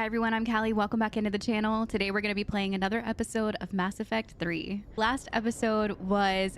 Hi everyone, I'm Callie. Welcome back into the channel. Today we're going to be playing another episode of Mass Effect 3. Last episode was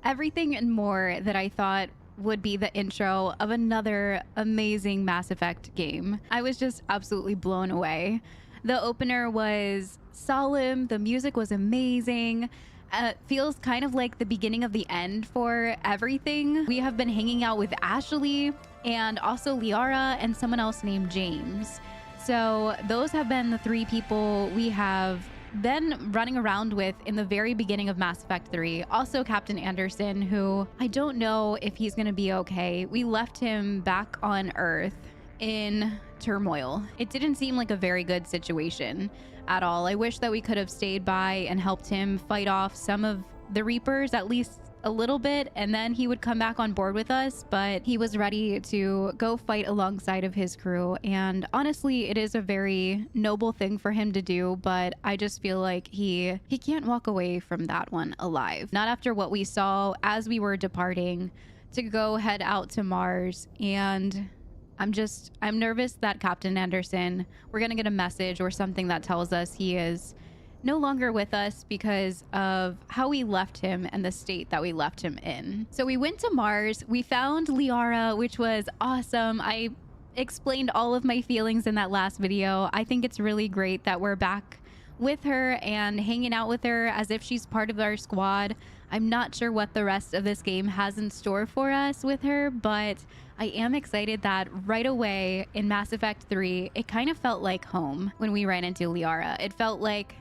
everything and more that I thought would be the intro of another amazing Mass Effect game. I was just absolutely blown away. The opener was solemn, the music was amazing. It feels kind of like the beginning of the end for everything. We have been hanging out with Ashley and also Liara and someone else named James. So those have been the three people we have been running around with in the very beginning of Mass Effect 3. Also Captain Anderson, who I don't know if he's going to be okay. We left him back on Earth in turmoil. It didn't seem like a very good situation at all. I wish that we could have stayed by and helped him fight off some of the Reapers, at least a little bit, and then he would come back on board with us, but he was ready to go fight alongside of his crew. And honestly, it is a very noble thing for him to do, but I just feel like he can't walk away from that one alive. Not after what we saw as we were departing to go head out to Mars. And I'm nervous that Captain Anderson, we're gonna get a message or something that tells us he is no longer with us because of how we left him and the state that we left him in. So we went to Mars, we found Liara, which was awesome. I explained all of my feelings in that last video. I think it's really great that we're back with her and hanging out with her as if she's part of our squad. I'm not sure what the rest of this game has in store for us with her, but I am excited that right away in Mass Effect 3, it kind of felt like home when we ran into Liara. It felt like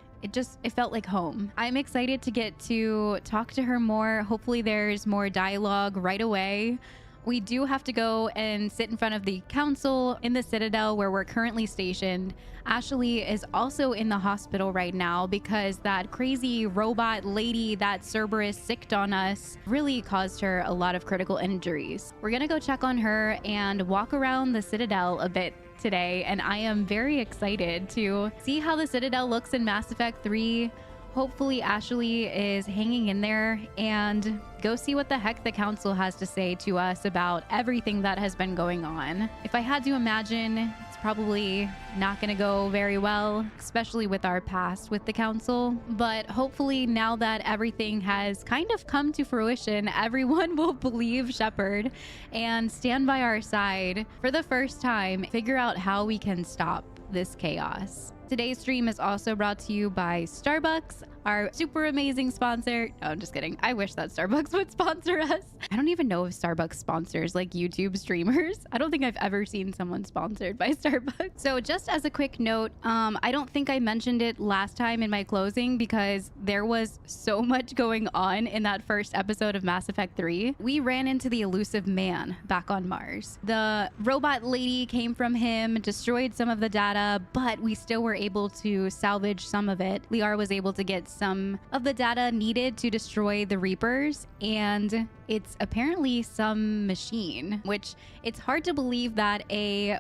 home. I'm excited to get to talk to her more. Hopefully there's more dialogue right away. We do have to go and sit in front of the council in the Citadel where we're currently stationed. Ashley is also in the hospital right now because that crazy robot lady that Cerberus sicked on us really caused her a lot of critical injuries. We're gonna go check on her and walk around the Citadel a bit today, and I am very excited to see how the Citadel looks in Mass Effect 3. Hopefully Ashley is hanging in there, and go see what the heck the council has to say to us about everything that has been going on. If I had to imagine, it's probably not going to go very well, especially with our past with the council. But hopefully now that everything has kind of come to fruition, everyone will believe Shepard and stand by our side for the first time, figure out how we can stop this chaos. Today's stream is also brought to you by Starbucks, our super amazing sponsor. No, I'm just kidding. I wish that Starbucks would sponsor us. I don't even know if Starbucks sponsors like YouTube streamers. I don't think I've ever seen someone sponsored by Starbucks. So just as a quick note, I don't think I mentioned it last time in my closing because there was so much going on in that first episode of Mass Effect 3. We ran into the elusive man back on Mars. The robot lady came from him, destroyed some of the data, but we still were able to salvage some of it. Liara was able to get some of the data needed to destroy the Reapers, and it's apparently some machine, which it's hard to believe that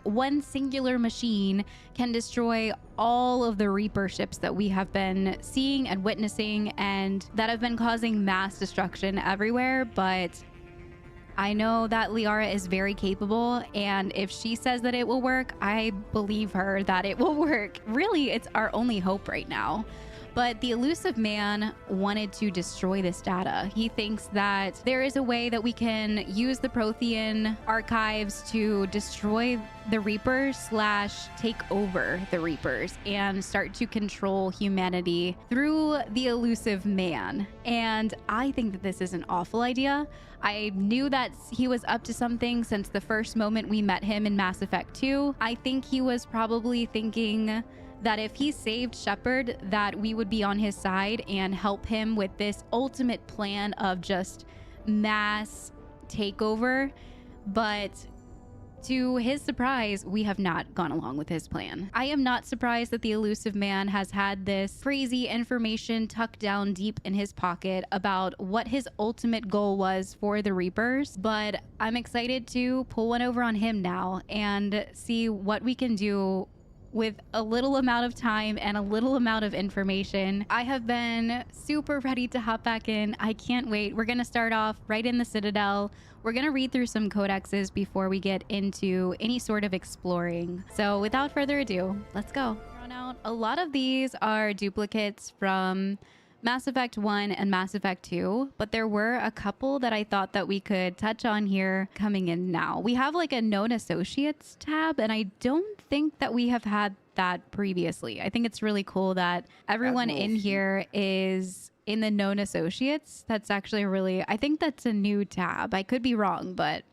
one singular machine can destroy all of the Reaper ships that we have been seeing and witnessing and that have been causing mass destruction everywhere. But I know that Liara is very capable, and if she says that it will work, I believe her that it will work. Really, it's our only hope right now. But the elusive man wanted to destroy this data. He thinks that there is a way that we can use the Prothean archives to destroy the Reapers / take over the Reapers and start to control humanity through the elusive man. And I think that this is an awful idea. I knew that he was up to something since the first moment we met him in Mass Effect 2. I think he was probably thinking that if he saved Shepard, that we would be on his side and help him with this ultimate plan of just mass takeover. But to his surprise, we have not gone along with his plan. I am not surprised that the elusive man has had this crazy information tucked down deep in his pocket about what his ultimate goal was for the Reapers, but I'm excited to pull one over on him now and see what we can do with a little amount of time and a little amount of information. I have been super ready to hop back in. I can't wait. We're going to start off right in the Citadel. We're going to read through some codexes before we get into any sort of exploring. So without further ado, let's go. A lot of these are duplicates from Mass Effect 1 and Mass Effect 2, but there were a couple that I thought that we could touch on here coming in now. We have like a known associates tab, and I don't think that we have had that previously. I think it's really cool that everyone in here is in the known associates. That's actually really, I think that's a new tab. I could be wrong, but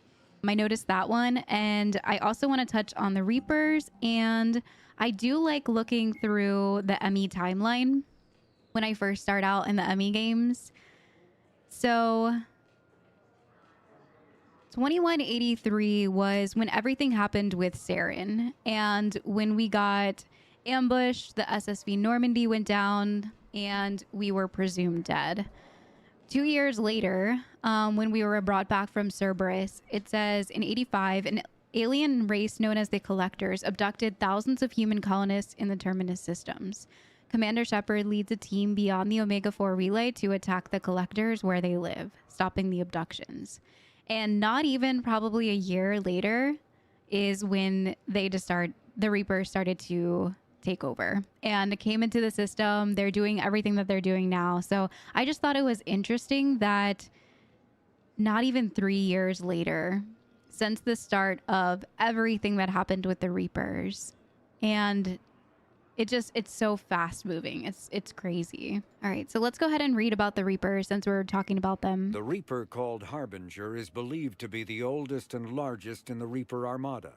I noticed that one. And I also want to touch on the Reapers, and I do like looking through the ME timeline when I first start out in the ME games. So 2183 was when everything happened with Saren, and when we got ambushed, the SSV Normandy went down and we were presumed dead. 2 years later, when we were brought back from Cerberus, it says in 85, an alien race known as the Collectors abducted thousands of human colonists in the Terminus systems. Commander Shepard leads a team beyond the Omega-4 relay to attack the Collectors where they live, stopping the abductions. And not even probably a year later is when the Reapers started to take over and came into the system. They're doing everything that they're doing now. So I just thought it was interesting that not even 3 years later, since the start of everything that happened with the Reapers, and it's so fast moving. It's crazy. All right, so let's go ahead and read about the Reapers since we're talking about them. The Reaper, called Harbinger, is believed to be the oldest and largest in the Reaper Armada.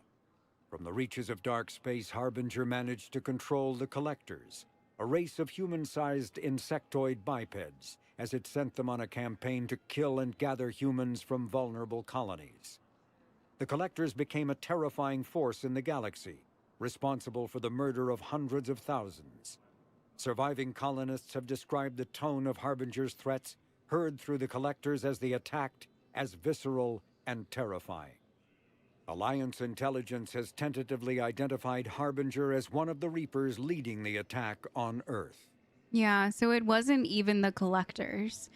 From the reaches of dark space, Harbinger managed to control the Collectors, a race of human-sized insectoid bipeds, as it sent them on a campaign to kill and gather humans from vulnerable colonies. The Collectors became a terrifying force in the galaxy, responsible for the murder of hundreds of thousands. Surviving colonists have described the tone of Harbinger's threats heard through the Collectors as they attacked as visceral and terrifying. Alliance intelligence has tentatively identified Harbinger as one of the Reapers leading the attack on Earth. Yeah, so it wasn't even the Collectors.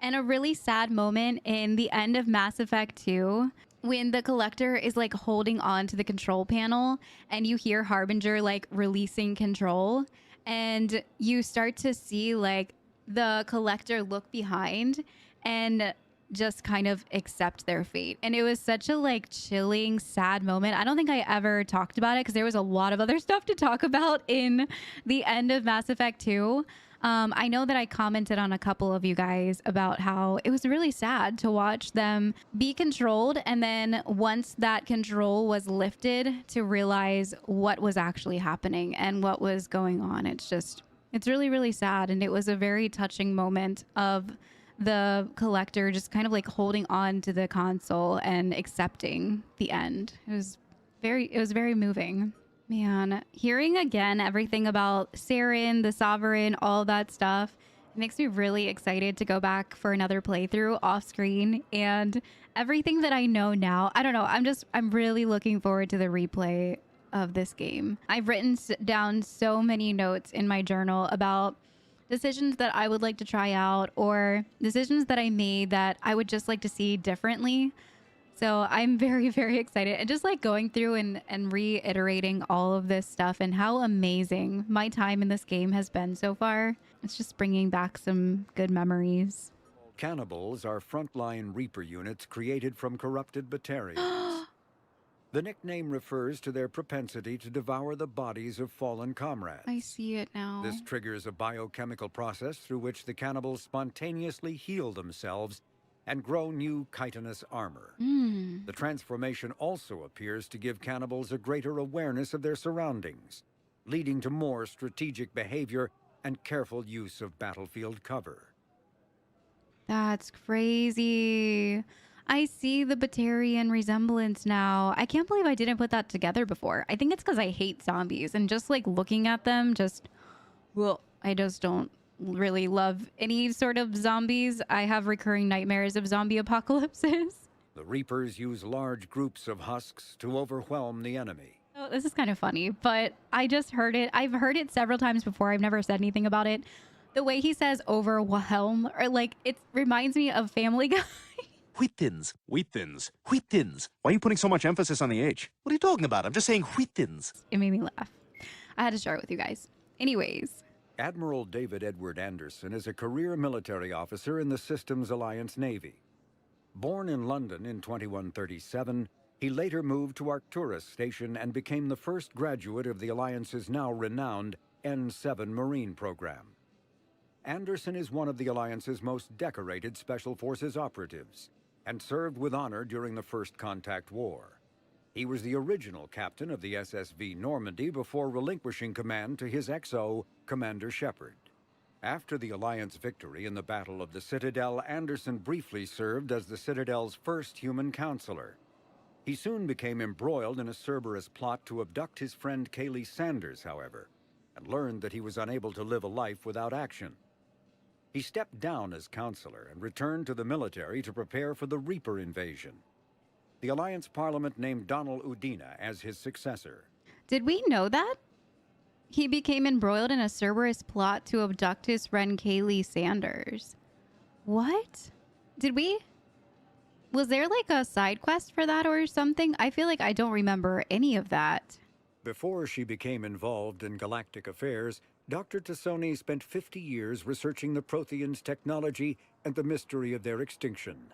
And a really sad moment in the end of Mass Effect 2, when the Collector is like holding on to the control panel and you hear Harbinger like releasing control, and you start to see like the Collector look behind and just kind of accept their fate. And it was such a like chilling, sad moment. I don't think I ever talked about it because there was a lot of other stuff to talk about in the end of Mass Effect 2. I know that I commented on a couple of you guys about how it was really sad to watch them be controlled, and then once that control was lifted, to realize what was actually happening and what was going on. It's really, really sad. And it was a very touching moment of the Collector just kind of like holding on to the console and accepting the end. It was very moving. Man, hearing again everything about Saren, the Sovereign, all that stuff, it makes me really excited to go back for another playthrough off screen. And everything that I know now, I don't know, I'm really looking forward to the replay of this game. I've written down so many notes in my journal about decisions that I would like to try out, or decisions that I made that I would just like to see differently. So I'm very, very excited, and just like going through and reiterating all of this stuff and how amazing my time in this game has been so far. It's just bringing back some good memories. Cannibals are frontline Reaper units created from corrupted Batarians. The nickname refers to their propensity to devour the bodies of fallen comrades. I see it now. This triggers a biochemical process through which the cannibals spontaneously heal themselves and grow new chitinous armor. The transformation also appears to give cannibals a greater awareness of their surroundings, leading to more strategic behavior and careful use of battlefield cover. That's crazy. I see the Batarian resemblance now. I can't believe I didn't put that together before. I think it's because I hate zombies, and just like looking at them, I just don't really love any sort of zombies. I have recurring nightmares of zombie apocalypses. The Reapers use large groups of husks to overwhelm the enemy, Oh, this is kind of funny, but I just heard it. I've heard it several times before. I've never said anything about it. The way he says overwhelm, or like it reminds me of Family Guy. Wheat thins. Wheat thins. Wheat thins. Why are you putting so much emphasis on the H? What are you talking about? I'm just saying wheat thins. It made me laugh. I had to share it with you guys. Anyways. Admiral David Edward Anderson is a career military officer in the Systems Alliance Navy. Born in London in 2137, he later moved to Arcturus Station and became the first graduate of the Alliance's now renowned N7 Marine program. Anderson is one of the Alliance's most decorated Special Forces operatives and served with honor during the First Contact War. He was the original captain of the SSV Normandy before relinquishing command to his XO, Commander Shepard. After the Alliance victory in the Battle of the Citadel, Anderson briefly served as the Citadel's first human counselor. He soon became embroiled in a Cerberus plot to abduct his friend Kaylee Sanders, however, and learned that he was unable to live a life without action. He stepped down as counselor and returned to the military to prepare for the Reaper invasion. The Alliance Parliament named Donald Udina as his successor. Did we know that? He became embroiled in a Cerberus plot to abduct his friend Kaylee Sanders. What? Did we? Was there like a side quest for that or something? I feel like I don't remember any of that. Before she became involved in galactic affairs, Dr. Tassoni spent 50 years researching the Protheans' technology and the mystery of their extinction.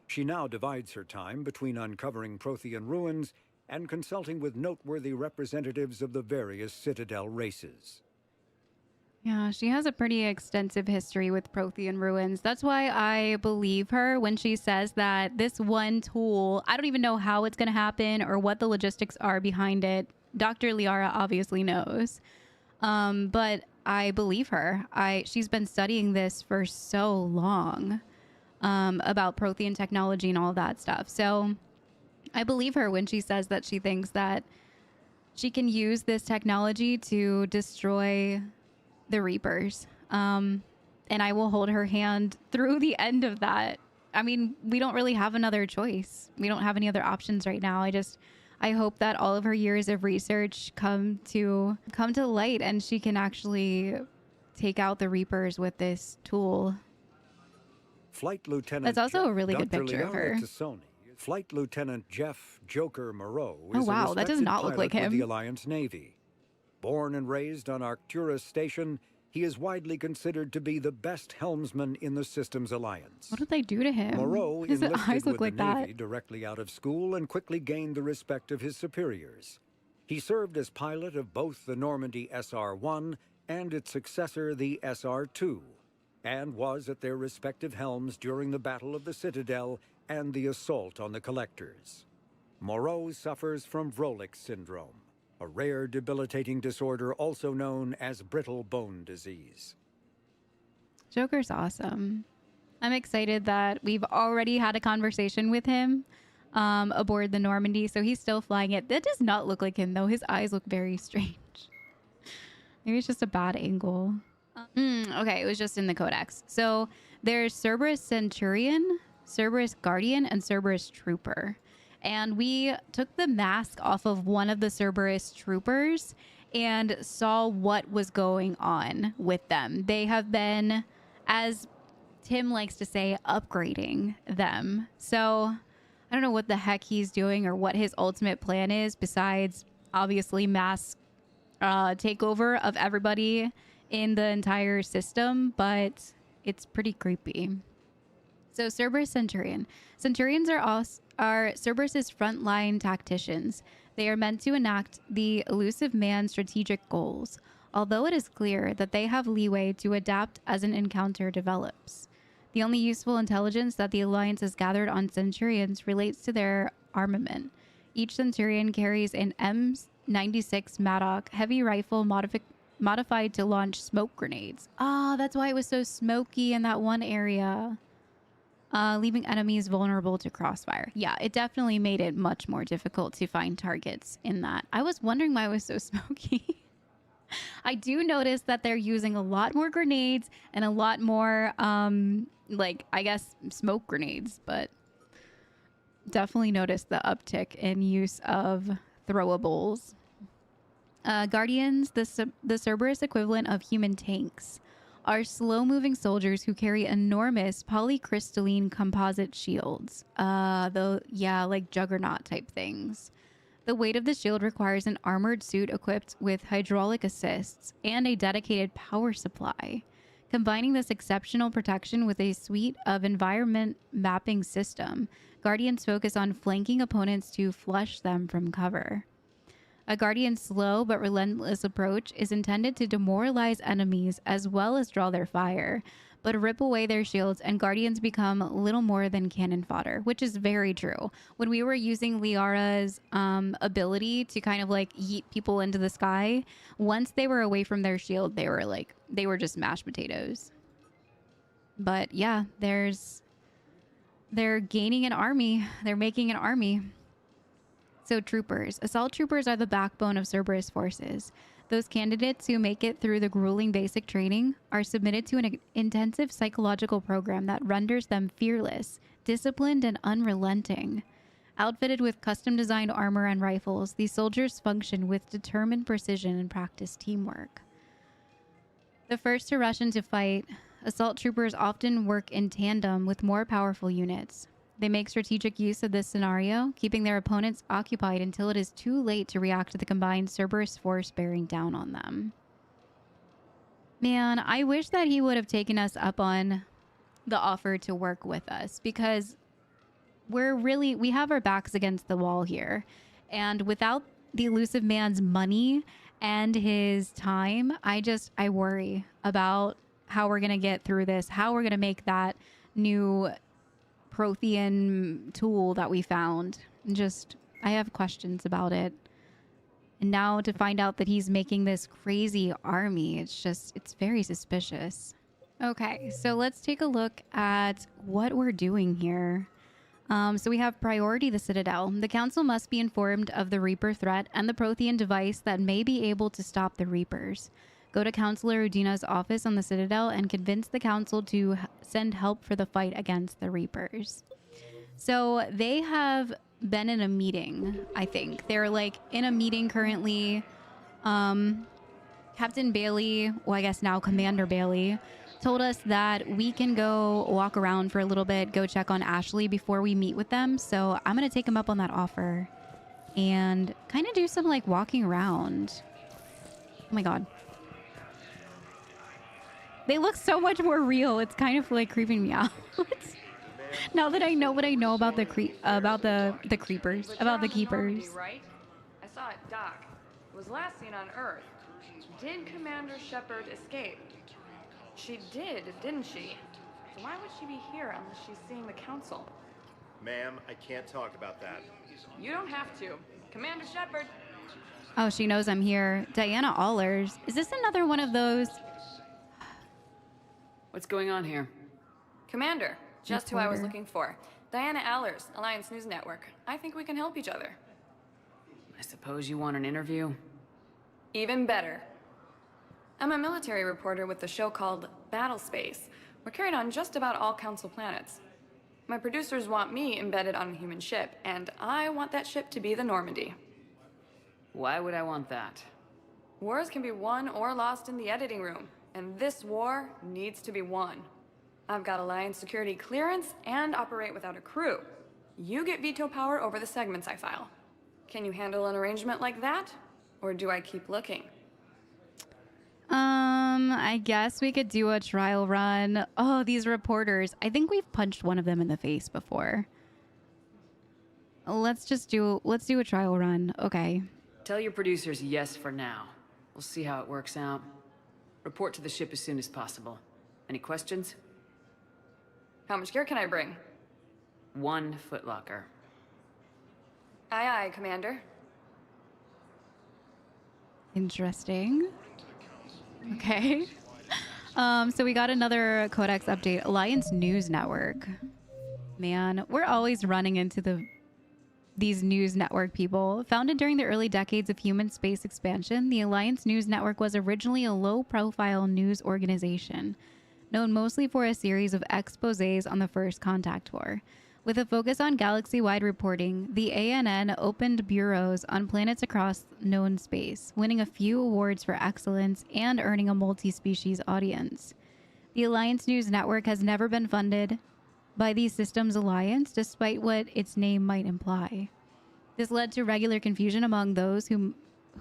She now divides her time between uncovering Prothean ruins and consulting with noteworthy representatives of the various Citadel races. Yeah, she has a pretty extensive history with Prothean ruins. That's why I believe her when she says that this one tool, I don't even know how it's going to happen or what the logistics are behind it. Dr. Liara obviously knows. But I believe her. She's been studying this for so long, about Prothean technology and all that stuff. So I believe her when she says that she thinks that she can use this technology to destroy the Reapers. And I will hold her hand through the end of that. I mean, we don't really have another choice. We don't have any other options right now. I hope that all of her years of research come to light and she can actually take out the Reapers with this tool. Flight Lieutenant That's also a really good Dr. picture of her. Tassoni. Flight Lieutenant Jeff Joker Moreau Oh is wow, a that does respected not look pilot like with him. the Alliance Navy. Born and raised on Arcturus Station, he is widely considered to be the best helmsman in the Systems Alliance. What did they do to him? Moreau Why does his enlisted eyes look with like the Navy that? directly out of school and quickly gained the respect of his superiors. He served as pilot of both the Normandy SR-1 and its successor, the SR-2, and was at their respective helms during the Battle of the Citadel and the assault on the Collectors. Moreau suffers from Vrolik syndrome, a rare debilitating disorder also known as brittle bone disease. Joker's awesome. I'm excited that we've already had a conversation with him aboard the Normandy, so he's still flying it. That does not look like him, though. His eyes look very strange. Maybe it's just a bad angle. Okay, it was just in the Codex. So there's Cerberus Centurion, Cerberus Guardian, and Cerberus Trooper. And we took the mask off of one of the Cerberus Troopers and saw what was going on with them. They have been, as Tim likes to say, upgrading them. So I don't know what the heck he's doing or what his ultimate plan is besides obviously mass takeover of everybody in the entire system, but it's pretty creepy. So Cerberus Centurion. Centurions are Cerberus's frontline tacticians. They are meant to enact the elusive man's strategic goals, although it is clear that they have leeway to adapt as an encounter develops. The only useful intelligence that the Alliance has gathered on Centurions relates to their armament. Each Centurion carries an M96 Maddock heavy rifle modified to launch smoke grenades. Ah, that's why it was so smoky in that one area. Leaving enemies vulnerable to crossfire. Yeah, it definitely made it much more difficult to find targets in that. I was wondering why it was so smoky. I do notice that they're using a lot more grenades and a lot more, I guess, smoke grenades, but definitely noticed the uptick in use of throwables. Guardians, the Cerberus equivalent of human tanks, are slow-moving soldiers who carry enormous polycrystalline composite shields. Like juggernaut type things. The weight of the shield requires an armored suit equipped with hydraulic assists and a dedicated power supply. Combining this exceptional protection with a suite of environment mapping system, Guardians focus on flanking opponents to flush them from cover. A Guardian's slow but relentless approach is intended to demoralize enemies as well as draw their fire, but rip away their shields and Guardians become little more than cannon fodder, which is very true. When we were using Liara's ability to kind of like yeet people into the sky, once they were away from their shield, they were just mashed potatoes. But yeah, they're gaining an army. They're making an army. So troopers. Assault troopers are the backbone of Cerberus forces. Those candidates who make it through the grueling basic training are submitted to an intensive psychological program that renders them fearless, disciplined, and unrelenting. Outfitted with custom-designed armor and rifles, these soldiers function with determined precision and practice teamwork. The first to rush into fight, assault troopers often work in tandem with more powerful units. They make strategic use of this scenario, keeping their opponents occupied until it is too late to react to the combined Cerberus force bearing down on them. Man, I wish that he would have taken us up on the offer to work with us, because we have our backs against the wall here. And without the elusive man's money and his time, I worry about how we're going to get through this, how we're going to make that new Prothean tool that we found. I have questions about it. And now to find out that he's making this crazy army, it's very suspicious. Okay, so let's take a look at what we're doing here. So we have priority the Citadel. The Council must be informed of the Reaper threat and the Prothean device that may be able to stop the Reapers. Go to Councilor Udina's office on the Citadel and convince the Council to send help for the fight against the Reapers. So they have been in a meeting, I think. They're like in a meeting currently. Captain Bailey, well, I guess now Commander Bailey, told us that we can go walk around for a little bit, go check on Ashley before we meet with them. So I'm going to take him up on that offer and kind of do some like walking around. Oh my God. They look so much more real. It's kind of like creeping me out. Now that I know what I know about the creepers, about the keepers. Right? I saw it dock. It was last seen on Earth. Did Commander Shepard escape? She did, didn't she? So why would she be here unless she's seeing the Council? Ma'am, I can't talk about that. You don't have to. Commander Shepard. Oh, she knows I'm here. Diana Allers. Is this another one of those? What's going on here? Commander, just who I was looking for. Diana Allers, Alliance News Network. I think we can help each other. I suppose you want an interview? Even better. I'm a military reporter with the show called Battle Space. We're carried on just about all Council planets. My producers want me embedded on a human ship, and I want that ship to be the Normandy. Why would I want that? Wars can be won or lost in the editing room, and this war needs to be won. I've got Alliance security clearance and operate without a crew. You get veto power over the segments I file. Can you handle an arrangement like that? Or do I keep looking? I guess we could do a trial run. Oh, these reporters. I think we've punched one of them in the face before. Let's do a trial run. Okay. Tell your producers yes for now. We'll see how it works out. Report to the ship as soon as possible. Any questions? How much gear can I bring? 1 footlocker. Aye, aye, Commander. Interesting. Okay. So we got another Codex update. Alliance News Network. Man, we're always running into these news network people. Founded during the early decades of human space expansion, the Alliance News Network was originally a low-profile news organization, known mostly for a series of exposés on the First Contact Tour. With a focus on galaxy-wide reporting, the ANN opened bureaus on planets across known space, winning a few awards for excellence and earning a multi-species audience. The Alliance News Network has never been funded by the Systems Alliance, despite what its name might imply. This led to regular confusion among those who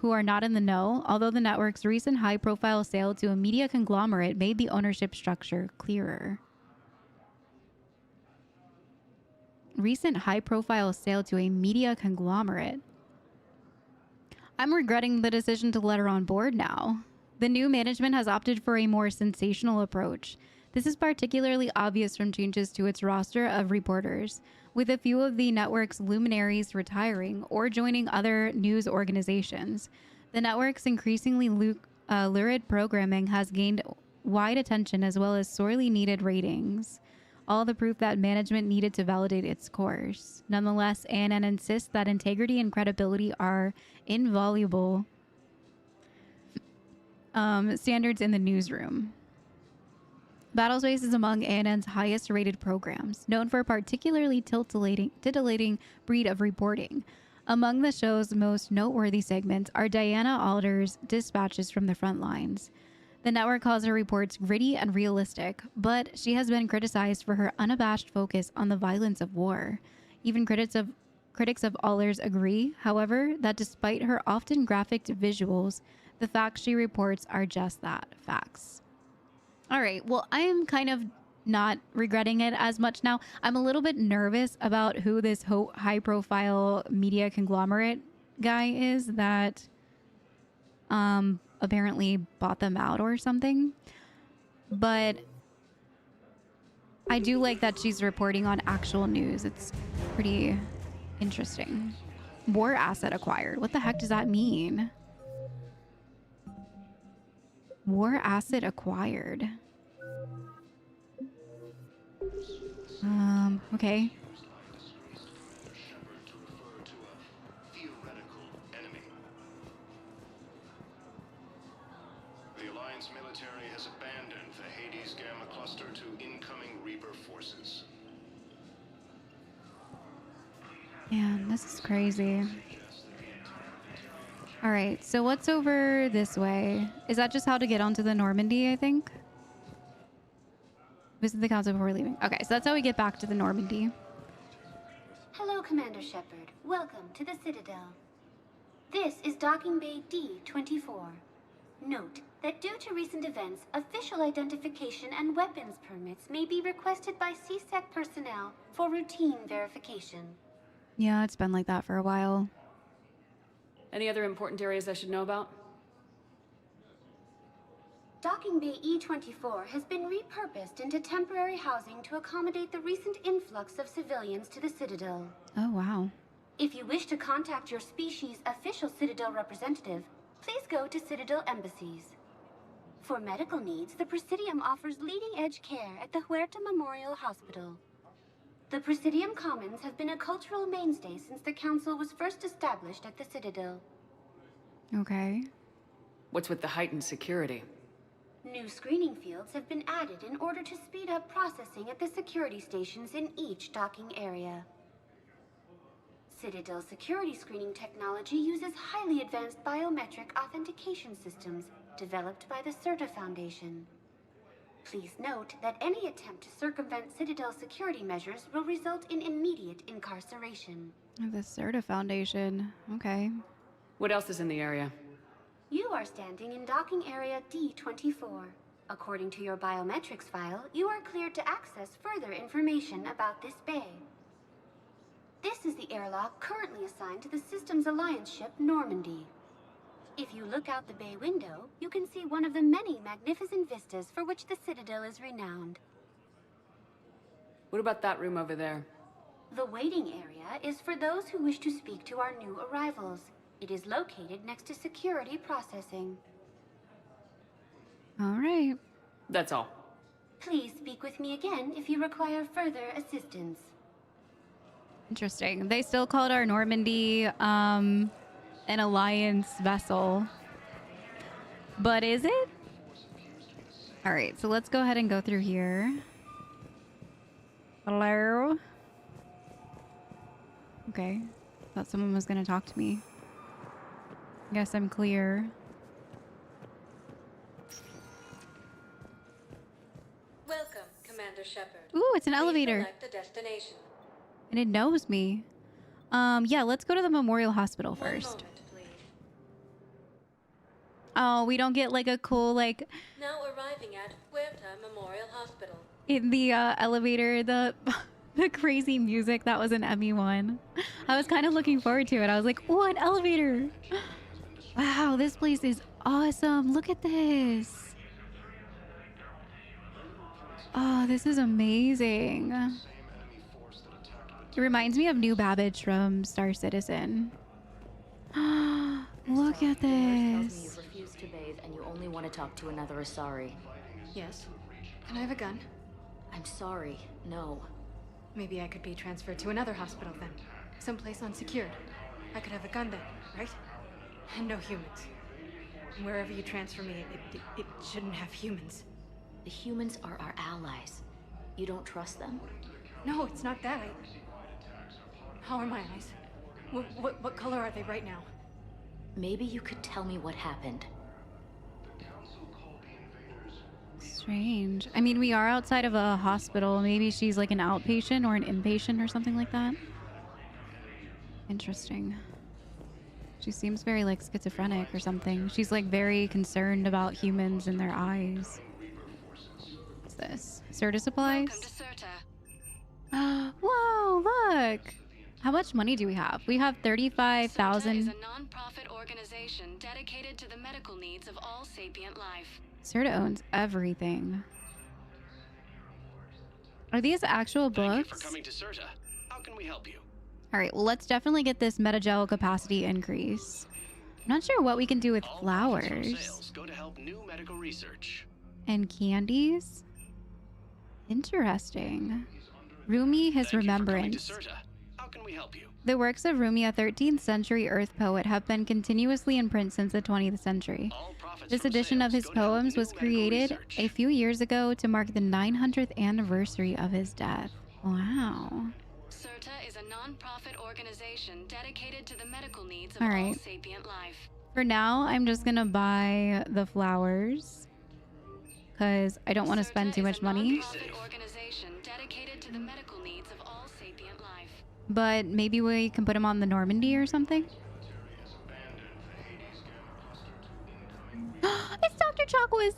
are not in the know, although the network's recent high-profile sale to a media conglomerate made the ownership structure clearer. Recent high-profile sale to a media conglomerate. I'm regretting the decision to let her on board now. The new management has opted for a more sensational approach. This is particularly obvious from changes to its roster of reporters, with a few of the network's luminaries retiring or joining other news organizations. The network's increasingly lurid programming has gained wide attention as well as sorely needed ratings. All the proof that management needed to validate its course. Nonetheless, ANN insists that integrity and credibility are invaluable standards in the newsroom. Battlespace is among ANN's highest rated programs, known for a particularly titillating breed of reporting. Among the show's most noteworthy segments are Diana Alder's dispatches from the front lines. The network calls her reports gritty and realistic, but she has been criticized for her unabashed focus on the violence of war. Even critics of Alder's agree, however, that despite her often graphic visuals, the facts she reports are just that, facts. All right, well, I am kind of not regretting it as much now. I'm a little bit nervous about who this high-profile media conglomerate guy is that apparently bought them out or something. But I do like that she's reporting on actual news. It's pretty interesting. War asset acquired. What the heck does that mean? War asset acquired. Okay. The Alliance military has abandoned the Hades Gamma cluster to incoming Reaper forces. Man, this is crazy. All right, so what's over this way? Is that just how to get onto the Normandy, I think? Visit the council before leaving. Okay, so that's how we get back to the Normandy. Hello, Commander Shepard. Welcome to the Citadel. This is Docking Bay D-24. Note that due to recent events, official identification and weapons permits may be requested by CSEC personnel for routine verification. Yeah, it's been like that for a while. Any other important areas I should know about? Docking Bay E-24 has been repurposed into temporary housing to accommodate the recent influx of civilians to the Citadel. Oh, wow. If you wish to contact your species' official Citadel representative, please go to Citadel Embassies. For medical needs, the Presidium offers leading-edge care at the Huerta Memorial Hospital. The Presidium Commons have been a cultural mainstay since the Council was first established at the Citadel. Okay. What's with the heightened security? New screening fields have been added in order to speed up processing at the security stations in each docking area. Citadel security screening technology uses highly advanced biometric authentication systems developed by the CERTA Foundation. Please note that any attempt to circumvent Citadel security measures will result in immediate incarceration. The CERTA Foundation. Okay. What else is in the area? You are standing in docking area D-24. According to your biometrics file, you are cleared to access further information about this bay. This is the airlock currently assigned to the Systems Alliance ship Normandy. If you look out the bay window, you can see one of the many magnificent vistas for which the Citadel is renowned. What about that room over there? The waiting area is for those who wish to speak to our new arrivals. It is located next to security processing. All right. That's all. Please speak with me again if you require further assistance. Interesting. They still called our Normandy an Alliance vessel. But is it? All right, so let's go ahead and go through here. Hello? Okay. Thought someone was gonna talk to me. Guess I'm clear. Welcome, Commander Shepard. Ooh, it's an Please elevator. select a destination. And it knows me. Yeah, let's go to the Memorial Hospital One first. moment, please. Oh, we don't get like a cool, like, Now arriving at Huerta Memorial Hospital. in the elevator, the the crazy music that was in ME1. I was kind of looking forward to it. I was like, oh, an elevator. Wow, this place is awesome. Look at this. Oh, this is amazing. It reminds me of New Babbage from Star Citizen. Look at Tells me this. you've refused to bathe and you only want to talk to another Asari. Yes. Can I have a gun? I'm sorry, no. Maybe I could be transferred to another hospital then. Someplace unsecured. I could have a gun then, right? And no humans. Wherever you transfer me, it shouldn't have humans. The humans are our allies. You don't trust them? No, it's not that. How are my eyes? What color are they right now? Maybe you could tell me what happened. Strange. I mean, we are outside of a hospital. Maybe she's like an outpatient or an inpatient or something like that. Interesting. She seems very like schizophrenic or something. She's like very concerned about humans and their eyes. What's this? Serta supplies? Welcome to Serta. Whoa, look. How much money do we have? We have Serta 35,000. is a non-profit organization dedicated to the medical needs of all sapient life. Serta owns everything. Are these actual books? Thank you for coming to Serta. How can we help you? All right, well, let's definitely get this metagel capacity increase. I'm not sure what we can do with All profits from flowers sales go to help new medical research. and candies. Interesting. Rumi, his Thank you for coming to remembrance. Serta. How can we help you? The works of Rumi, a 13th century earth poet, have been continuously in print since the 20th century. All profits This from edition of sales his go to help poems new was medical created research. a few years ago to mark the 900th anniversary of his death. Wow. Serta is a non-profit organization dedicated to the medical needs of All all right. sapient life. For now, I'm just gonna buy the flowers because I don't want to Serta spend too is much a money. non-profit organization dedicated to the medical needs of all sapient life. But maybe we can put him on the Normandy or something. It's Dr. Chakwas.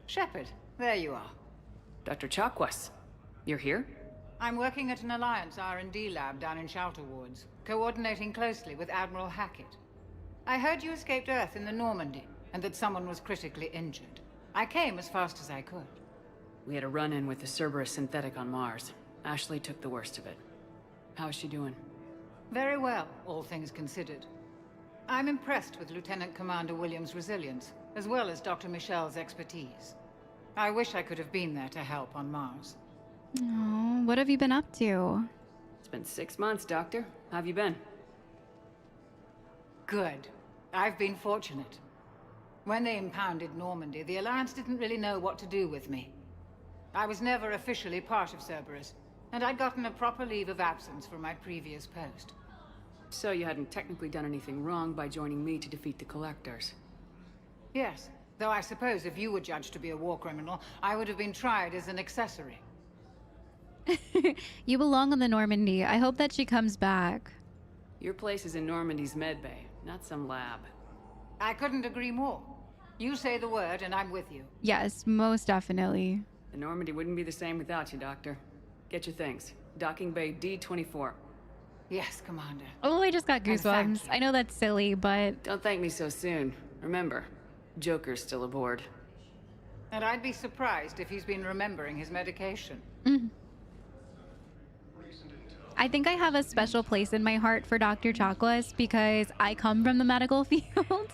Shepard, there you are. Dr. Chakwas, you're here? I'm working at an Alliance R&D lab down in Shelter Wards, coordinating closely with Admiral Hackett. I heard you escaped Earth in the Normandy, and that someone was critically injured. I came as fast as I could. We had a run-in with the Cerberus synthetic on Mars. Ashley took the worst of it. How is she doing? Very well, all things considered. I'm impressed with Lieutenant Commander Williams' resilience, as well as Dr. Michel's expertise. I wish I could have been there to help on Mars. Oh, what have you been up to? It's been 6 months, Doctor. How have you been? Good. I've been fortunate. When they impounded Normandy, the Alliance didn't really know what to do with me. I was never officially part of Cerberus, and I'd gotten a proper leave of absence from my previous post. So you hadn't technically done anything wrong by joining me to defeat the Collectors. Yes, though I suppose if you were judged to be a war criminal, I would have been tried as an accessory. You belong on the Normandy. I hope that she comes back. Your place is in Normandy's medbay, not some lab. I couldn't agree more. You say the word and I'm with you. Yes, most definitely. The Normandy wouldn't be the same without you, Doctor. Get your things. Docking Bay D-24. Yes, Commander. Oh, I just got And thank goosebumps. you. I know that's silly, but Don't thank me so soon. Remember, Joker's still aboard. And I'd be surprised if he's been remembering his medication. I think I have a special place in my heart for Dr. Chakwas because I come from the medical field.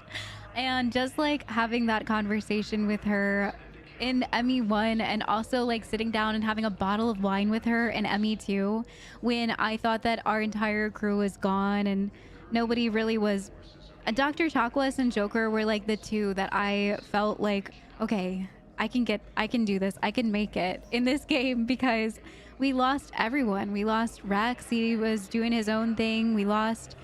And just like having that conversation with her in ME1 and also like sitting down and having a bottle of wine with her in ME2 when I thought that our entire crew was gone and nobody really was. Dr. Chakwas and Joker were like the two that I felt like, okay, I can do this. I can make it in this game because we lost everyone. We lost Rex. He was doing his own thing. We lost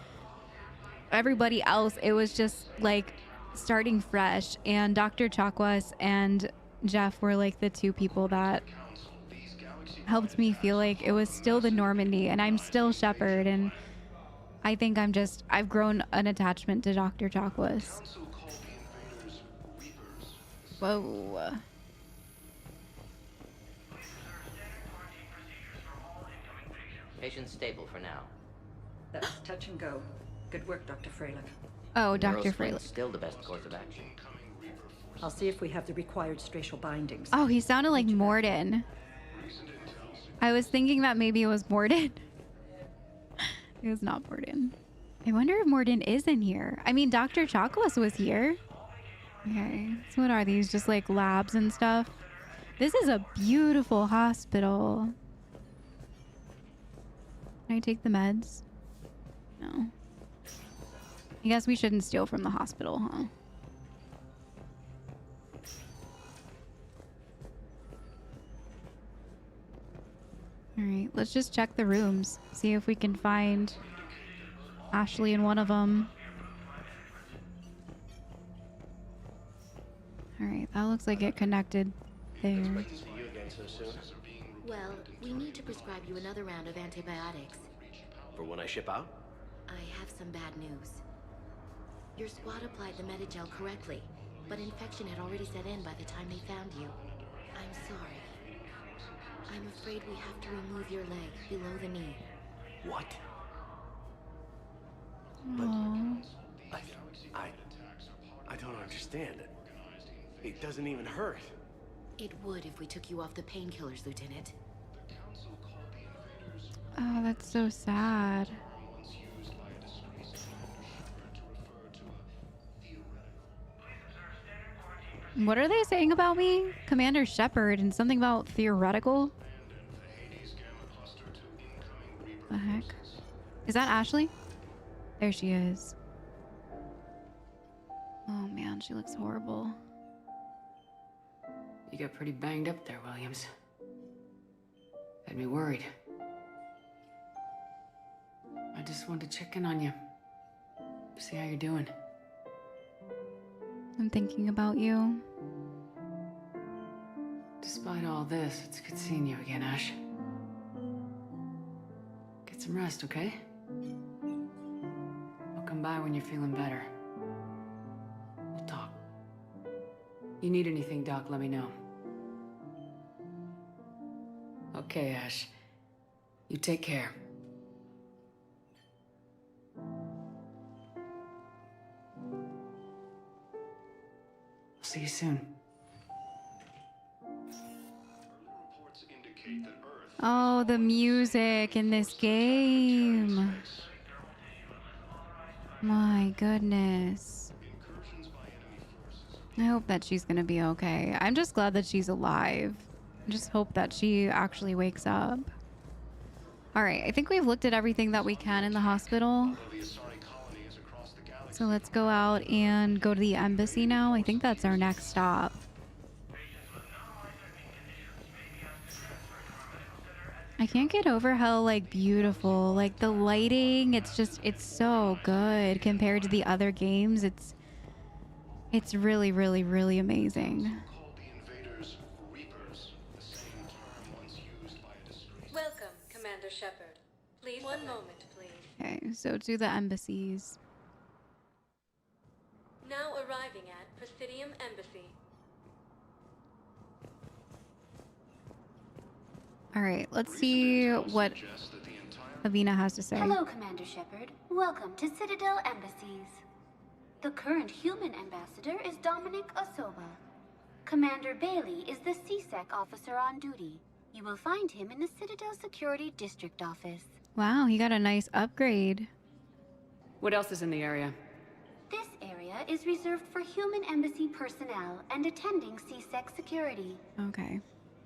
everybody else. It was just like starting fresh, and Dr. Chakwas and Jeff were like the two people that helped me feel like it was still the Normandy, and I'm still Shepard, and I think I've grown an attachment to Dr. Chakwas. Whoa. Patient's stable for now. That's touch and go. Good work, Dr. Freilich. Oh, Dr. Neurosplin's Freilich. Still the best course of action. I'll see if we have the required spatial bindings. Oh, he sounded like Morden. I was thinking that maybe it was Morden. It was not Morden. I wonder if Morden is in here. I mean, Dr. Chakwas was here. Okay, so what are these? Just like labs and stuff? This is a beautiful hospital. Can I take the meds? No. I guess we shouldn't steal from the hospital, huh? Alright, let's just check the rooms. See if we can find Ashley in one of them. Alright, that looks like it connected there. Well, we need to prescribe you another round of antibiotics. For when I ship out? I have some bad news. Your squad applied the Medigel correctly, but infection had already set in by the time they found you. I'm sorry. I'm afraid we have to remove your leg below the knee. What? Aww. But I don't understand it. It doesn't even hurt. It would if we took you off the painkillers, Lieutenant. Oh, that's so sad. What are they saying about me? Commander Shepard, and something about theoretical? The heck? Is that Ashley? There she is. Oh man, she looks horrible. You got pretty banged up there, Williams. Had me worried. I just wanted to check in on you. See how you're doing. I'm thinking about you. Despite all this, it's good seeing you again, Ash. Get some rest, okay? I'll come by when you're feeling better. We'll talk. You need anything, Doc, let me know. Okay, Ash. You take care. I'll see you soon. Oh, the music in this game. My goodness. I hope that she's gonna be okay. I'm just glad that she's alive. I just hope that she actually wakes up. Alright, I think we've looked at everything that we can in the hospital. So let's go out and go to the embassy now. I think that's our next stop. I can't get over how like beautiful, like the lighting, it's so good compared to the other games. It's really, really, really amazing. Welcome, Commander Shepard. Please, one moment, please. Okay, so to the embassies. Now arriving at Presidium Embassy. All right, let's see what Udina has to say. Hello, Commander Shepard. Welcome to Citadel Embassies. The current human ambassador is Dominic Osoba. Commander Bailey is the CSEC officer on duty. You will find him in the Citadel Security District office. Wow, he got a nice upgrade. What else is in the area? This area is reserved for human embassy personnel and attending CSEC security. Okay.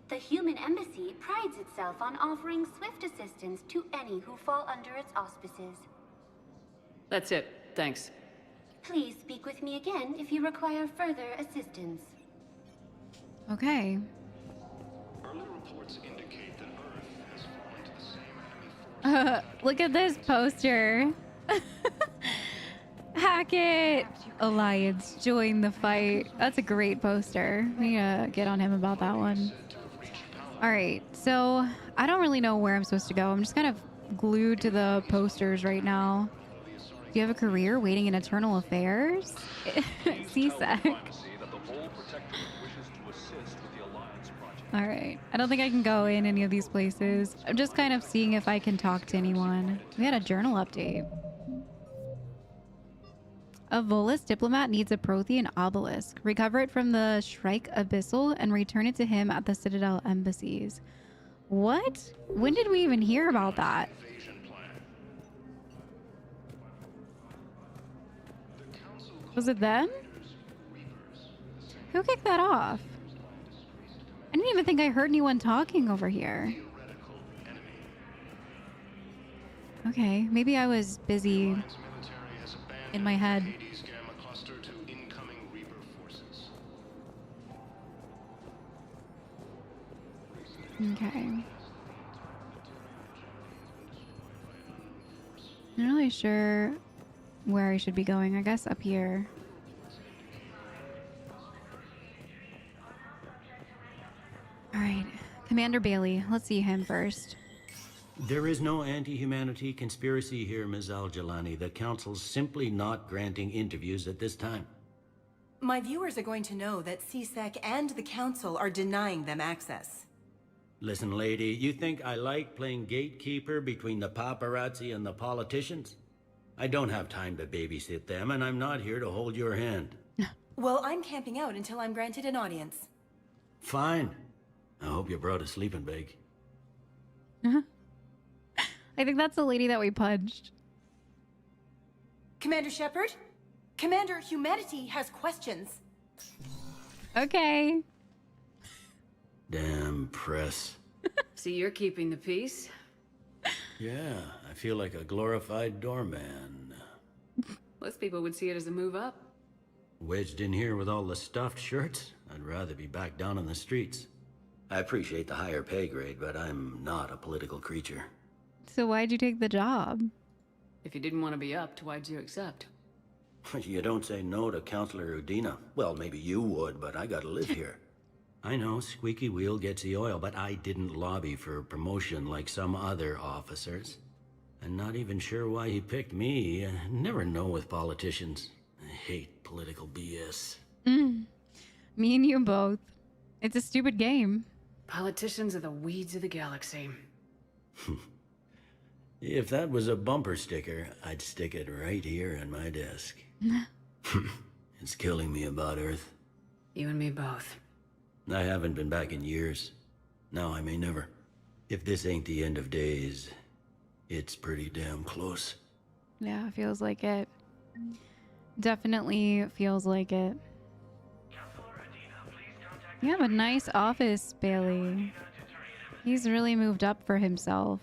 The human embassy prides itself on offering swift assistance to any who fall under its auspices. That's it. Thanks. Please speak with me again if you require further assistance. Okay. Early reports indicate that Earth has fallen to the same enemy force. Look at this poster. Hackett Alliance, join the fight. That's a great poster. We need to get on him about that one. All right, so I don't really know where I'm supposed to go. I'm just kind of glued to the posters right now. Do you have a career waiting in Eternal Affairs? CSEC. All right, I don't think I can go in any of these places. I'm just kind of seeing if I can talk to anyone. We had a journal update. A Volus diplomat needs a Prothean obelisk. Recover it from the Shrike Abyssal and return it to him at the Citadel Embassies. What? When did we even hear about that? Was it them? Who kicked that off? I didn't even think I heard anyone talking over here. Okay, maybe I was busy in my head. Okay. Not really sure where I should be going. I guess up here. All right, Commander Bailey. Let's see him first. There is no anti-humanity conspiracy here, Ms. Al-Jalani. The Council's simply not granting interviews at this time. My viewers are going to know that CSEC and the Council are denying them access. Listen, lady, you think I like playing gatekeeper between the paparazzi and the politicians? I don't have time to babysit them, and I'm not here to hold your hand. Well, I'm camping out until I'm granted an audience. Fine. I hope you brought a sleeping bag. I think that's the lady that we punched. Commander Shepard? Commander, humanity has questions. Okay. Damn press. See, you're keeping the peace. Yeah, I feel like a glorified doorman. Most people would see it as a move up. Wedged in here with all the stuffed shirts, I'd rather be back down on the streets. I appreciate the higher pay grade, but I'm not a political creature. So why'd you take the job? If you didn't want to be upped, why'd you accept? You don't say no to Councilor Udina. Well, maybe you would, but I gotta live here. I know, squeaky wheel gets the oil, but I didn't lobby for promotion like some other officers. I'm not even sure why he picked me. I never know with politicians. I hate political BS. Me and you both. It's a stupid game. Politicians are the weeds of the galaxy. If that was a bumper sticker, I'd stick it right here on my desk. It's killing me about Earth. You and me both. I haven't been back in years. Now I may never. If this ain't the end of days, it's pretty damn close. Yeah, feels like it. Definitely feels like it. You have a nice office, Bailey. He's really moved up for himself.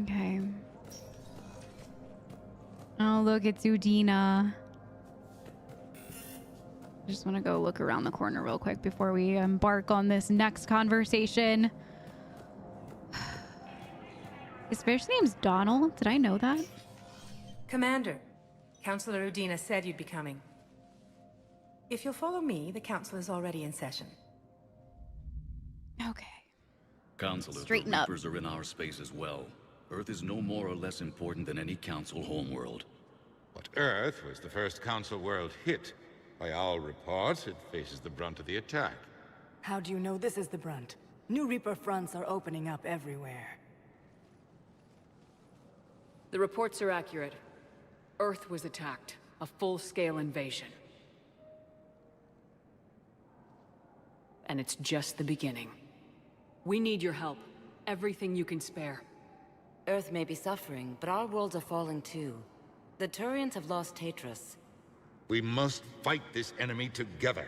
Okay. Oh, look, it's Udina. Just want to go look around the corner real quick before we embark on this next conversation. His first name's Donald. Did I know that? Commander, Councilor Udina said you'd be coming. If you'll follow me, the Council is already in session. Okay. Councilor, Straighten the up. Reapers are in our space as well. Earth is no more or less important than any Council homeworld. But Earth was the first Council world hit. By all reports, it faces the brunt of the attack. How do you know this is the brunt? New Reaper fronts are opening up everywhere. The reports are accurate. Earth was attacked. A full-scale invasion. And it's just the beginning. We need your help. Everything you can spare. Earth may be suffering, but our worlds are falling too. The Turians have lost Tatris. We must fight this enemy together.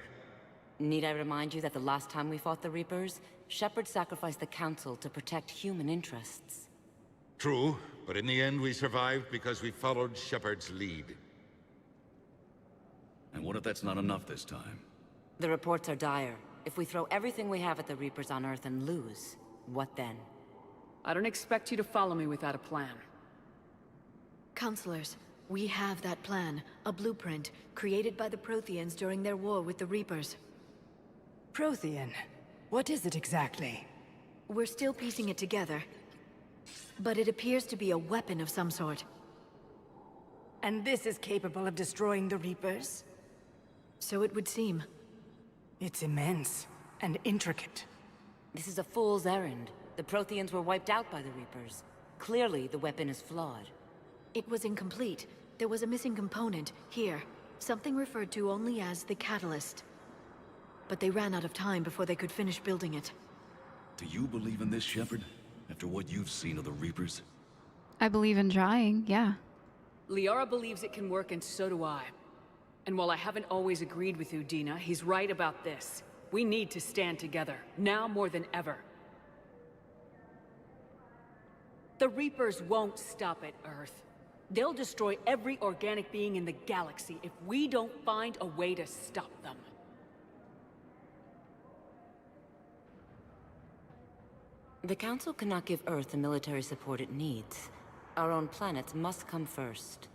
Need I remind you that the last time we fought the Reapers, Shepard sacrificed the Council to protect human interests? True, but in the end we survived because we followed Shepard's lead. And what if that's not enough this time? The reports are dire. If we throw everything we have at the Reapers on Earth and lose, what then? I don't expect you to follow me without a plan. Councilors, we have that plan, a blueprint, created by the Protheans during their war with the Reapers. Prothean? What is it exactly? We're still piecing it together, but it appears to be a weapon of some sort. And this is capable of destroying the Reapers? So it would seem. It's immense and intricate. This is a fool's errand. The Protheans were wiped out by the Reapers. Clearly, the weapon is flawed. It was incomplete. There was a missing component, here. Something referred to only as the catalyst. But they ran out of time before they could finish building it. Do you believe in this, Shepard? After what you've seen of the Reapers? I believe in trying, yeah. Liara believes it can work, and so do I. And while I haven't always agreed with Udina, he's right about this. We need to stand together, now more than ever. The Reapers won't stop at Earth. They'll destroy every organic being in the galaxy if we don't find a way to stop them. The Council cannot give Earth the military support it needs. Our own planets must come first.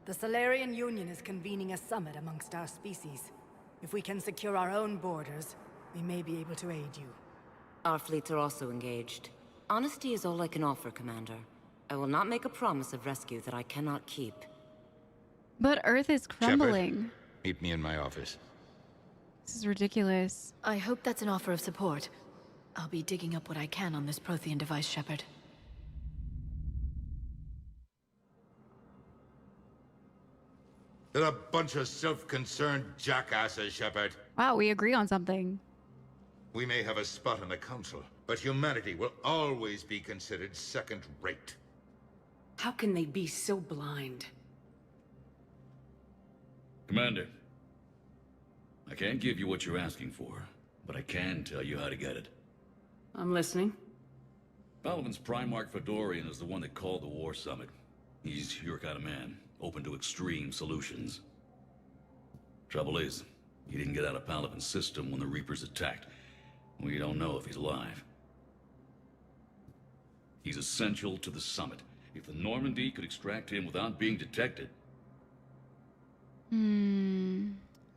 The Solarian Union is convening a summit amongst our species. If we can secure our own borders, we may be able to aid you. Our fleets are also engaged. Honesty is all I can offer, Commander. I will not make a promise of rescue that I cannot keep. But Earth is crumbling. Shepard, meet me in my office. This is ridiculous. I hope that's an offer of support. I'll be digging up what I can on this Prothean device, Shepard. They're a bunch of self-concerned jackasses, Shepard. Wow, we agree on something. We may have a spot in the Council, but humanity will always be considered second-rate. How can they be so blind? Commander, I can't give you what you're asking for, but I can tell you how to get it. I'm listening. Palaven's Primarch Fedorian is the one that called the War Summit. He's your kind of man, open to extreme solutions. Trouble is, he didn't get out of Palaven's system when the Reapers attacked. We don't know if he's alive. He's essential to the summit. If the Normandy could extract him without being detected...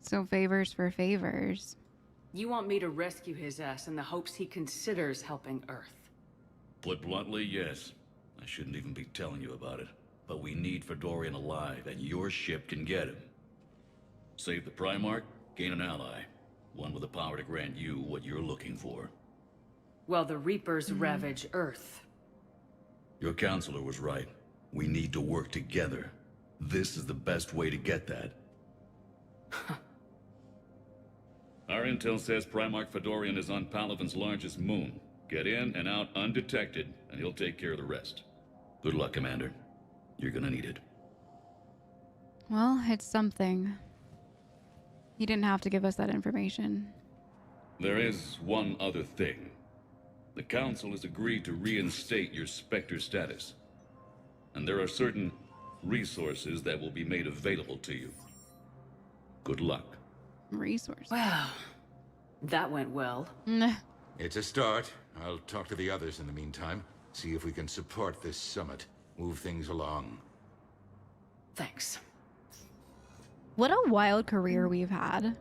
So favors for favors. You want me to rescue his ass in the hopes he considers helping Earth? Put bluntly, yes. I shouldn't even be telling you about it. But we need Fedorian alive, and your ship can get him. Save the Primarch, gain an ally. One with the power to grant you what you're looking for. Well, the Reapers ravage Earth. Your Councilor was right. We need to work together. This is the best way to get that. Our intel says Primarch Fedorian is on Palaven's largest moon. Get in and out undetected, and he'll take care of the rest. Good luck, Commander. You're gonna need it. Well, it's something. He didn't have to give us that information. There is one other thing. The Council has agreed to reinstate your Spectre status. And there are certain resources that will be made available to you. Good luck. Resources. Wow. That went well. It's a start. I'll talk to the others in the meantime. See if we can support this summit. Move things along. Thanks. What a wild career we've had.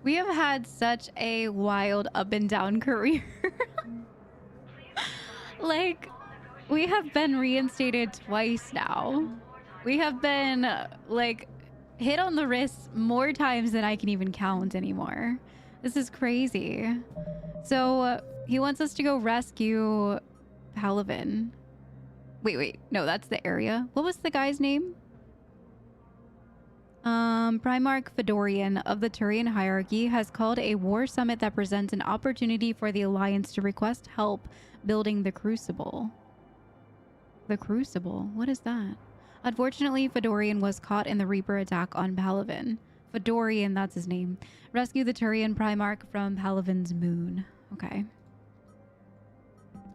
We have had such a wild up and down career. Like, we have been reinstated twice now. We have been, like, hit on the wrist more times than I can even count anymore. This is crazy. So, he wants us to go rescue Palaven. Wait. No, that's the area. What was the guy's name? Primarch Fedorian of the Turian hierarchy has called a war summit that presents an opportunity for the Alliance to request help building the Crucible. The Crucible? What is that? Unfortunately, Fedorian was caught in the Reaper attack on Palaven. Fedorian, that's his name. Rescue the Turian Primarch from Palaven's moon. Okay.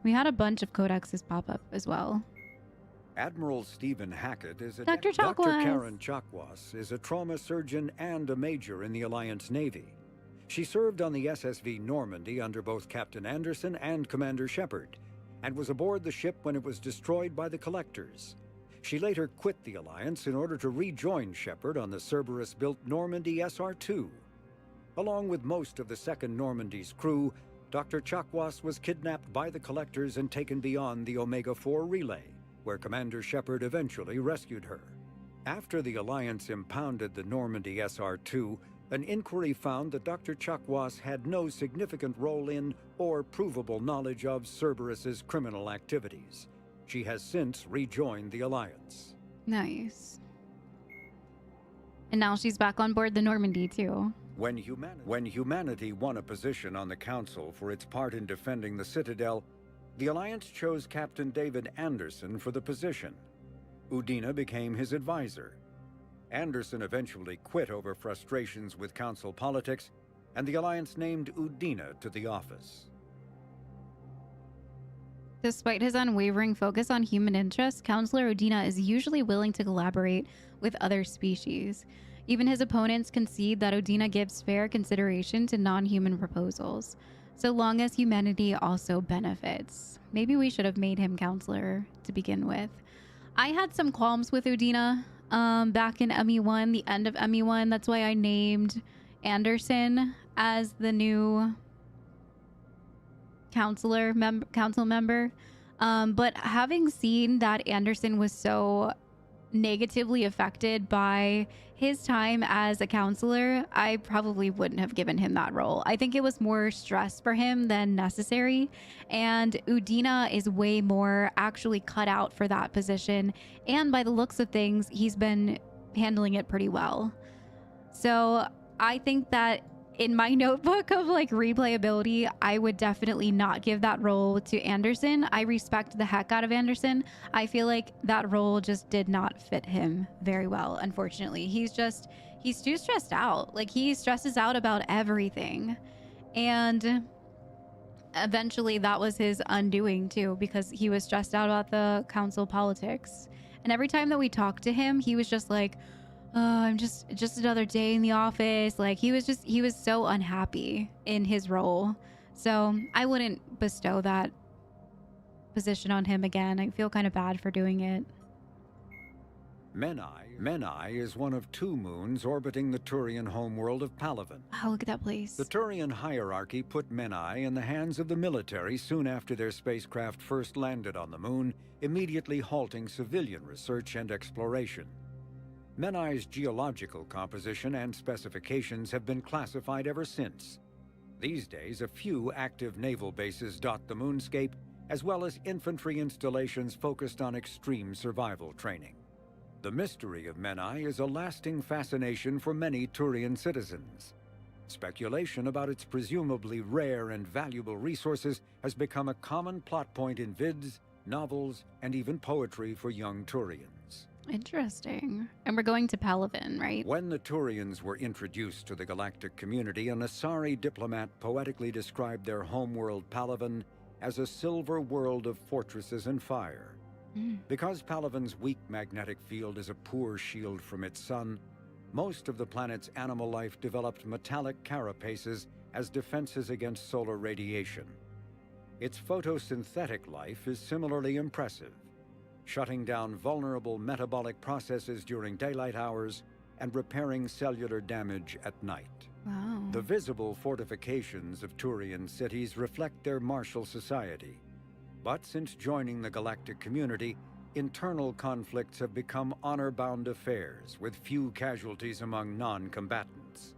We had a bunch of codexes pop up as well. Admiral Stephen Hackett is a Dr. Dr. Chakwas. Karen Chakwas is a trauma surgeon and a major in the Alliance Navy. She served on the SSV Normandy under both Captain Anderson and Commander Shepard, and was aboard the ship when it was destroyed by the Collectors. She later quit the Alliance in order to rejoin Shepard on the Cerberus-built Normandy SR-2. Along with most of the second Normandy's crew, Dr. Chakwas was kidnapped by the Collectors and taken beyond the Omega-4 relay, where Commander Shepard eventually rescued her. After the Alliance impounded the Normandy SR-2, an inquiry found that Dr. Chakwas had no significant role in or provable knowledge of Cerberus's criminal activities. She has since rejoined the Alliance. Nice. And now she's back on board the Normandy, too. When humanity won a position on the Council for its part in defending the Citadel, the Alliance chose Captain David Anderson for the position. Udina became his advisor. Anderson eventually quit over frustrations with Council politics, and the Alliance named Udina to the office. Despite his unwavering focus on human interests, Councilor Udina is usually willing to collaborate with other species. Even his opponents concede that Udina gives fair consideration to non-human proposals, so long as humanity also benefits. Maybe we should have made him Councilor to begin with. I had some qualms with Udina back in ME1, the end of ME1. That's why I named Anderson as the new council member. But having seen that Anderson was so negatively affected by his time as a counselor, I probably wouldn't have given him that role. I think it was more stress for him than necessary, and Udina is way more actually cut out for that position, and by the looks of things, he's been handling it pretty well. So I think that in my notebook of like replayability, I would definitely not give that role to Anderson. I respect the heck out of Anderson. I feel like that role just did not fit him very well, unfortunately. He's too stressed out. Like, he stresses out about everything. And eventually that was his undoing too, because he was stressed out about the council politics. And every time that we talked to him, he was just like, I'm just another day in the office. Like, he was so unhappy in his role. So I wouldn't bestow that position on him again. I feel kind of bad for doing it. Menai is one of 2 moons orbiting the Turian homeworld of Palaven. Oh, look at that place. The Turian hierarchy put Menai in the hands of the military soon after their spacecraft first landed on the moon, immediately halting civilian research and exploration. Menai's geological composition and specifications have been classified ever since. These days, a few active naval bases dot the moonscape, as well as infantry installations focused on extreme survival training. The mystery of Menai is a lasting fascination for many Turian citizens. Speculation about its presumably rare and valuable resources has become a common plot point in vids, novels, and even poetry for young Turians. Interesting. And we're going to Palaven, right? When the Turians were introduced to the galactic community, an Asari diplomat poetically described their homeworld Palaven as a silver world of fortresses and fire. Because Palaven's weak magnetic field is a poor shield from its sun, most of the planet's animal life developed metallic carapaces as defenses against solar radiation. Its photosynthetic life is similarly impressive, shutting down vulnerable metabolic processes during daylight hours and repairing cellular damage at night. Wow. The visible fortifications of Turian cities reflect their martial society. But since joining the galactic community, internal conflicts have become honor-bound affairs, with few casualties among non-combatants.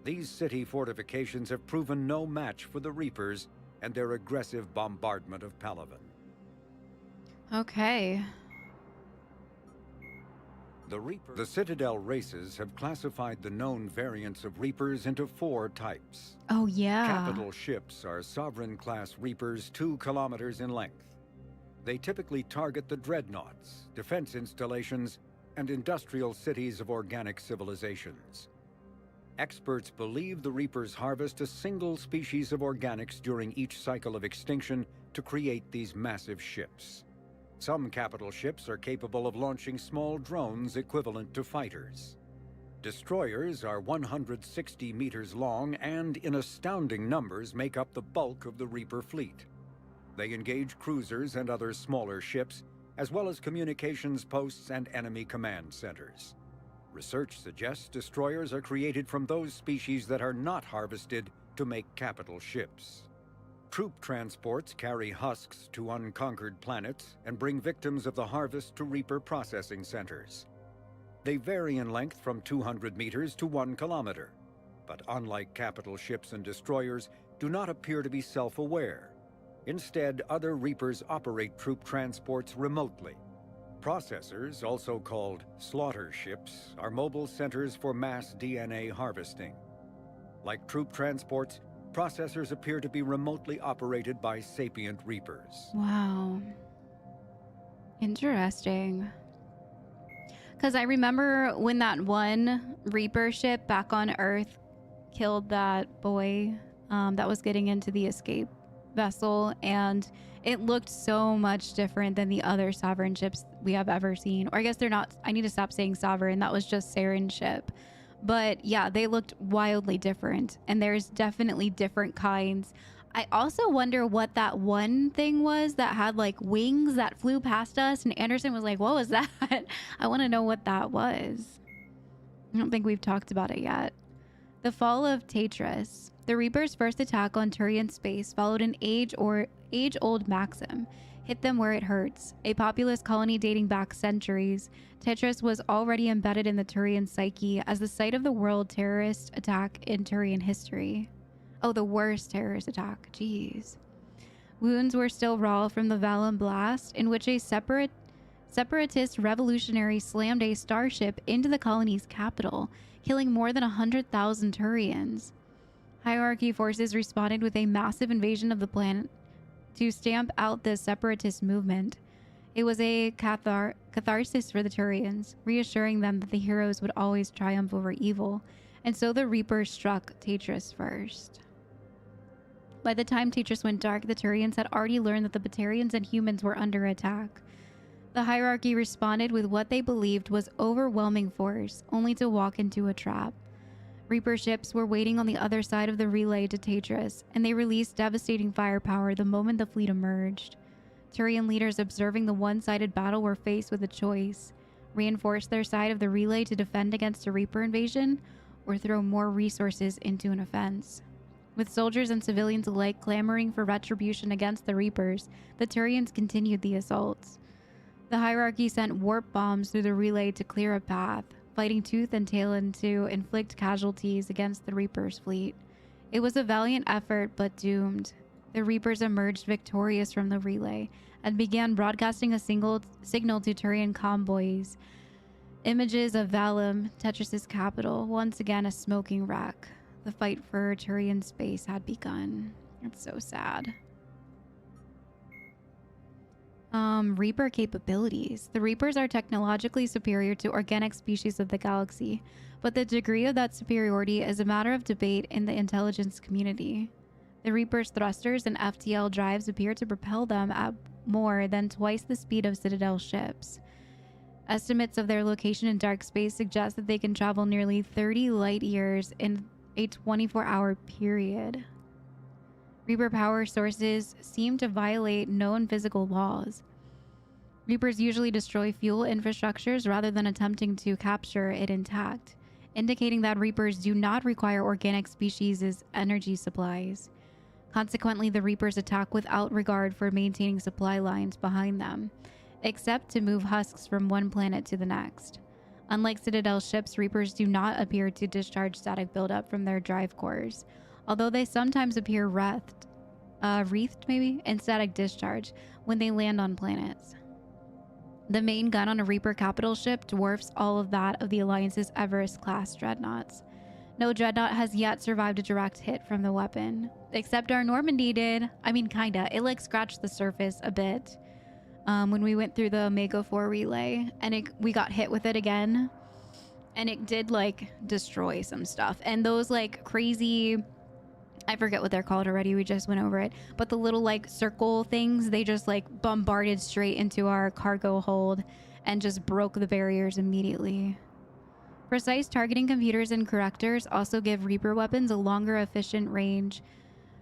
These city fortifications have proven no match for the Reapers and their aggressive bombardment of Palaven. Okay. The Citadel races have classified the known variants of Reapers into 4 types. Oh, yeah. Capital ships are Sovereign-class Reapers 2 kilometers in length. They typically target the dreadnoughts, defense installations, and industrial cities of organic civilizations. Experts believe the Reapers harvest a single species of organics during each cycle of extinction to create these massive ships. Some capital ships are capable of launching small drones equivalent to fighters. Destroyers are 160 meters long and, in astounding numbers, make up the bulk of the Reaper fleet. They engage cruisers and other smaller ships, as well as communications posts and enemy command centers. Research suggests destroyers are created from those species that are not harvested to make capital ships. Troop transports carry husks to unconquered planets and bring victims of the harvest to Reaper processing centers. They vary in length from 200 meters to 1 kilometer, but unlike capital ships and destroyers, do not appear to be self-aware. Instead, other Reapers operate troop transports remotely. Processors, also called slaughter ships, are mobile centers for mass DNA harvesting. Like troop transports, processors appear to be remotely operated by sapient Reapers. Wow. Interesting. Because I remember when that one Reaper ship back on Earth killed that boy that was getting into the escape vessel, and it looked so much different than the other Sovereign ships we have ever seen. Or I guess they're not, I need to stop saying Sovereign, that was just Saren's ship. But yeah, they looked wildly different, and there's definitely different kinds. I also wonder what that one thing was that had like wings that flew past us, and Anderson was like, what was that? I want to know what that was. I don't think we've talked about it yet. The fall of Tetris. The Reaper's first attack on Turian space followed an age-old maxim: hit them where it hurts. A populous colony dating back centuries, Tetris was already embedded in the Turian psyche as the site of the world terrorist attack in Turian history. Oh, the worst terrorist attack. Jeez. Wounds were still raw from the Valen blast, in which a separatist revolutionary slammed a starship into the colony's capital, killing more than 100,000 Turians. Hierarchy forces responded with a massive invasion of the planet to stamp out the separatist movement. It was a catharsis for the Turians, reassuring them that the heroes would always triumph over evil, and so the Reapers struck Tetris first. By the time Tetris went dark, the Turians had already learned that the Batarians and humans were under attack. The hierarchy responded with what they believed was overwhelming force, only to walk into a trap. Reaper ships were waiting on the other side of the relay to Tetris, and they released devastating firepower the moment the fleet emerged. Turian leaders observing the one-sided battle were faced with a choice: reinforce their side of the relay to defend against a Reaper invasion, or throw more resources into an offense. With soldiers and civilians alike clamoring for retribution against the Reapers, the Turians continued the assaults. The hierarchy sent warp bombs through the relay to clear a path, fighting tooth and tail to inflict casualties against the Reapers' fleet. It was a valiant effort, but doomed. The Reapers emerged victorious from the relay and began broadcasting a signal to Turian convoys. Images of Valem, Tetris' capital, once again a smoking wreck. The fight for Turian space had begun. It's so sad. Reaper capabilities. The Reapers are technologically superior to organic species of the galaxy, but the degree of that superiority is a matter of debate in the intelligence community. The Reapers' thrusters and FTL drives appear to propel them at more than twice the speed of Citadel ships. Estimates of their location in dark space suggest that they can travel nearly 30 light years in a 24-hour period. Reaper power sources seem to violate known physical laws. Reapers usually destroy fuel infrastructures rather than attempting to capture it intact, indicating that Reapers do not require organic species' energy supplies. Consequently, the Reapers attack without regard for maintaining supply lines behind them, except to move husks from one planet to the next. Unlike Citadel ships, Reapers do not appear to discharge static buildup from their drive cores, although they sometimes appear wreathed in static discharge when they land on planets. The main gun on a Reaper capital ship dwarfs all of that of the Alliance's Everest-class dreadnoughts. No dreadnought has yet survived a direct hit from the weapon, except our Normandy did. I mean, kinda. It like scratched the surface a bit when we went through the Omega 4 relay, and we got hit with it again, and it did like destroy some stuff. And those like crazy I forget what they're called already. We just went over it. But the little like circle things, they just like bombarded straight into our cargo hold and just broke the barriers immediately. Precise targeting computers and correctors also give Reaper weapons a longer efficient range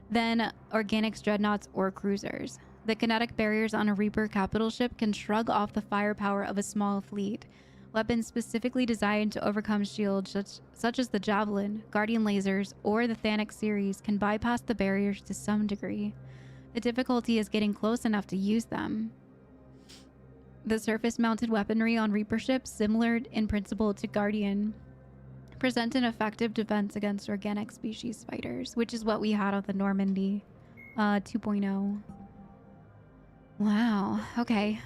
than Organics dreadnoughts or cruisers. The kinetic barriers on a Reaper capital ship can shrug off the firepower of a small fleet. Weapons specifically designed to overcome shields such as the Javelin, Guardian lasers, or the Thanic series can bypass the barriers to some degree. The difficulty is getting close enough to use them. The surface-mounted weaponry on Reaper ships, similar in principle to Guardian, present an effective defense against organic species fighters, which is what we had on the Normandy 2.0. Wow, okay.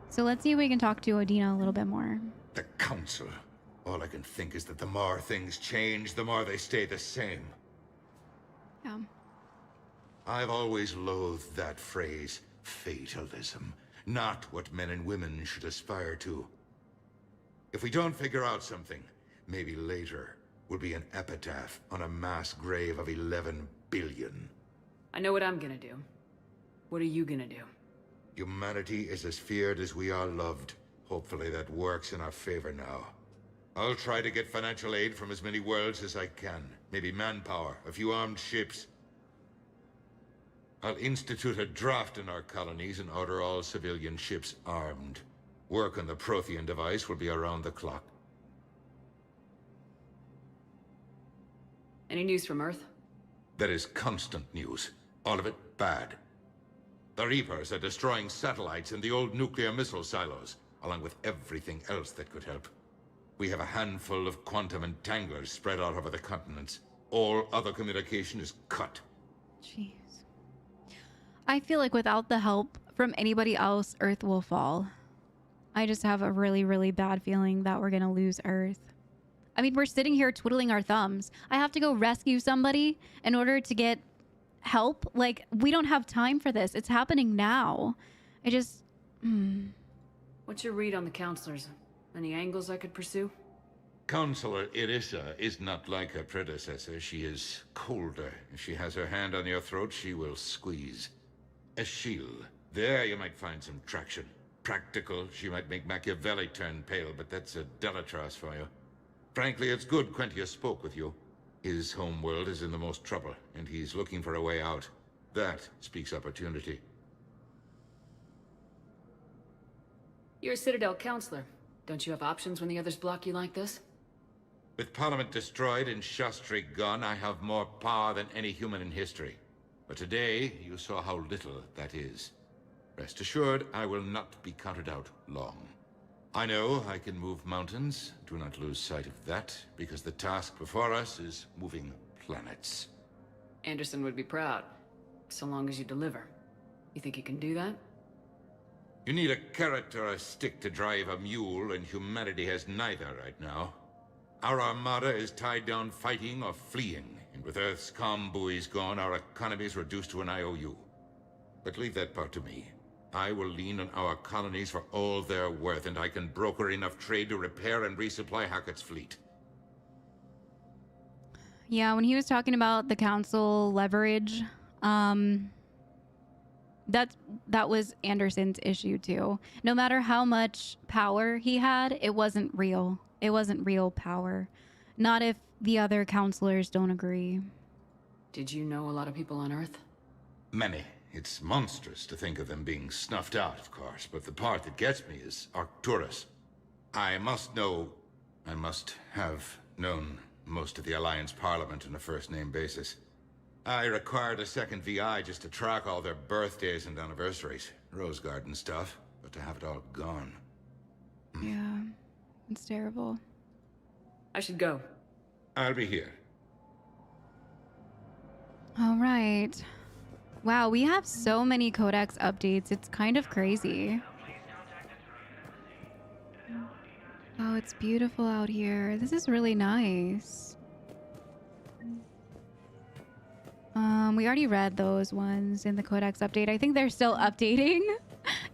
So let's see if we can talk to Udina a little bit more. The Council. All I can think is that the more things change, the more they stay the same. Yeah. I've always loathed that phrase, fatalism. Not what men and women should aspire to. If we don't figure out something, maybe later will be an epitaph on a mass grave of 11 billion. I know what I'm gonna do. What are you gonna do? Humanity is as feared as we are loved. Hopefully that works in our favor now. I'll try to get financial aid from as many worlds as I can. Maybe manpower, a few armed ships. I'll institute a draft in our colonies and order all civilian ships armed. Work on the Prothean device will be around the clock. Any news from Earth? There is constant news. All of it bad. The Reapers are destroying satellites and the old nuclear missile silos, along with everything else that could help. We have a handful of quantum entanglers spread out over the continents. All other communication is cut. Jeez. I feel like without the help from anybody else, Earth will fall. I just have a really, really bad feeling that we're gonna lose Earth. I mean, we're sitting here twiddling our thumbs. I have to go rescue somebody in order to get help. Like, we don't have time for this. It's happening now. I just... What's your read on the counselors? Any angles I could pursue? Councilor Irissa is not like her predecessor. She is colder. If she has her hand on your throat, she will squeeze. Eschil. There you might find some traction. Practical, she might make Machiavelli turn pale, but that's a Delatras for you. Frankly, it's good Quentius spoke with you. His home world is in the most trouble, and he's looking for a way out. That speaks opportunity. You're a Citadel counselor. Don't you have options when the others block you like this? With Parliament destroyed and Shastri gone, I have more power than any human in history. But today, you saw how little that is. Rest assured, I will not be counted out long. I know I can move mountains. Do not lose sight of that, because the task before us is moving planets. Anderson would be proud, so long as you deliver. You think you can do that? You need a carrot or a stick to drive a mule, and humanity has neither right now. Our armada is tied down fighting or fleeing, and with Earth's comm buoys gone, our economy is reduced to an IOU. But leave that part to me. I will lean on our colonies for all they're worth, and I can broker enough trade to repair and resupply Hackett's fleet. Yeah, when he was talking about the council leverage, that was Anderson's issue too. No matter how much power he had, it wasn't real. It wasn't real power. Not if the other counselors don't agree. Did you know a lot of people on Earth? Many. It's monstrous to think of them being snuffed out, of course, but the part that gets me is Arcturus. I must have known most of the Alliance Parliament on a first-name basis. I required a second VI just to track all their birthdays and anniversaries. Rose Garden stuff, but to have it all gone. Yeah, it's terrible. I should go. I'll be here. All right. Wow, we have so many Codex updates. It's kind of crazy. Oh, it's beautiful out here. This is really nice. We already read those ones in the Codex update. I think they're still updating.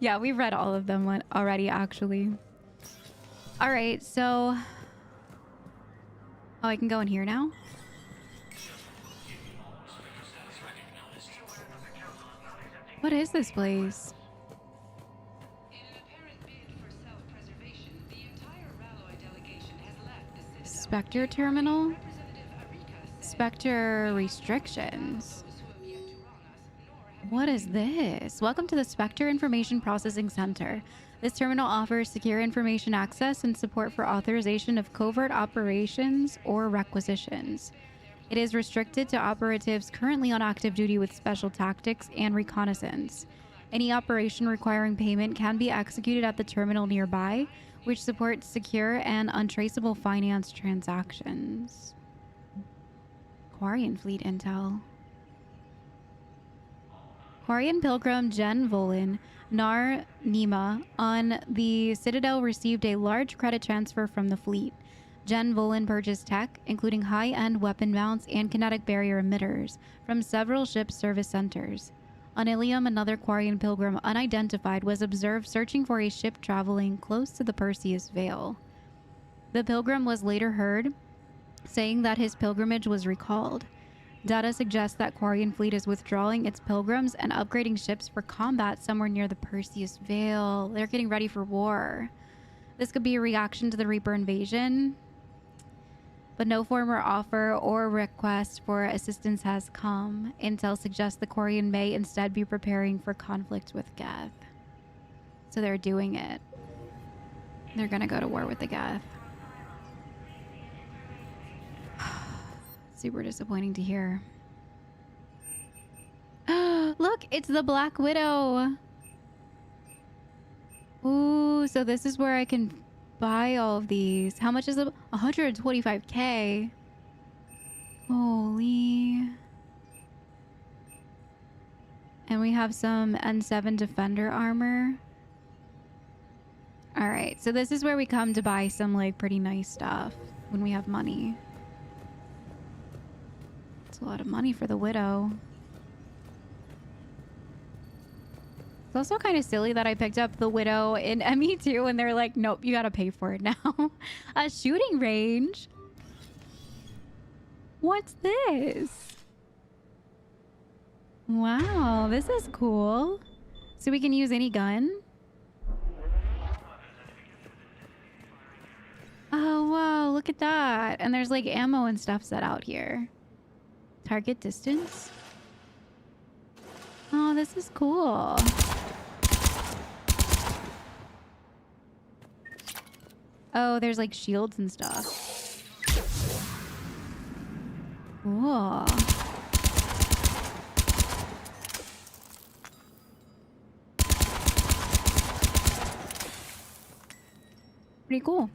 Yeah, we've read all of them already, actually. All right, so... Oh, I can go in here now? What is this place? Spectre terminal? Spectre restrictions. What is this? Welcome to the Spectre Information Processing Center. This terminal offers secure information access and support for authorization of covert operations or requisitions. It is restricted to operatives currently on active duty with special tactics and reconnaissance. Any operation requiring payment can be executed at the terminal nearby, which supports secure and untraceable finance transactions. Quarian fleet intel. Quarian pilgrim Jen Volin, Nar Nima, on the Citadel received a large credit transfer from the fleet. Jen Volin purchased tech, including high-end weapon mounts and kinetic barrier emitters, from several ship service centers. On Ilium, another Quarian pilgrim, unidentified, was observed searching for a ship traveling close to the Perseus Veil. The pilgrim was later heard saying that his pilgrimage was recalled. Data suggests that Quarian fleet is withdrawing its pilgrims and upgrading ships for combat somewhere near the Perseus Veil. They're getting ready for war. This could be a reaction to the Reaper invasion, but no former offer or request for assistance has come. Intel suggests the Quarian may instead be preparing for conflict with Geth. So they're doing it. They're gonna go to war with the Geth. Super disappointing to hear. Look, it's the Black Widow. Ooh, so this is where I can buy all of these. How much is it? 125k. Holy. And we have some N7 Defender armor. All right, so this is where we come to buy some like pretty nice stuff when we have money. It's a lot of money for the Widow. It's also kind of silly that I picked up the Widow in ME2 and they're like, nope, you gotta pay for it now. A shooting range? What's this? Wow, this is cool. So we can use any gun? Oh, wow, look at that. And there's like ammo and stuff set out here. Target distance. Oh, this is cool. Oh, there's like shields and stuff. Whoa. Pretty cool.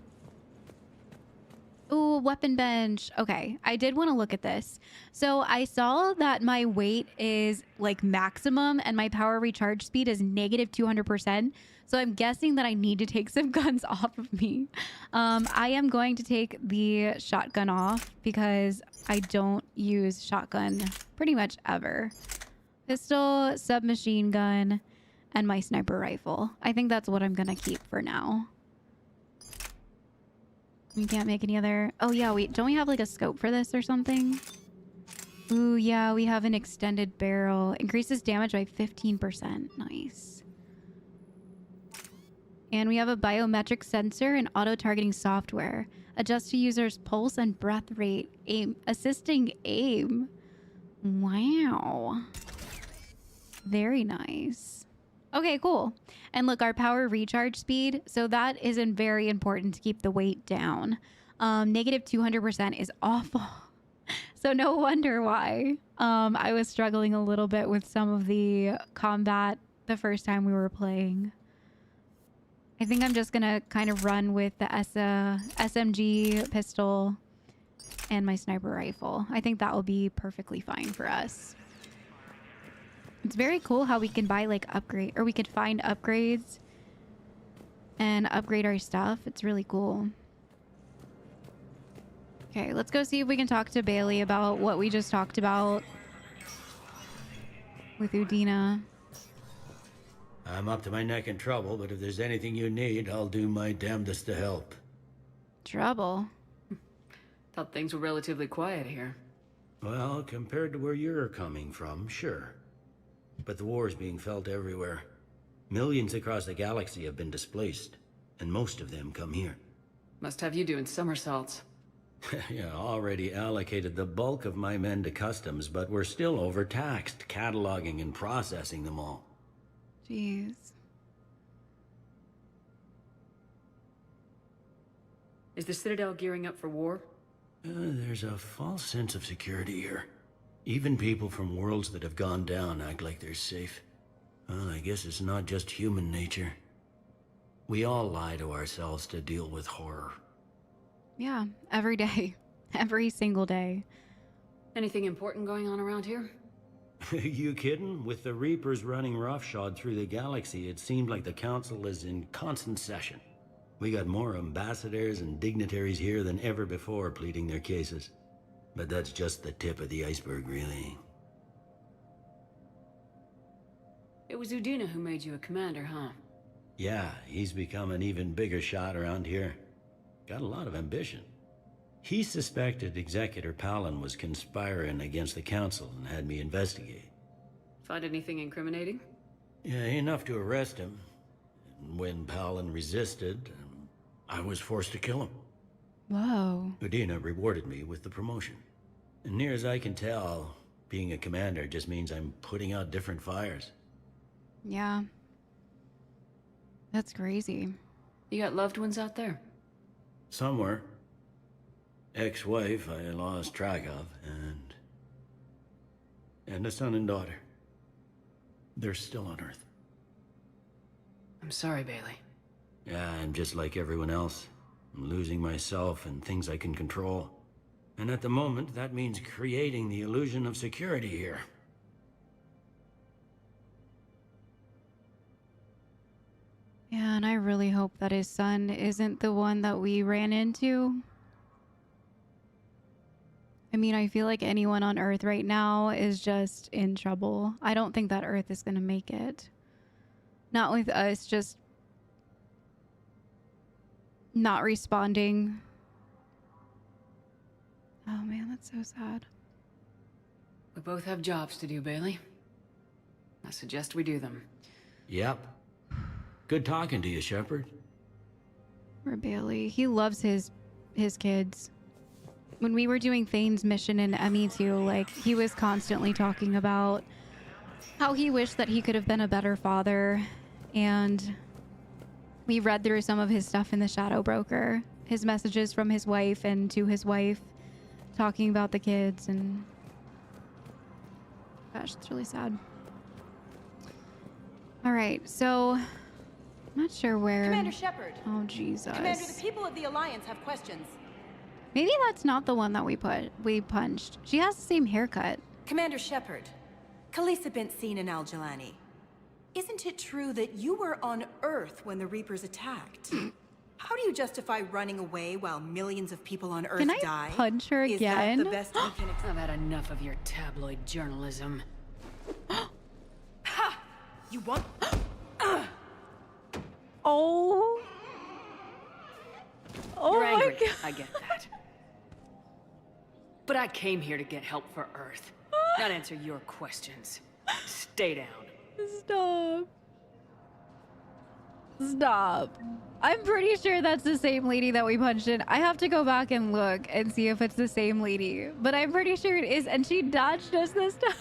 Ooh, weapon bench. Okay, I did want to look at this. So I saw that my weight is like maximum and my power recharge speed is negative 200%. So I'm guessing that I need to take some guns off of me. I am going to take the shotgun off because I don't use shotgun pretty much ever. Pistol, submachine gun, and my sniper rifle. I think that's what I'm going to keep for now. We can't make any other... Oh, yeah, don't we have, like, a scope for this or something? Ooh, yeah, we have an extended barrel. Increases damage by 15%. Nice. And we have a biometric sensor and auto-targeting software. Adjust to user's pulse and breath rate. Assisting aim. Wow. Very nice. Okay, cool. And look, our power recharge speed. So that isn't very important to keep the weight down. Negative 200% is awful. So no wonder why. I was struggling a little bit with some of the combat the first time we were playing. I think I'm just going to kind of run with the SMG pistol and my sniper rifle. I think that will be perfectly fine for us. It's very cool how we can buy like upgrade, or we could find upgrades and upgrade our stuff. It's really cool. Okay, let's go see if we can talk to Bailey about what we just talked about with Udina. I'm up to my neck in trouble, but if there's anything you need, I'll do my damnedest to help. Trouble? Thought things were relatively quiet here. Well, compared to where you're coming from, sure. But the war is being felt everywhere. Millions across the galaxy have been displaced, and most of them come here. Must have you doing somersaults. Yeah, already allocated the bulk of my men to customs, but we're still overtaxed, cataloging and processing them all. Jeez. Is the Citadel gearing up for war? There's a false sense of security here. Even people from worlds that have gone down act like they're safe. Well, I guess it's not just human nature. We all lie to ourselves to deal with horror. Yeah, every day. Every single day. Anything important going on around here? You kidding? With the Reapers running roughshod through the galaxy, it seemed like the Council is in constant session. We got more ambassadors and dignitaries here than ever before pleading their cases. But that's just the tip of the iceberg, really. It was Udina who made you a commander, huh? Yeah, he's become an even bigger shot around here. Got a lot of ambition. He suspected Executor Palin was conspiring against the Council and had me investigate. Find anything incriminating? Yeah, enough to arrest him. And when Palin resisted, I was forced to kill him. Whoa. Udina rewarded me with the promotion. And near as I can tell, being a commander just means I'm putting out different fires. Yeah. That's crazy. You got loved ones out there? Somewhere. Ex-wife I lost track of, and a son and daughter. They're still on Earth. I'm sorry, Bailey. Yeah, I'm just like everyone else. I'm losing myself and things I can control. And at the moment, that means creating the illusion of security here. Yeah, and I really hope that his son isn't the one that we ran into. I mean, I feel like anyone on Earth right now is just in trouble. I don't think that Earth is going to make it. Not with us just not responding. Oh man, that's so sad. We both have jobs to do, Bailey. I suggest we do them. Yep. Good talking to you, Shepard. Poor Bailey. He loves his kids. When we were doing Thane's mission in ME2, like, he was constantly talking about how he wished that he could have been a better father. And we read through some of his stuff in the Shadow Broker. His messages from his wife and to his wife, talking about the kids, and gosh, it's really sad. All right, so I'm not sure where. Commander Shepard. Oh Jesus. Commander, the people of the Alliance have questions. Maybe that's not the one that we punched. She has the same haircut. Commander Shepard, Khaleesa bint Seen and Al-Jalani. Isn't it true that you were on Earth when the Reapers attacked? How do you justify running away while millions of people on Earth Can I die? punch her Is again? that the best we can I've had enough of your tabloid journalism. Ha! You want? Oh. Oh You're my angry. God. I get that. But I came here to get help for Earth, not answer your questions. Stay down. Stop. Stop. I'm pretty sure that's the same lady that we punched in. I have to go back and look and see if it's the same lady. But I'm pretty sure it is. And she dodged us this time.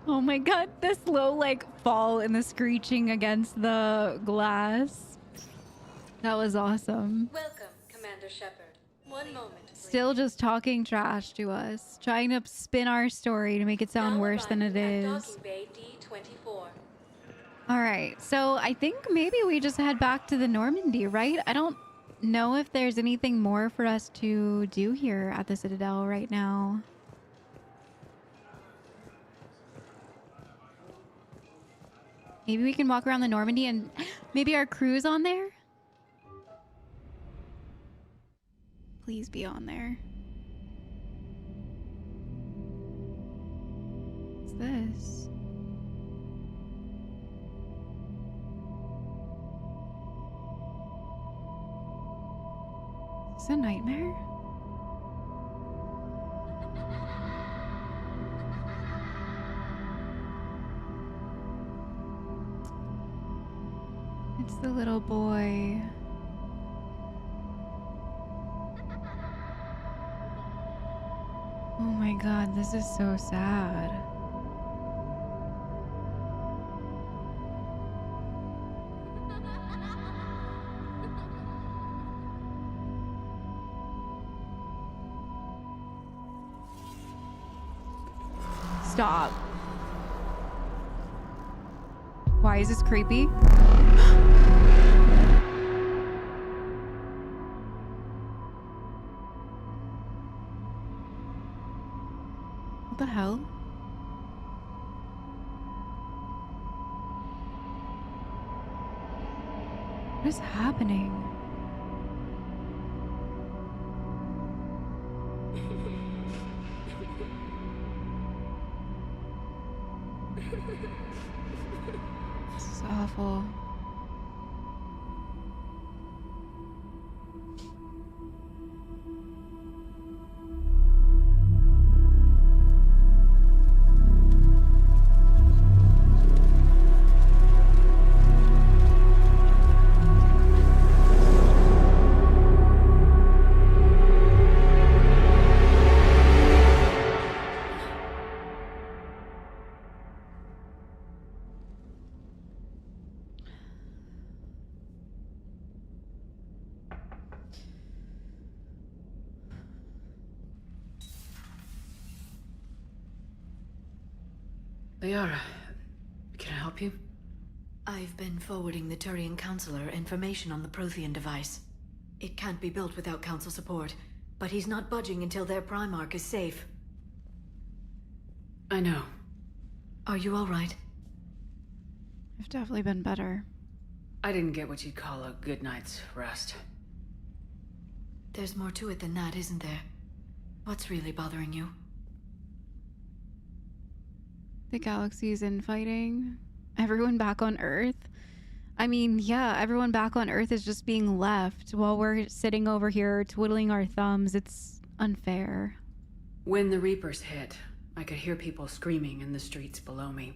Oh my God. The slow, like, fall and the screeching against the glass. That was awesome. Welcome, Commander Shepard. One moment. Still just talking trash to us, trying to spin our story to make it sound worse than it is. Docking Bay D24. All right, so I think maybe we just head back to the Normandy, right? I don't know if there's anything more for us to do here at the Citadel right now. Maybe we can walk around the Normandy and maybe our crew's on there? Please be on there. What's this? Is this a nightmare? It's the little boy. Oh my god, this is so sad. Stop. Why is this creepy? What the hell? What is happening? This is awful. Liara, can I help you? I've been forwarding the Turian Councilor information on the Prothean device. It can't be built without Council support, but he's not budging until their Primarch is safe. I know. Are you all right? I've definitely been better. I didn't get what you'd call a good night's rest. There's more to it than that, isn't there? What's really bothering you? The galaxy's infighting. Everyone back on Earth. I mean, yeah, everyone back on Earth is just being left while we're sitting over here twiddling our thumbs. It's unfair. When the Reapers hit, I could hear people screaming in the streets below me.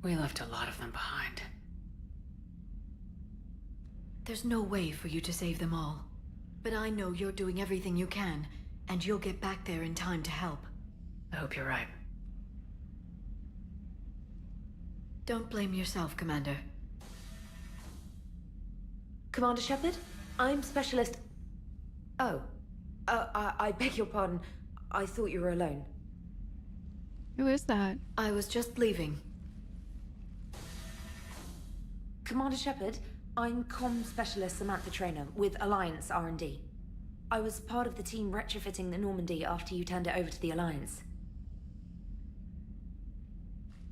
We left a lot of them behind. There's no way for you to save them all. But I know you're doing everything you can, and you'll get back there in time to help. I hope you're right. Don't blame yourself, Commander. Commander Shepard? I'm Specialist... Oh. I beg your pardon. I thought you were alone. Who is that? I was just leaving. Commander Shepard, I'm Comm Specialist Samantha Traynor with Alliance R&D. I was part of the team retrofitting the Normandy after you turned it over to the Alliance.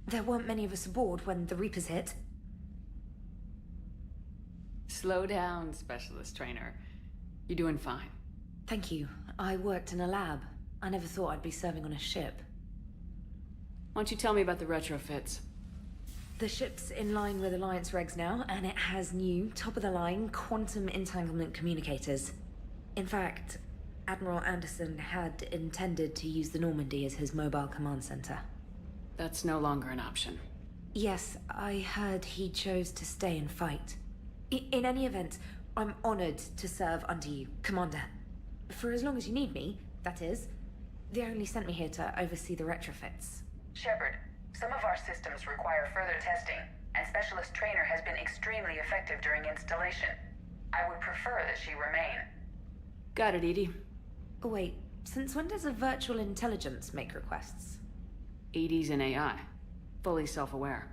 There weren't many of us aboard when the Reapers hit. Slow down, Specialist Trainer. You're doing fine. Thank you. I worked in a lab. I never thought I'd be serving on a ship. Why don't you tell me about the retrofits? The ship's in line with Alliance regs now, and it has new, top-of-the-line, quantum entanglement communicators. In fact, Admiral Anderson had intended to use the Normandy as his mobile command center. That's no longer an option. Yes, I heard he chose to stay and fight. In any event, I'm honored to serve under you, Commander. For as long as you need me, that is. They only sent me here to oversee the retrofits. Shepard, some of our systems require further testing, and Specialist Trainer has been extremely effective during installation. I would prefer that she remain. Got it, Edie. Oh, wait, since when does a virtual intelligence make requests? Edie's an AI. Fully self-aware.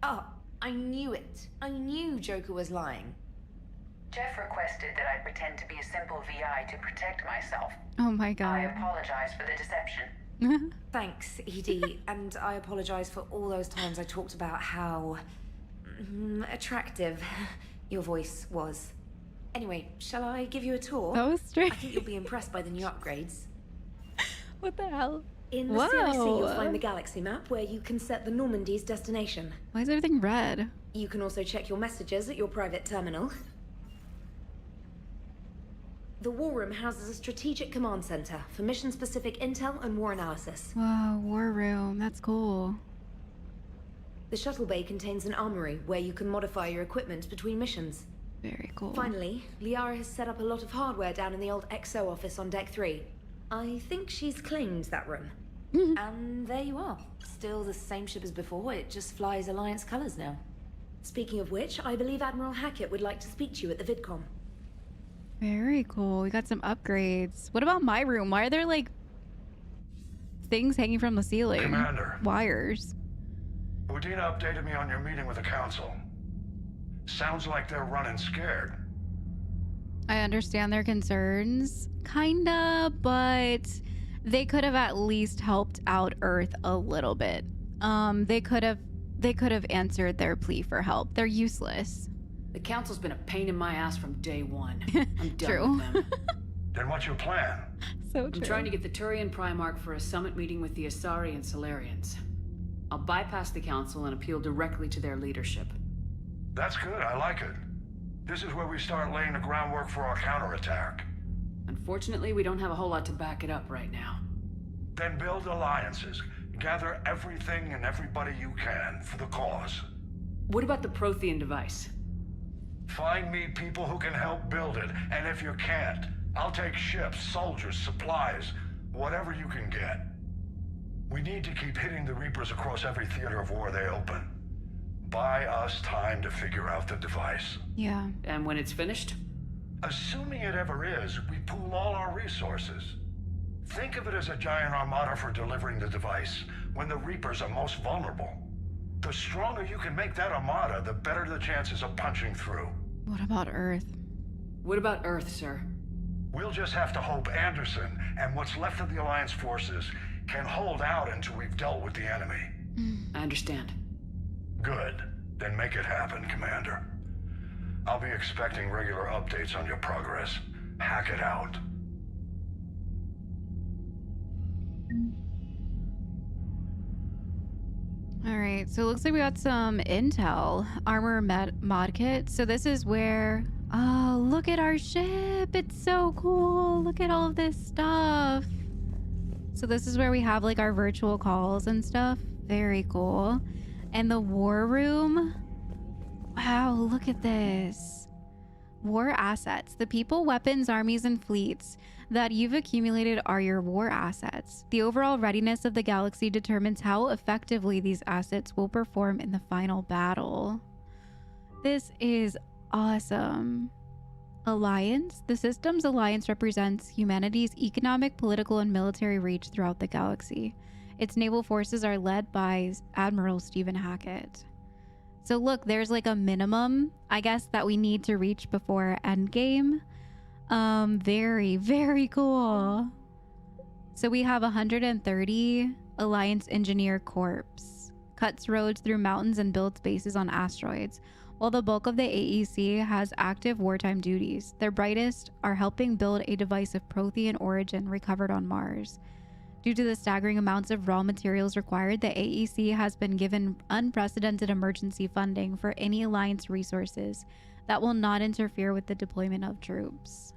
Oh, I knew it. I knew Joker was lying. Jeff requested that I pretend to be a simple VI to protect myself. Oh my god. I apologize for the deception. Thanks, Edie, and I apologize for all those times I talked about how... attractive your voice was. Anyway, shall I give you a tour? That was strange. I think you'll be impressed by the new upgrades. What the hell? In the CIC, you'll find the galaxy map where you can set the Normandy's destination. Why is everything red? You can also check your messages at your private terminal. The War Room houses a strategic command center for mission-specific intel and war analysis. Wow, War Room. That's cool. The shuttle bay contains an armory where you can modify your equipment between missions. Very cool. Finally, Liara has set up a lot of hardware down in the old XO office on Deck 3. I think she's claimed that room. And there you are. Still the same ship as before, it just flies Alliance colors now. Speaking of which, I believe Admiral Hackett would like to speak to you at the VidCom. Very cool. We got some upgrades. What about my room? Why are there like things hanging from the ceiling? Commander. Wires. Udina updated me on your meeting with the Council. Sounds like they're running scared. I understand their concerns, kinda, but they could have at least helped out Earth a little bit. They could have answered their plea for help. They're useless. The Council's been a pain in my ass from day one. I'm done True. with them. Then what's your plan? So true. I'm trying to get the Turian Primarch for a summit meeting with the Asari and Solarians. I'll bypass the Council and appeal directly to their leadership. That's good, I like it. This is where we start laying the groundwork for our counterattack. Unfortunately, we don't have a whole lot to back it up right now. Then build alliances. Gather everything and everybody you can for the cause. What about the Prothean device? Find me people who can help build it, and if you can't, I'll take ships, soldiers, supplies, whatever you can get. We need to keep hitting the Reapers across every theater of war they open. Buy us time to figure out the device. Yeah. And when it's finished? Assuming it ever is, we pool all our resources. Think of it as a giant armada for delivering the device when the Reapers are most vulnerable. The stronger you can make that armada, the better the chances of punching through. What about Earth? What about Earth, sir? We'll just have to hope Anderson and what's left of the Alliance forces can hold out until we've dealt with the enemy. I understand. Good. Then make it happen, Commander. I'll be expecting regular updates on your progress. Hack it out. All right, so it looks like we got some intel. Armor mod kit. So this is where... Oh, look at our ship. It's so cool. Look at all of this stuff. So this is where we have like our virtual calls and stuff. Very cool. And the war room. Wow, look at this. War assets. The people, weapons, armies, and fleets that you've accumulated are your war assets. The overall readiness of the galaxy determines how effectively these assets will perform in the final battle. This is awesome. Alliance. The system's alliance represents humanity's economic, political, and military reach throughout the galaxy. Its naval forces are led by Admiral Stephen Hackett. So look, there's like a minimum, I guess, that we need to reach before endgame. Very, very cool. So we have 130 Alliance Engineer Corps. Cuts roads through mountains and builds bases on asteroids. While the bulk of the AEC has active wartime duties, their brightest are helping build a device of Prothean origin recovered on Mars. Due to the staggering amounts of raw materials required, the AEC has been given unprecedented emergency funding for any Alliance resources that will not interfere with the deployment of troops.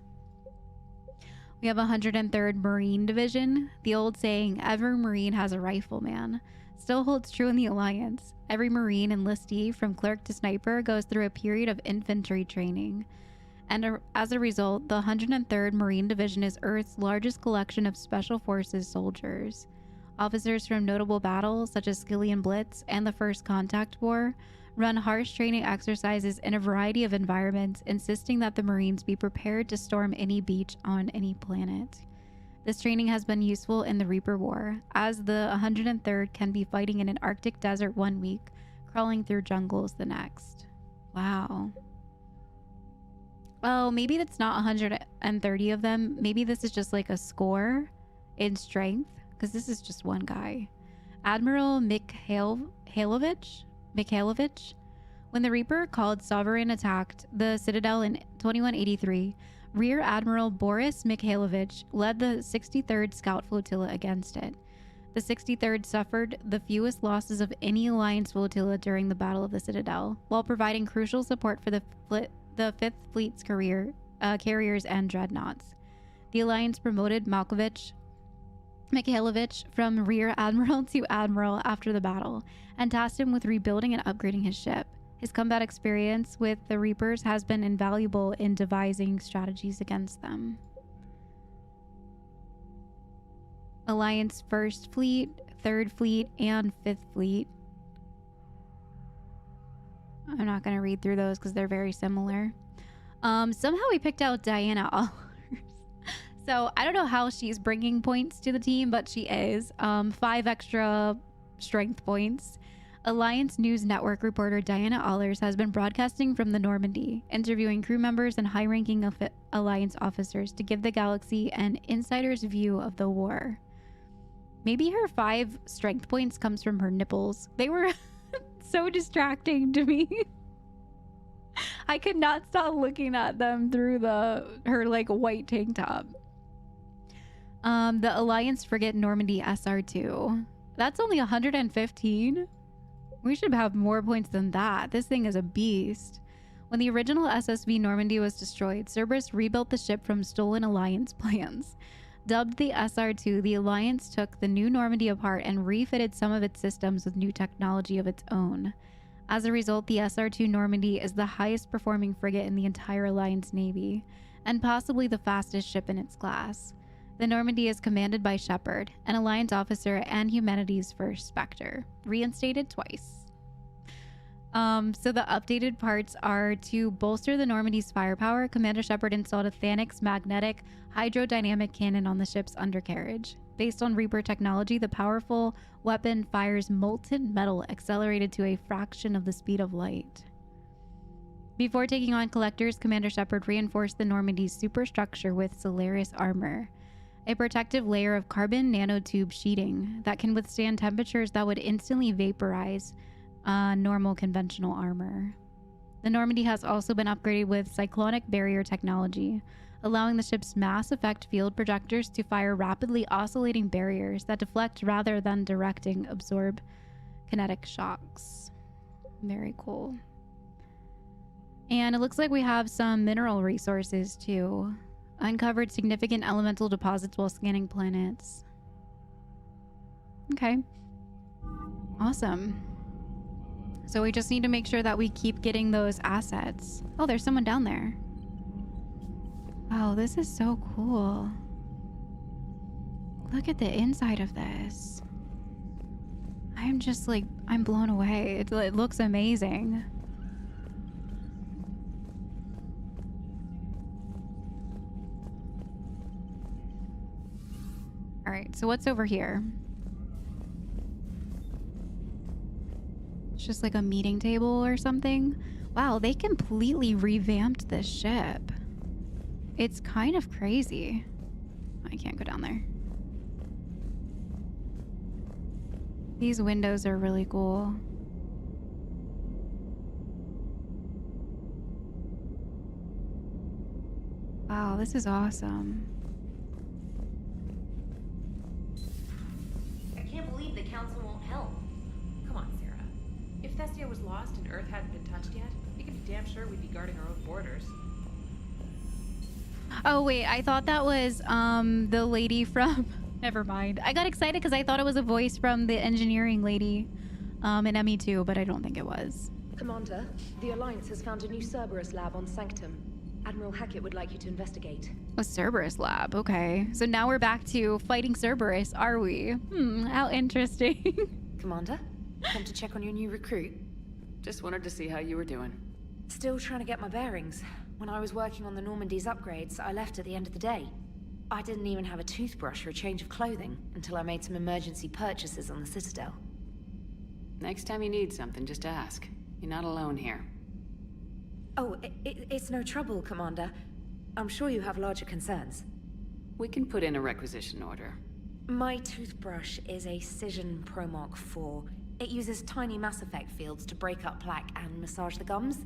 We have 103rd Marine Division. The old saying, every Marine has a rifleman, still holds true in the Alliance. Every Marine enlistee, from clerk to sniper, goes through a period of infantry training. And as a result, the 103rd Marine Division is Earth's largest collection of Special Forces soldiers. Officers from notable battles such as Skillian Blitz and the First Contact War run harsh training exercises in a variety of environments, insisting that the Marines be prepared to storm any beach on any planet. This training has been useful in the Reaper War, as the 103rd can be fighting in an Arctic desert one week, crawling through jungles the next. Wow. Oh, maybe that's not 130 of them. Maybe this is just like a score in strength, because this is just one guy. Admiral Mikhailovich? When the Reaper called Sovereign attacked the Citadel in 2183, Rear Admiral Boris Mikhailovich led the 63rd Scout Flotilla against it. The 63rd suffered the fewest losses of any Alliance flotilla during the Battle of the Citadel, while providing crucial support for the 5th Fleet's carriers and dreadnoughts. The Alliance promoted Malkovich Mikhailovich from Rear Admiral to Admiral after the battle, and tasked him with rebuilding and upgrading his ship. His combat experience with the Reapers has been invaluable in devising strategies against them. Alliance 1st Fleet, 3rd Fleet, and 5th Fleet. I'm not going to read through those because they're very similar. Somehow we picked out Diana Allers. So I don't know how she's bringing points to the team, but she is. 5 extra strength points. Alliance News Network reporter Diana Allers has been broadcasting from the Normandy, interviewing crew members and high-ranking Alliance officers to give the galaxy an insider's view of the war. Maybe her 5 strength points comes from her nipples. They were so distracting to me. I could not stop looking at them through her like white tank top. The Alliance frigate Normandy SR2. That's only 115. We should have more points than that. This thing is a beast. When the original SSV Normandy was destroyed, Cerberus rebuilt the ship from stolen Alliance plans. Dubbed the SR2, the Alliance took the new Normandy apart and refitted some of its systems with new technology of its own. As a result, the SR2 Normandy is the highest performing frigate in the entire Alliance Navy, and possibly the fastest ship in its class. The Normandy is commanded by Shepard, an Alliance officer and humanity's first Spectre, reinstated twice. So the updated parts are to bolster the Normandy's firepower. Commander Shepard installed a Thanix magnetic hydrodynamic cannon on the ship's undercarriage. Based on Reaper technology, the powerful weapon fires molten metal accelerated to a fraction of the speed of light. Before taking on collectors, Commander Shepard reinforced the Normandy's superstructure with Solaris armor, a protective layer of carbon nanotube sheeting that can withstand temperatures that would instantly vaporize normal conventional armor. The Normandy has also been upgraded with cyclonic barrier technology, allowing the ship's mass effect field projectors to fire rapidly oscillating barriers that deflect rather than directing absorb kinetic shocks. Very cool. And it looks like we have some mineral resources too. Uncovered significant elemental deposits while scanning planets. Okay. Awesome. So we just need to make sure that we keep getting those assets. Oh, there's someone down there. Wow, this is so cool. Look at the inside of this. I'm just like, I'm blown away. It looks amazing. All right, so what's over here? It's just like a meeting table or something. Wow, they completely revamped this ship. It's kind of crazy. I can't go down there. These windows are really cool. Wow, this is awesome. I can't believe the Council won't help. Come on, Sarah. If Thestia was lost and Earth hadn't been touched yet, we could be damn sure we'd be guarding our own borders. Oh wait, I thought that was the lady from never mind. I got excited because I thought it was a voice from the engineering lady in ME2, but I don't think it was. Commander, the Alliance has found a new Cerberus lab on Sanctum. Admiral Hackett would like you to investigate. A Cerberus lab, okay. So now we're back to fighting Cerberus, are we? How interesting. Commander, come to check on your new recruit. Just wanted to see how you were doing. Still trying to get my bearings. When I was working on the Normandy's upgrades, I left at the end of the day. I didn't even have a toothbrush or a change of clothing until I made some emergency purchases on the Citadel. Next time you need something, just ask. You're not alone here. Oh, it's no trouble, Commander. I'm sure you have larger concerns. We can put in a requisition order. My toothbrush is a Cision Pro Mark 4. It uses tiny Mass Effect fields to break up plaque and massage the gums.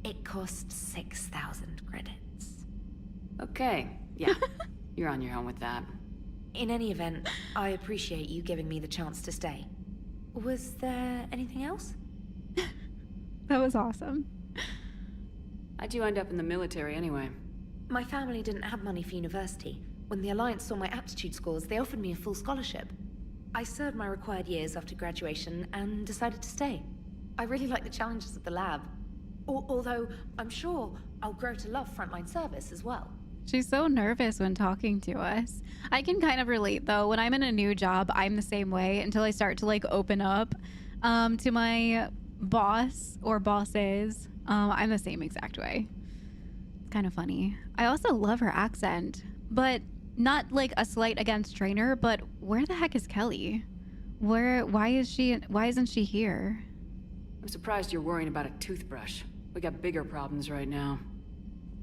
It costs 6,000 credits. Okay, yeah. You're on your own with that. In any event, I appreciate you giving me the chance to stay. Was there anything else? That was awesome. How'd you end up in the military anyway? My family didn't have money for university. When the Alliance saw my aptitude scores, they offered me a full scholarship. I served my required years after graduation and decided to stay. I really like the challenges of the lab. Although, I'm sure I'll grow to love frontline service as well. She's so nervous when talking to us. I can kind of relate though. When I'm in a new job, I'm the same way until I start to like open up to my boss or bosses. I'm the same exact way. It's kind of funny. I also love her accent, but not like a slight against Trainer, but where the heck is Kelly? Why isn't she here? I'm surprised you're worrying about a toothbrush. We got bigger problems right now.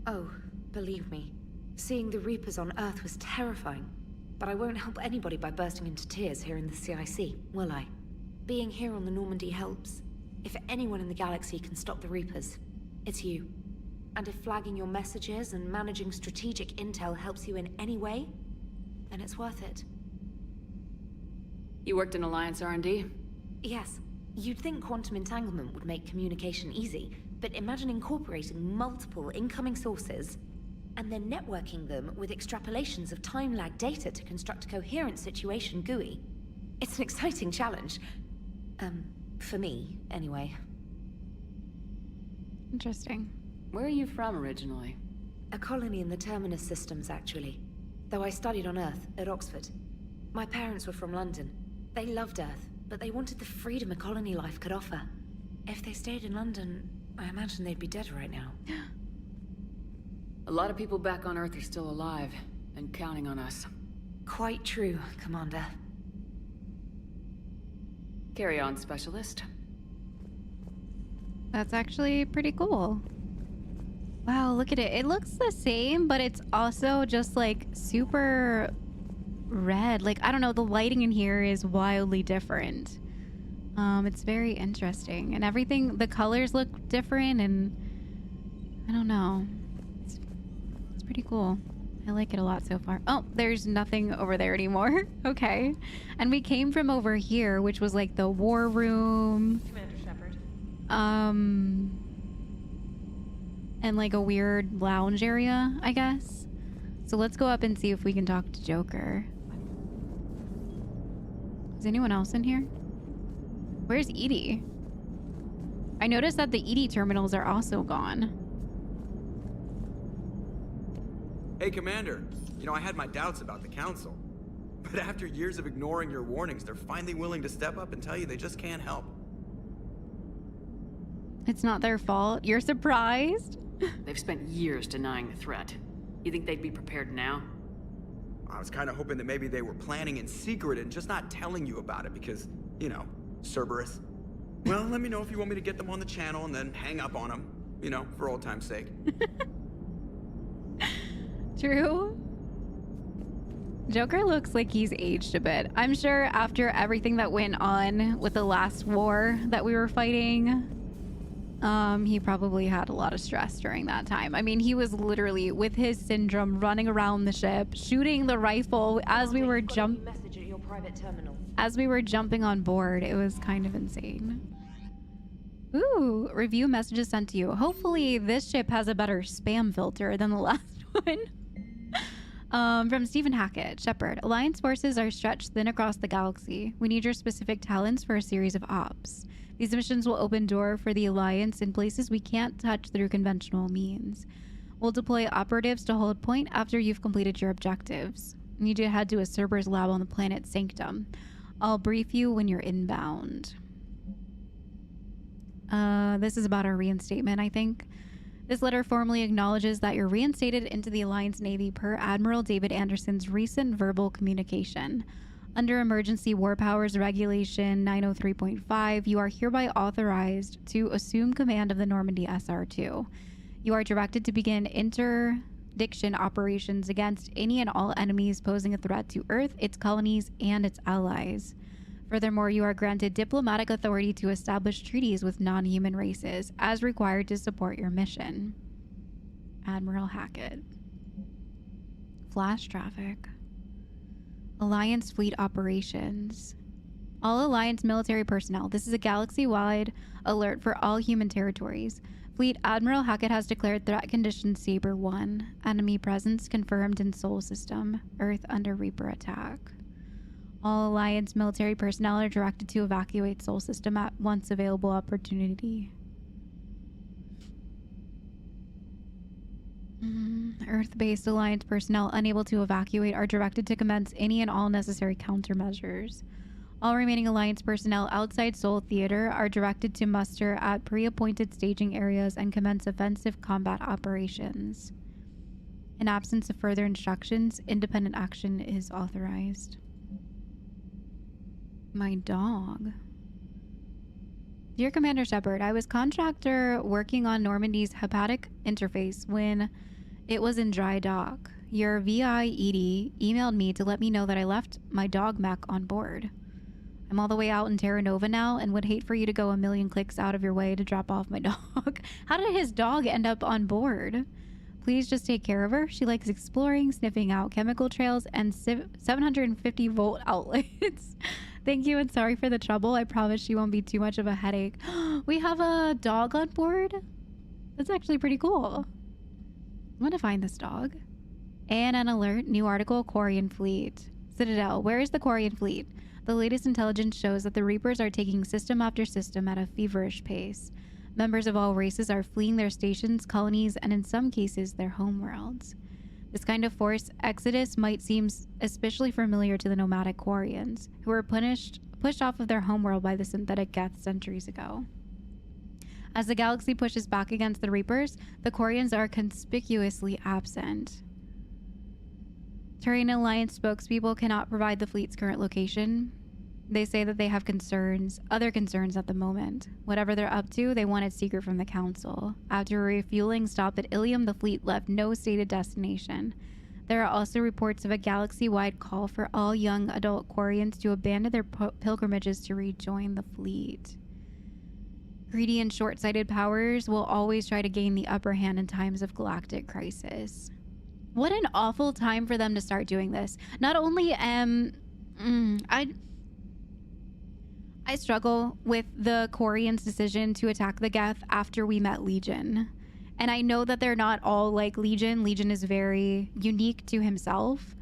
Oh, believe me, seeing the Reapers on Earth was terrifying. But I won't help anybody by bursting into tears here in the CIC, will I? Being here on the Normandy helps. If anyone in the galaxy can stop the Reapers, it's you. And if flagging your messages and managing strategic intel helps you in any way, then it's worth it. You worked in Alliance R&D? Yes. You'd think quantum entanglement would make communication easy, but imagine incorporating multiple incoming sources and then networking them with extrapolations of time-lag data to construct a coherent situation GUI. It's an exciting challenge. For me, anyway. Interesting. Where are you from originally? A colony in the Terminus systems, actually. Though I studied on Earth, at Oxford. My parents were from London. They loved Earth, but they wanted the freedom a colony life could offer. If they stayed in London, I imagine they'd be dead right now. A lot of people back on Earth are still alive, and counting on us. Quite true, Commander. Carry on, Specialist. That's actually pretty cool. Wow, look at it. It looks the same, but it's also just like super red. Like, I don't know, the lighting in here is wildly different. It's very interesting. And everything, the colors look different, and I don't know. It's pretty cool. I like it a lot so far. Oh, there's nothing over there anymore. Okay. And we came from over here, which was like the war room. Commander Shepard. And like a weird lounge area, I guess. So let's go up and see if we can talk to Joker. Is anyone else in here? Where's Edie? I noticed that the Edie terminals are also gone. Hey, Commander. You know, I had my doubts about the Council. But after years of ignoring your warnings, they're finally willing to step up and tell you they just can't help. It's not their fault. You're surprised? They've spent years denying the threat. You think they'd be prepared now? I was kind of hoping that maybe they were planning in secret and just not telling you about it because, you know, Cerberus. Well, let me know if you want me to get them on the channel and then hang up on them, you know, for old time's sake. True. Joker looks like he's aged a bit. I'm sure after everything that went on with the last war that we were fighting, he probably had a lot of stress during that time. I mean, he was literally with his syndrome running around the ship, shooting the rifle as we were jumping on board. It was kind of insane. Ooh, review messages sent to you. Hopefully this ship has a better spam filter than the last one. From Stephen Hackett, Shepard. Alliance forces are stretched thin across the galaxy. We need your specific talents for a series of ops. These missions will open door for the Alliance in places we can't touch through conventional means. We'll deploy operatives to hold point after you've completed your objectives. You need to head to a Cerberus lab on the planet Sanctum. I'll brief you when you're inbound. This is about our reinstatement, I think. This letter formally acknowledges that you're reinstated into the Alliance Navy per Admiral David Anderson's recent verbal communication. Under Emergency War Powers Regulation 903.5, you are hereby authorized to assume command of the Normandy SR-2. You are directed to begin interdiction operations against any and all enemies posing a threat to Earth, its colonies, and its allies. Furthermore, you are granted diplomatic authority to establish treaties with non-human races, as required to support your mission. Admiral Hackett. Flash traffic. Alliance fleet operations. All Alliance military personnel. This is a galaxy-wide alert for all human territories. Fleet Admiral Hackett has declared threat condition Saber 1. Enemy presence confirmed in Sol System. Earth under Reaper attack. All Alliance military personnel are directed to evacuate Sol System at once available opportunity. Earth-based Alliance personnel unable to evacuate are directed to commence any and all necessary countermeasures. All remaining Alliance personnel outside Sol Theater are directed to muster at pre-appointed staging areas and commence offensive combat operations. In absence of further instructions, independent action is authorized. My dog. Dear Commander Shepard, I was contractor working on Normandy's hepatic interface when it was in dry dock. Your VI Edie emailed me to let me know that I left my dog mech on board. I'm all the way out in Terra Nova now and would hate for you to go a million clicks out of your way to drop off my dog. How did his dog end up on board? Please just take care of her. She likes exploring, sniffing out chemical trails, and 750 volt outlets. Thank you and sorry for the trouble. I promise she won't be too much of a headache. We have a dog on board? That's actually pretty cool. I'm gonna find this dog. And an alert. New article, Quarian Fleet. Citadel, where is the Quarian Fleet? The latest intelligence shows that the Reapers are taking system after system at a feverish pace. Members of all races are fleeing their stations, colonies, and in some cases, their homeworlds. This kind of forced exodus might seem especially familiar to the nomadic Quarians, who were pushed off of their homeworld by the synthetic Geth centuries ago. As the galaxy pushes back against the Reapers, the Quarians are conspicuously absent. Turian Alliance spokespeople cannot provide the fleet's current location. They say that they have other concerns at the moment. Whatever they're up to, they want it secret from the Council. After a refueling stop at Ilium, the fleet left no stated destination. There are also reports of a galaxy-wide call for all young adult Quarians to abandon their pilgrimages to rejoin the fleet. Greedy and short-sighted powers will always try to gain the upper hand in times of galactic crisis. What an awful time for them to start doing this. Not only I struggle with the Quarians' decision to attack the Geth after we met Legion. And I know that they're not all like Legion. Legion is very unique to himself.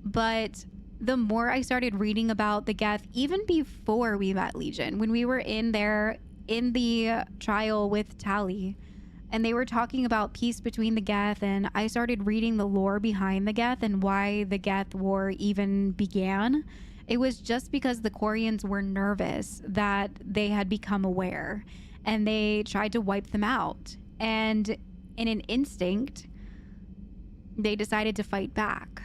But the more I started reading about the Geth, even before we met Legion, when we were in there in the trial with Tali, and they were talking about peace between the Geth, and I started reading the lore behind the Geth and why the Geth War even began. It was just because the Quarians were nervous that they had become aware, and they tried to wipe them out. And in an instinct, they decided to fight back.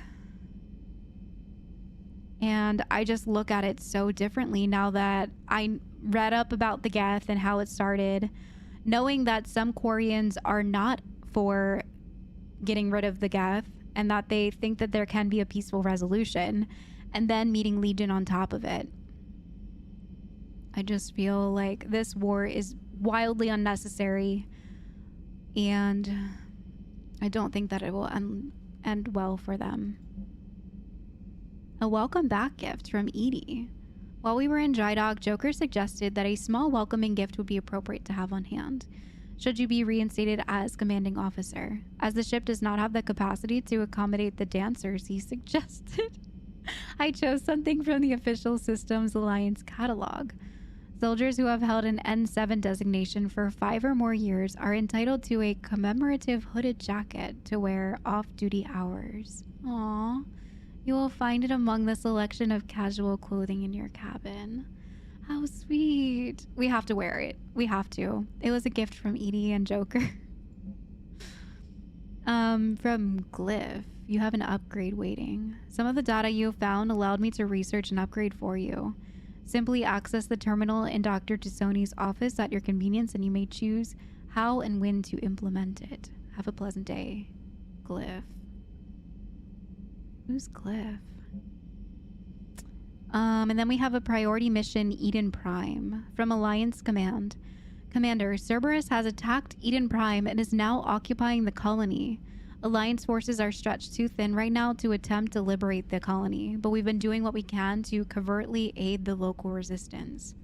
And I just look at it so differently now that I read up about the Geth and how it started, knowing that some Quarians are not for getting rid of the Geth and that they think that there can be a peaceful resolution, and then meeting Legion on top of it. I just feel like this war is wildly unnecessary, and I don't think that it will end well for them. A welcome back gift from Edie. While we were in dry dock, Joker suggested that a small welcoming gift would be appropriate to have on hand, should you be reinstated as commanding officer. As the ship does not have the capacity to accommodate the dancers, he suggested I chose something from the official Systems Alliance catalog. Soldiers who have held an N7 designation for 5 or more years are entitled to a commemorative hooded jacket to wear off-duty hours. Aww. You will find it among the selection of casual clothing in your cabin. How sweet. We have to wear it. We have to. It was a gift from Edie and Joker. From Glyph. You have an upgrade waiting. Some of the data you found allowed me to research an upgrade for you. Simply access the terminal in Dr. Tusoni's office at your convenience, and you may choose how and when to implement it. Have a pleasant day. Glyph. Who's Glyph? And then we have a priority mission, Eden Prime, from Alliance Command. Commander, Cerberus has attacked Eden Prime and is now occupying the colony. Alliance forces are stretched too thin right now to attempt to liberate the colony, but we've been doing what we can to covertly aid the local resistance.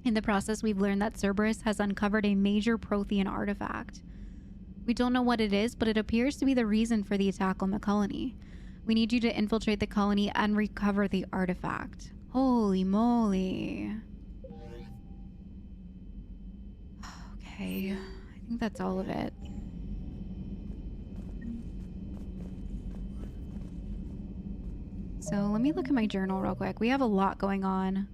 In the process, we've learned that Cerberus has uncovered a major Prothean artifact. We don't know what it is, but it appears to be the reason for the attack on the colony. We need you to infiltrate the colony and recover the artifact. Holy moly. Okay, I think that's all of it. So let me look at my journal real quick. We have a lot going on.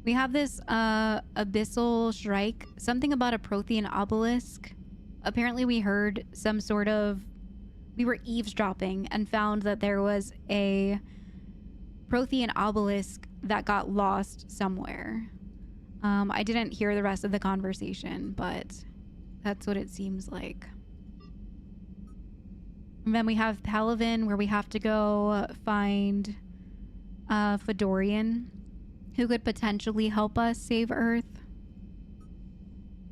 We have this abyssal strike, something about a Prothean obelisk. Apparently we heard some sort of... We were eavesdropping and found that there was a Prothean obelisk that got lost somewhere. I didn't hear the rest of the conversation, but that's what it seems like. And then we have Palaven, where we have to go find Fedorian, who could potentially help us save Earth.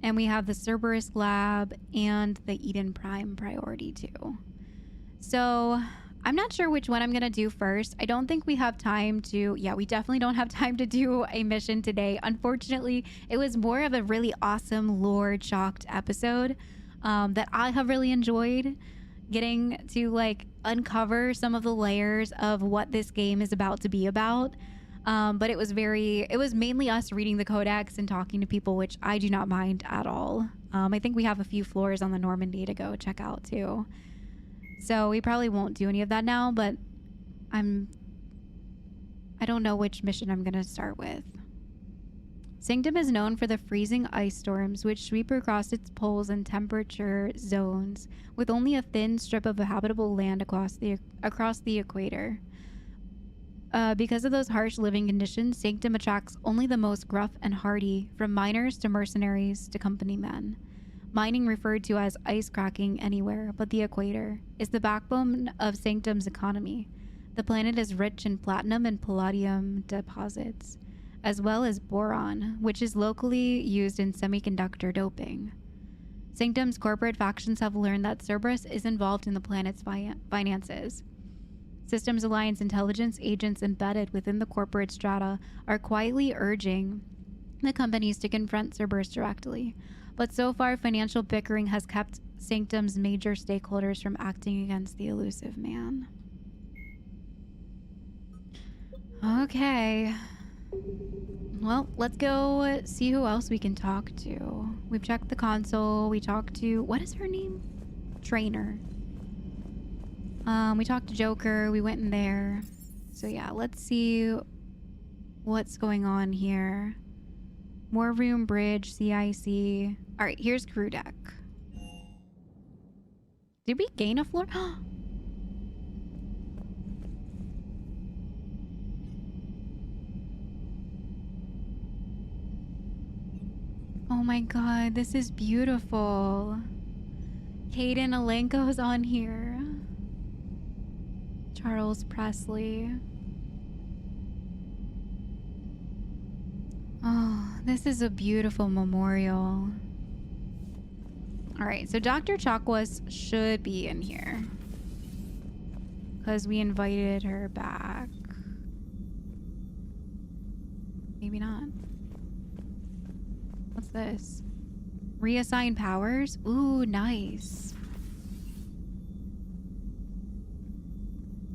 And we have the Cerberus lab and the Eden Prime priority too. So I'm not sure which one I'm gonna do first. I don't think we have time to... Yeah, we definitely don't have time to do a mission today. Unfortunately, it was more of a really awesome lore-chocked episode that I have really enjoyed. Getting to like uncover some of the layers of what this game is about to be about. But it was mainly us reading the Codex and talking to people, which I do not mind at all. I think we have a few floors on the Normandy to go check out too. So we probably won't do any of that now, but I don't know which mission I'm gonna start with. Sanctum is known for the freezing ice storms which sweep across its poles and temperature zones, with only a thin strip of habitable land across the equator. Because of those harsh living conditions, Sanctum attracts only the most gruff and hardy, from miners to mercenaries to company men. Mining, referred to as ice cracking anywhere but the equator, is the backbone of Sanctum's economy. The planet is rich in platinum and palladium deposits, as well as boron, which is locally used in semiconductor doping. Sanctum's corporate factions have learned that Cerberus is involved in the planet's finances. Systems Alliance intelligence agents embedded within the corporate strata are quietly urging the companies to confront Cerberus directly. But so far, financial bickering has kept Sanctum's major stakeholders from acting against the elusive man. Okay. Well, let's go see who else we can talk to. We've checked the console. We talked to... What is her name? Trainer. We talked to Joker. We went in there. So yeah, let's see what's going on here. More room, bridge, CIC. All right, here's crew deck. Did we gain a floor? Oh my god, this is beautiful. Caden Alenko's on here. Charles Presley. Oh, this is a beautiful memorial. Alright, so Dr. Chakwas should be in here, because we invited her back. Maybe not. What's this? Reassign powers? Ooh, nice.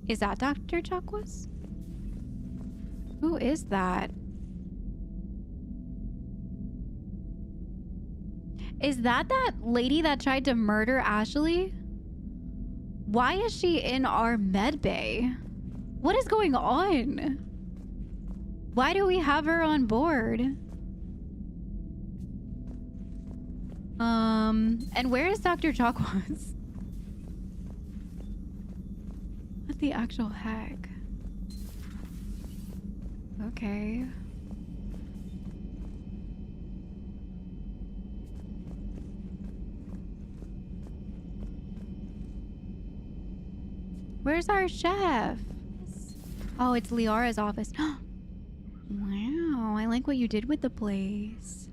Is that Dr. Chakwas? Who is that? Is that lady that tried to murder Ashley? Why is she in our med bay? What is going on? Why do we have her on board? And where is Dr. Chakwas? What the actual heck? Okay. Where's our chef? Oh, it's Liara's office. Wow, I like what you did with the place.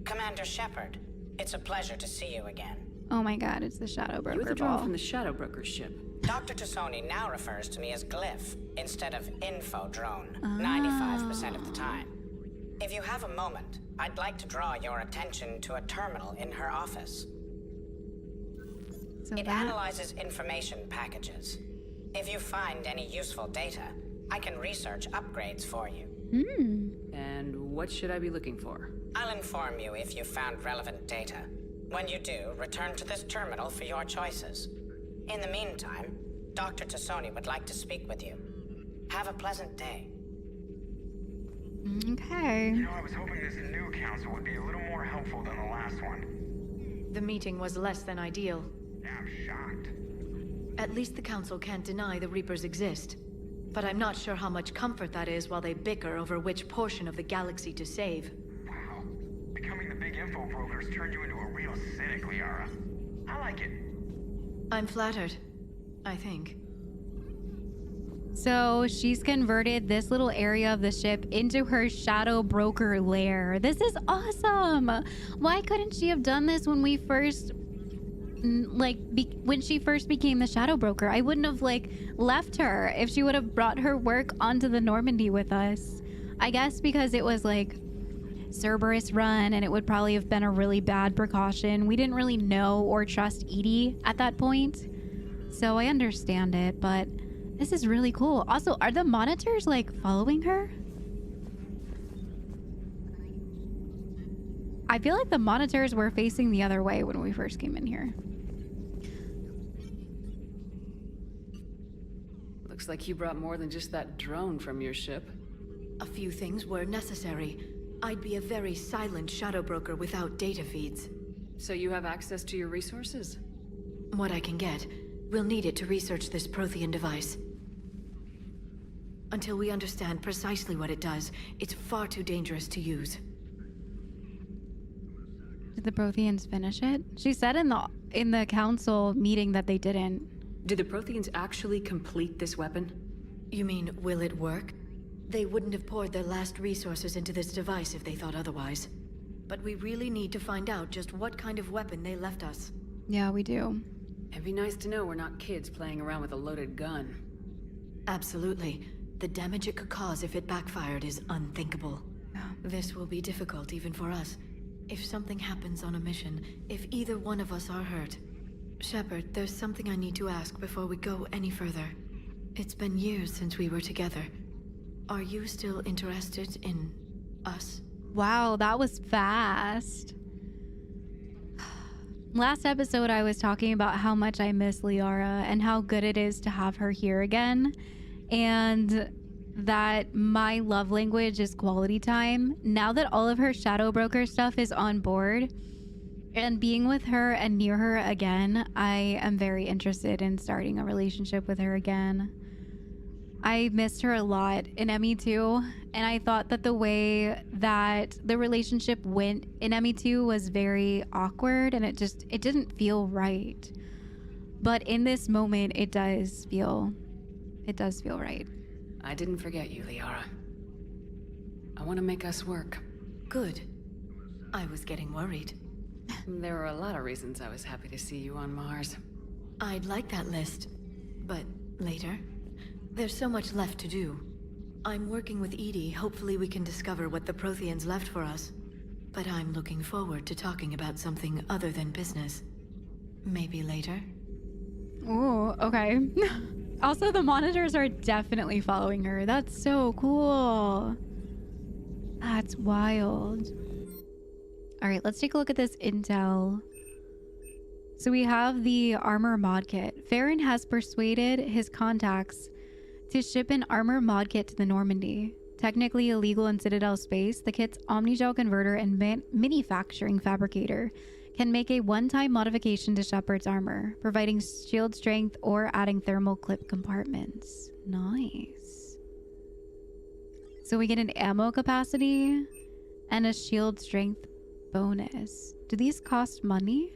Commander Shepard, it's a pleasure to see you again. Oh my god, it's the Shadow Broker You're the ball. drone from the Shadow Broker ship. Dr. Tassoni now refers to me as Glyph instead of Info Drone, 95% of the time. If you have a moment, I'd like to draw your attention to a terminal in her office. It analyzes information packages. If you find any useful data, I can research upgrades for you. And what should I be looking for? I'll inform you if you found relevant data. When you do, return to this terminal for your choices. In the meantime, Dr. Tassoni would like to speak with you. Have a pleasant day. Okay. You know, I was hoping this new council would be a little more helpful than the last one. The meeting was less than ideal. I'm shocked. At least the council can't deny the Reapers exist. But I'm not sure how much comfort that is while they bicker over which portion of the galaxy to save. Wow. Becoming the big info broker's turned you into a real cynic, Liara. I like it. I'm flattered, I think. So she's converted this little area of the ship into her shadow broker lair. This is awesome. Why couldn't she have done this when we first, when she first became the shadow broker? I wouldn't have left her if she would have brought her work onto the Normandy with us. I guess because it was Cerberus run and it would probably have been a really bad precaution. We didn't really know or trust Edie at that point. So I understand it, but this is really cool. Also, are the monitors following her? I feel like the monitors were facing the other way when we first came in here. Looks like you brought more than just that drone from your ship. A few things were necessary. I'd be a very silent shadow broker without data feeds. So you have access to your resources? What I can get. We'll need it to research this Prothean device. Until we understand precisely what it does, it's far too dangerous to use. Did the Protheans finish it? She said in the council meeting that they didn't. Did the Protheans actually complete this weapon? You mean, will it work? They wouldn't have poured their last resources into this device if they thought otherwise. But we really need to find out just what kind of weapon they left us. Yeah, we do. It'd be nice to know we're not kids playing around with a loaded gun. Absolutely. The damage it could cause if it backfired is unthinkable. This will be difficult even for us. If something happens on a mission, if either one of us are hurt. Shepard, there's something I need to ask before we go any further. It's been years since we were together. Are you still interested in us? Wow, that was fast. Last episode, I was talking about how much I miss Liara and how good it is to have her here again. And that my love language is quality time. Now that all of her shadow broker stuff is on board and being with her and near her again, I am very interested in starting a relationship with her again. I missed her a lot in ME2, and I thought that the way that the relationship went in ME2 was very awkward, and it didn't feel right. But in this moment, it does feel right. I didn't forget you, Liara. I want to make us work. Good. I was getting worried. There were a lot of reasons I was happy to see you on Mars. I'd like that list, but later. There's so much left to do. I'm working with Edie. Hopefully we can discover what the Protheans left for us. But I'm looking forward to talking about something other than business. Maybe later? Oh, okay. Also, the monitors are definitely following her. That's so cool. That's wild. All right, let's take a look at this intel. So we have the armor mod kit. Farron has persuaded his contacts to ship an armor mod kit to the Normandy. Technically illegal in Citadel space, the kit's omnigel converter and manufacturing fabricator can make a one-time modification to Shepard's armor, providing shield strength or adding thermal clip compartments. Nice. So we get an ammo capacity and a shield strength bonus. Do these cost money?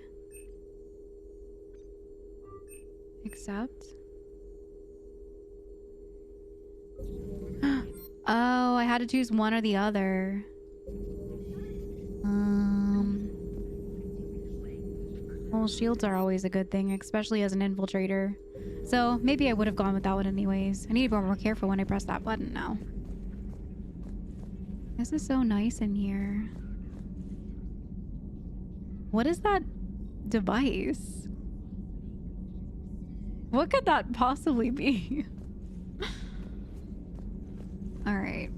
Accept. Oh, I had to choose one or the other. Well, shields are always a good thing, especially as an infiltrator. So maybe I would have gone with that one anyways. I need to be more careful when I press that button now. This is so nice in here. What is that device? What could that possibly be? All right.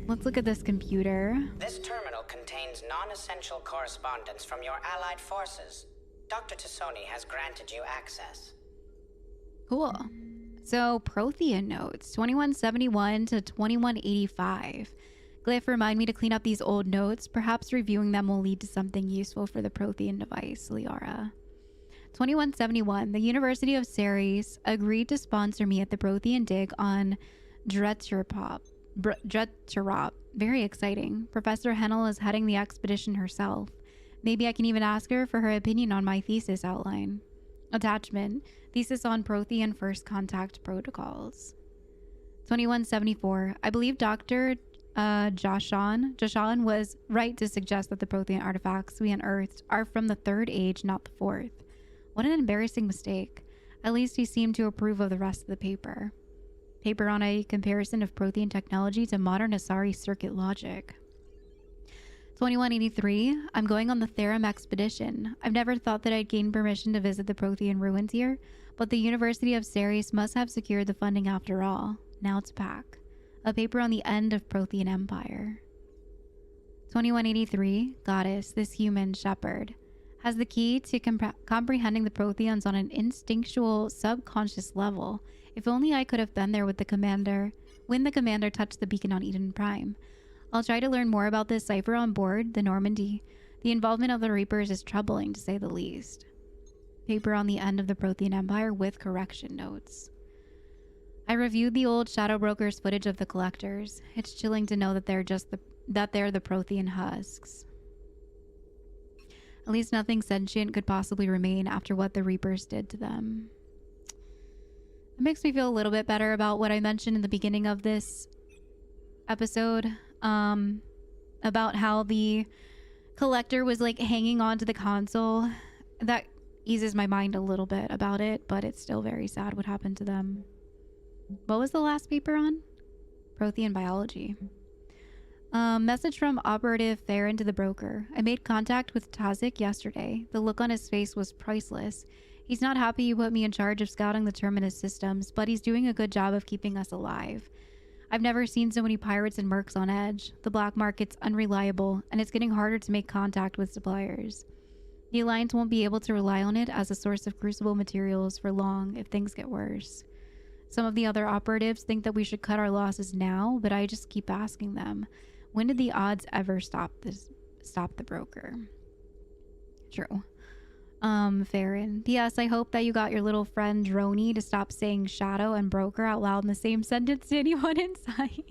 Let's look at this computer. This terminal contains non-essential correspondence from your allied forces. Dr. Tassoni has granted you access. Cool. So, Prothean notes, 2171 to 2185. Glyph, remind me to clean up these old notes. Perhaps reviewing them will lead to something useful for the Prothean device, Liara. 2171. The University of Ceres agreed to sponsor me at the Prothean dig on Dretcherop. Very exciting. Professor Hennel is heading the expedition herself. Maybe I can even ask her for her opinion on my thesis outline. Attachment. Thesis on Prothean First Contact Protocols. 2174. I believe Dr. Jashan was right to suggest that the Prothean artifacts we unearthed are from the Third Age, not the Fourth. What an embarrassing mistake. At least he seemed to approve of the rest of the paper. Paper on a comparison of Prothean technology to modern Asari circuit logic. 2183. I'm going on the Therum expedition. I've never thought that I'd gain permission to visit the Prothean ruins here, but the University of Ceres must have secured the funding after all. Now to pack. A paper on the end of Prothean Empire. 2183. Goddess, this human, Shepard, has the key to comprehending the Protheans on an instinctual, subconscious level. If only I could have been there with the commander when the commander touched the beacon on Eden Prime. I'll try to learn more about this cipher on board the Normandy. The involvement of the Reapers is troubling, to say the least. Paper on the end of the Prothean Empire with correction notes. I reviewed the old Shadow Broker's footage of the Collectors. It's chilling to know that they're the Prothean husks. At least nothing sentient could possibly remain after what the Reapers did to them. It makes me feel a little bit better about what I mentioned in the beginning of this episode, about how the Collector was like hanging on to the console. That eases my mind a little bit about it, but it's still very sad what happened to them. What was the last paper on? Prothean biology. Message from Operative Theron to the broker. I made contact with Tazik yesterday. The look on his face was priceless. He's not happy you put me in charge of scouting the Terminus systems, but he's doing a good job of keeping us alive. I've never seen so many pirates and mercs on edge. The black market's unreliable, and it's getting harder to make contact with suppliers. The Alliance won't be able to rely on it as a source of crucible materials for long if things get worse. Some of the other operatives think that we should cut our losses now, but I just keep asking them, when did the odds ever stop the broker? True. Farron. P.S. I hope that you got your little friend Droney to stop saying shadow and broker out loud in the same sentence to anyone in sight.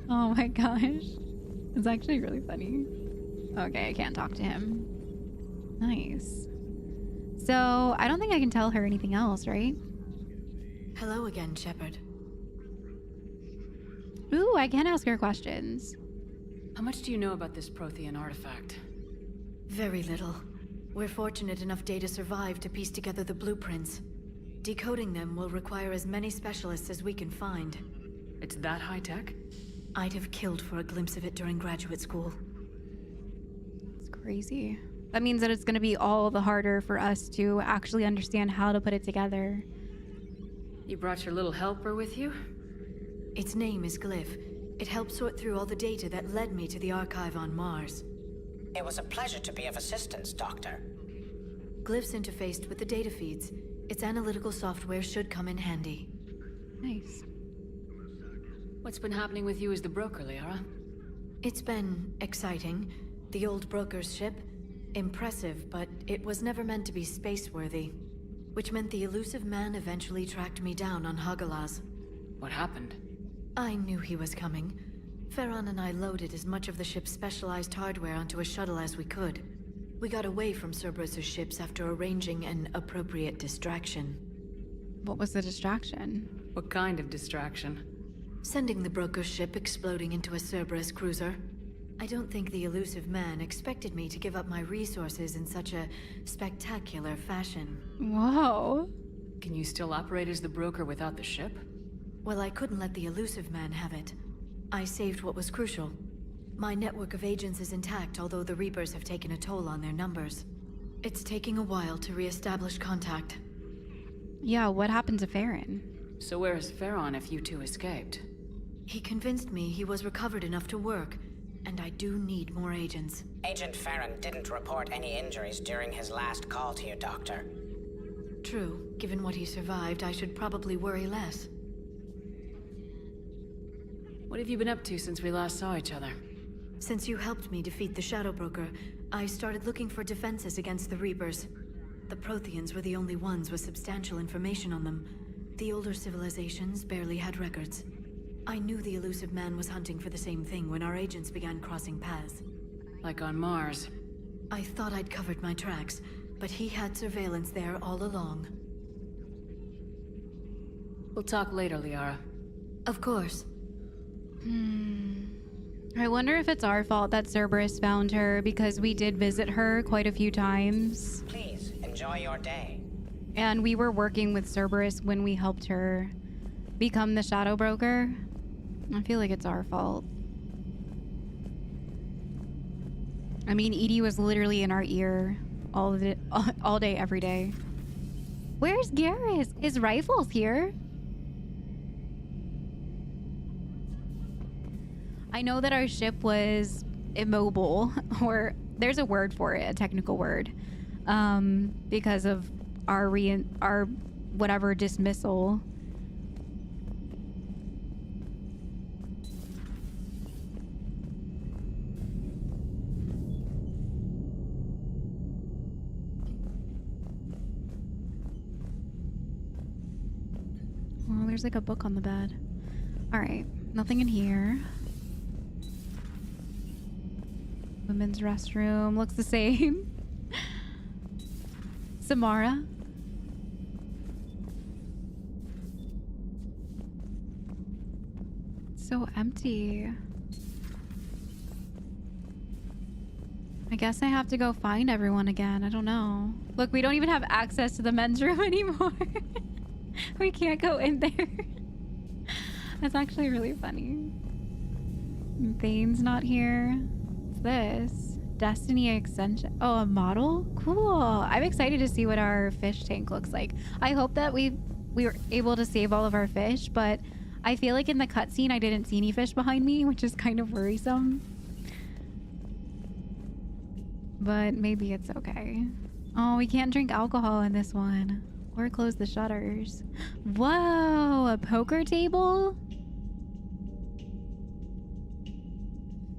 Oh my gosh. It's actually really funny. Okay, I can't talk to him. Nice. So, I don't think I can tell her anything else, right? Hello again, Shepard. Ooh, I can ask her questions. How much do you know about this Prothean artifact? Very little. We're fortunate enough Data survived to piece together the blueprints. Decoding them will require as many specialists as we can find. It's that high tech? I'd have killed for a glimpse of it during graduate school. It's crazy. That means that it's going to be all the harder for us to actually understand how to put it together. You brought your little helper with you? Its name is Glyph. It helped sort through all the data that led me to the archive on Mars. It was a pleasure to be of assistance, Doctor. Glyph's interfaced with the data feeds. Its analytical software should come in handy. Nice. What's been happening with you as the broker, Liara? It's been exciting. The old broker's ship, impressive, but it was never meant to be space-worthy. Which meant the elusive man eventually tracked me down on Hagalaz. What happened? I knew he was coming. Farron and I loaded as much of the ship's specialized hardware onto a shuttle as we could. We got away from Cerberus' ships after arranging an appropriate distraction. What was the distraction? What kind of distraction? Sending the broker's ship exploding into a Cerberus cruiser. I don't think the elusive man expected me to give up my resources in such a spectacular fashion. Whoa. Can you still operate as the broker without the ship? Well, I couldn't let the elusive man have it. I saved what was crucial. My network of agents is intact, although the Reapers have taken a toll on their numbers. It's taking a while to re-establish contact. Yeah, what happened to Farron? So where is Farron if you two escaped? He convinced me he was recovered enough to work, and I do need more agents. Agent Farron didn't report any injuries during his last call to you, Doctor. True. Given what he survived, I should probably worry less. What have you been up to since we last saw each other? Since you helped me defeat the Shadow Broker, I started looking for defenses against the Reapers. The Protheans were the only ones with substantial information on them. The older civilizations barely had records. I knew the elusive man was hunting for the same thing when our agents began crossing paths. Like on Mars. I thought I'd covered my tracks, but he had surveillance there all along. We'll talk later, Liara. Of course. I wonder if it's our fault that Cerberus found her, because we did visit her quite a few times. Please, enjoy your day. And we were working with Cerberus when we helped her become the Shadow Broker. I feel like it's our fault. I mean, Edie was literally in our ear all day, every day. Where's Garrus? His rifle's here. I know that our ship was immobile, or there's a word for it, a technical word, because of our whatever dismissal. Oh, there's like a book on the bed. All right, nothing in here. Women's restroom looks the same. Samara. So empty. I guess I have to go find everyone again. I don't know. Look, we don't even have access to the men's room anymore. We can't go in there. That's actually really funny. Bane's not here. What's this? Destiny extension. Oh, a model? Cool. I'm excited to see what our fish tank looks like. I hope that we were able to save all of our fish, but I feel like in the cutscene I didn't see any fish behind me, which is kind of worrisome. But maybe it's okay. Oh, we can't drink alcohol in this one. Or close the shutters. Whoa, a poker table?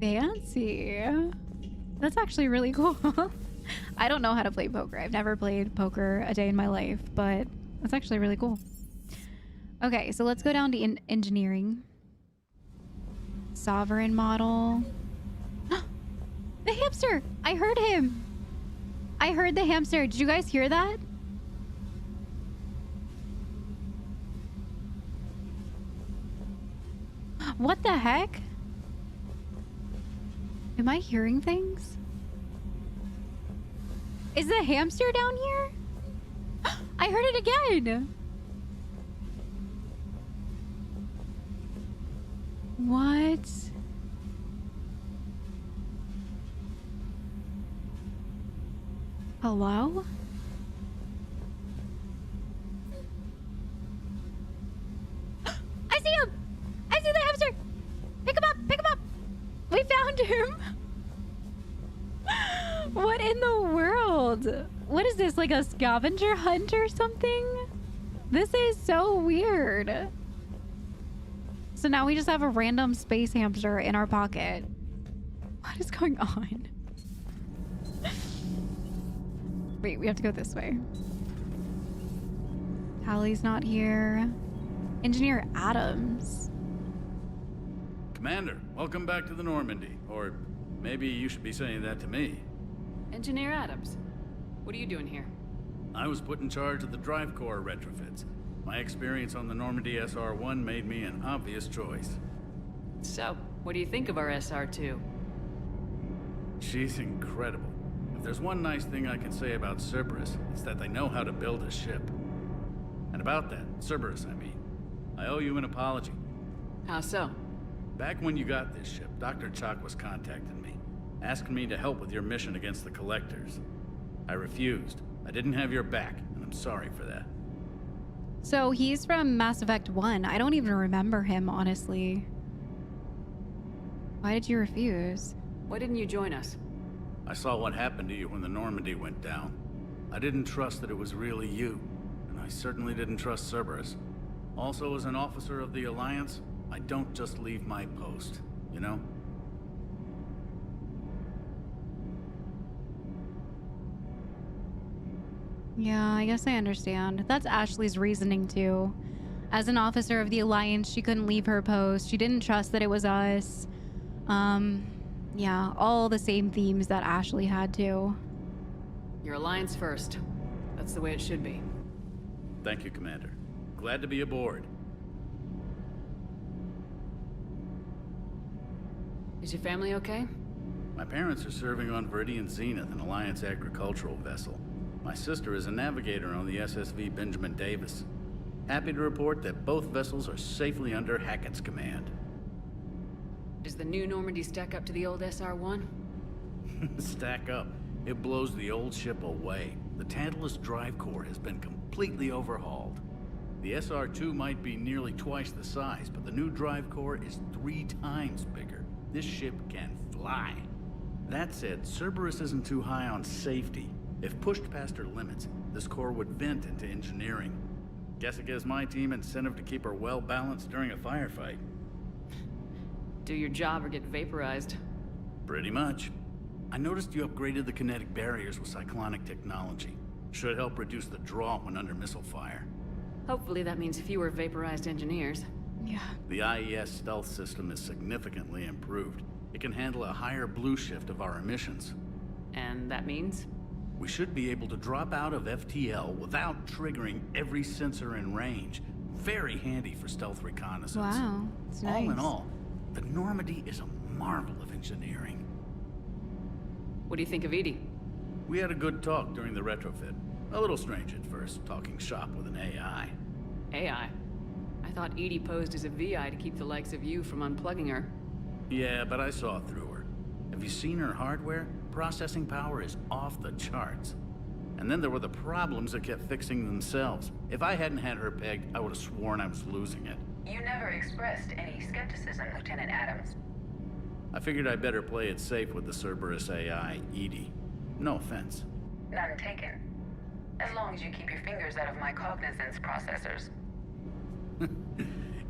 Fancy. That's actually really cool. I don't know how to play poker. I've never played poker a day in my life, but that's actually really cool. Okay, so let's go down to engineering. Sovereign model. The hamster! I heard him! I heard the hamster. Did you guys hear that? What the heck? Am I hearing things? Is the hamster down here? I heard it again! What? Hello? I see him! I see the hamster! Pick him up! Pick him up! We found him! What in the world? What is this, like a scavenger hunt or something? This is so weird. So now we just have a random space hamster in our pocket. What is going on? Wait, we have to go this way. Hallie's not here. Engineer Adams. Commander, welcome back to the Normandy. Or maybe you should be saying that to me. Engineer Adams, what are you doing here? I was put in charge of the drive core retrofits. My experience on the Normandy SR-1 made me an obvious choice. So, what do you think of our SR-2? She's incredible. If there's one nice thing I can say about Cerberus, it's that they know how to build a ship. And about that, Cerberus, I mean, I owe you an apology. How so? Back when you got this ship, Dr. Chalk was contacting me, asking me to help with your mission against the Collectors. I refused. I didn't have your back, and I'm sorry for that. So he's from Mass Effect 1. I don't even remember him, honestly. Why did you refuse? Why didn't you join us? I saw what happened to you when the Normandy went down. I didn't trust that it was really you, and I certainly didn't trust Cerberus. Also, as an officer of the Alliance, I don't just leave my post, you know? Yeah, I guess I understand. That's Ashley's reasoning too. As an officer of the Alliance, she couldn't leave her post. She didn't trust that it was us. Yeah, all the same themes that Ashley had too. Your Alliance first. That's the way it should be. Thank you, Commander. Glad to be aboard. Is your family okay? My parents are serving on Viridian Zenith, an Alliance agricultural vessel. My sister is a navigator on the SSV Benjamin Davis. Happy to report that both vessels are safely under Hackett's command. Does the new Normandy stack up to the old SR-1? Stack up. It blows the old ship away. The Tantalus drive core has been completely overhauled. The SR-2 might be nearly twice the size, but the new drive core is 3 times bigger. This ship can fly. That said, Cerberus isn't too high on safety. If pushed past her limits, this core would vent into engineering. Guess it gives my team incentive to keep her well balanced during a firefight. Do your job or get vaporized. Pretty much. I noticed you upgraded the kinetic barriers with cyclonic technology. Should help reduce the draw when under missile fire. Hopefully that means fewer vaporized engineers. Yeah. The IES stealth system is significantly improved. It can handle a higher blue shift of our emissions. And that means? We should be able to drop out of FTL without triggering every sensor in range. Very handy for stealth reconnaissance. Wow, that's nice. All in all, the Normandy is a marvel of engineering. What do you think of Edie? We had a good talk during the retrofit. A little strange at first, talking shop with an AI. AI? I thought Edie posed as a VI to keep the likes of you from unplugging her. Yeah, but I saw through her. Have you seen her hardware? Processing power is off the charts. And then there were the problems that kept fixing themselves. If I hadn't had her pegged, I would have sworn I was losing it. You never expressed any skepticism, Lieutenant Adams. I figured I'd better play it safe with the Cerberus AI, Edie. No offense. None taken. As long as you keep your fingers out of my cognizance processors.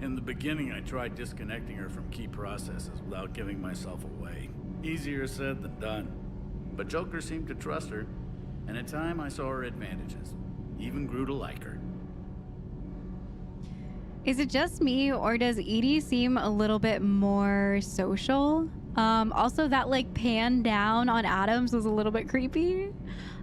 In the beginning, I tried disconnecting her from key processes without giving myself away. Easier said than done. But Joker seemed to trust her, and in time I saw her advantages. Even grew to like her. Is it just me, or does Edie seem a little bit more social? Also, that like pan down on Adams was a little bit creepy.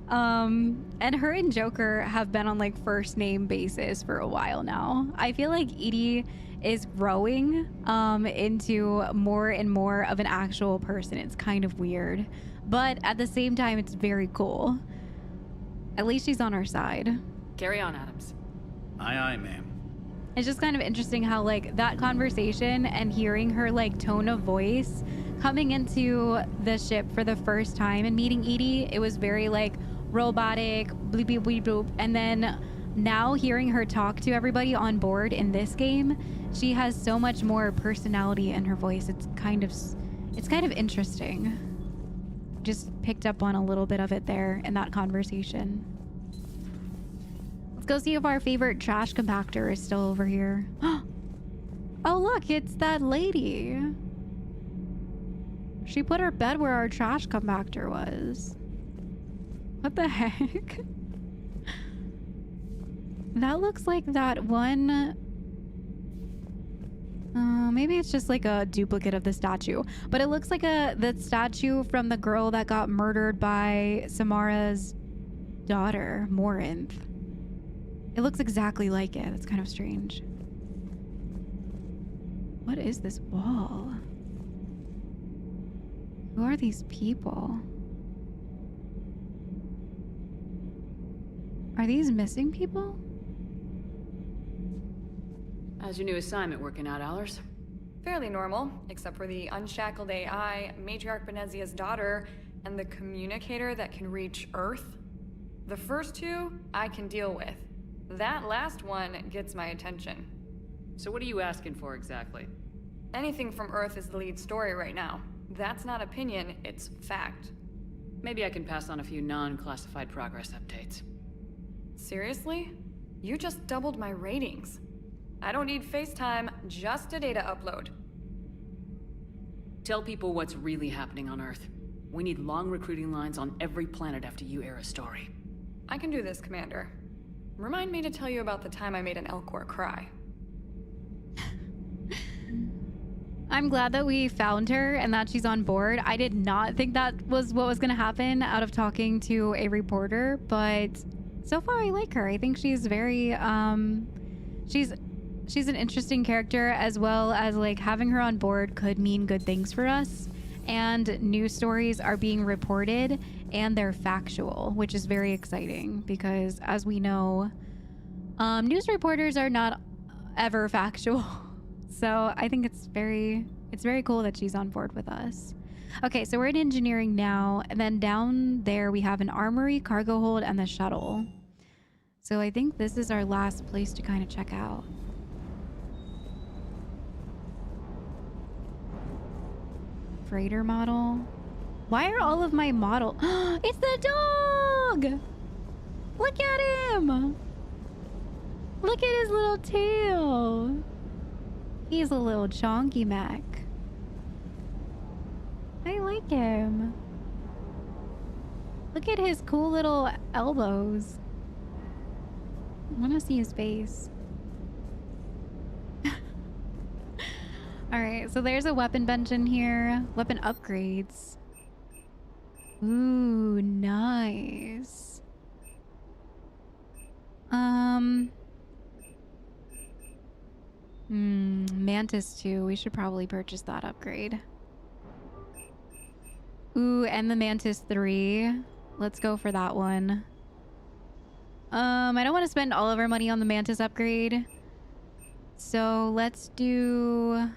And her and Joker have been on like first name basis for a while now. I feel like Edie is growing into more and more of an actual person. It's kind of weird, but at the same time, it's very cool. At least she's on our side. Carry on, Adams. Aye, aye, ma'am. It's just kind of interesting how like that conversation and hearing her like tone of voice coming into the ship for the first time and meeting Edie, it was very like robotic, bleep, bleep, bleep, bloop. And then now hearing her talk to everybody on board in this game, she has so much more personality in her voice. It's kind of interesting. Just picked up on a little bit of it there in that conversation. Let's go see if our favorite trash compactor is still over here. Oh look, it's that lady. She put her bed where our trash compactor was. What the heck? That looks like that one. Maybe it's just like a duplicate of the statue, but it looks like the statue from the girl that got murdered by Samara's daughter, Morinth. It looks exactly like it. It's kind of strange. What is this wall? Who are these people? Are these missing people? How's your new assignment working out, Allers? Fairly normal, except for the unshackled AI, Matriarch Benezia's daughter, and the communicator that can reach Earth. The first two, I can deal with. That last one gets my attention. So what are you asking for exactly? Anything from Earth is the lead story right now. That's not opinion, it's fact. Maybe I can pass on a few non-classified progress updates. Seriously? You just doubled my ratings. I don't need FaceTime, just a data upload. Tell people what's really happening on Earth. We need long recruiting lines on every planet after you air a story. I can do this, Commander. Remind me to tell you about the time I made an Elcor cry. I'm glad that we found her and that she's on board. I did not think that was what was going to happen out of talking to a reporter, but so far I like her. I think she's very, she's an interesting character, as well as like having her on board could mean good things for us. And news stories are being reported and they're factual, which is very exciting because, as we know, news reporters are not ever factual. So I think it's very cool that she's on board with us. Okay, so we're in engineering now, and then down there we have an armory, cargo hold, and the shuttle. So I think this is our last place to kind of check out. Freighter model. Why are all of my model? It's the dog! Look at him! Look at his little tail. He's a little chonky Mac. I like him. Look at his cool little elbows. I want to see his face. Alright, so there's a weapon bench in here. Weapon upgrades. Ooh, nice. Mantis 2. We should probably purchase that upgrade. Ooh, and the Mantis 3. Let's go for that one. I don't want to spend all of our money on the Mantis upgrade. So let's do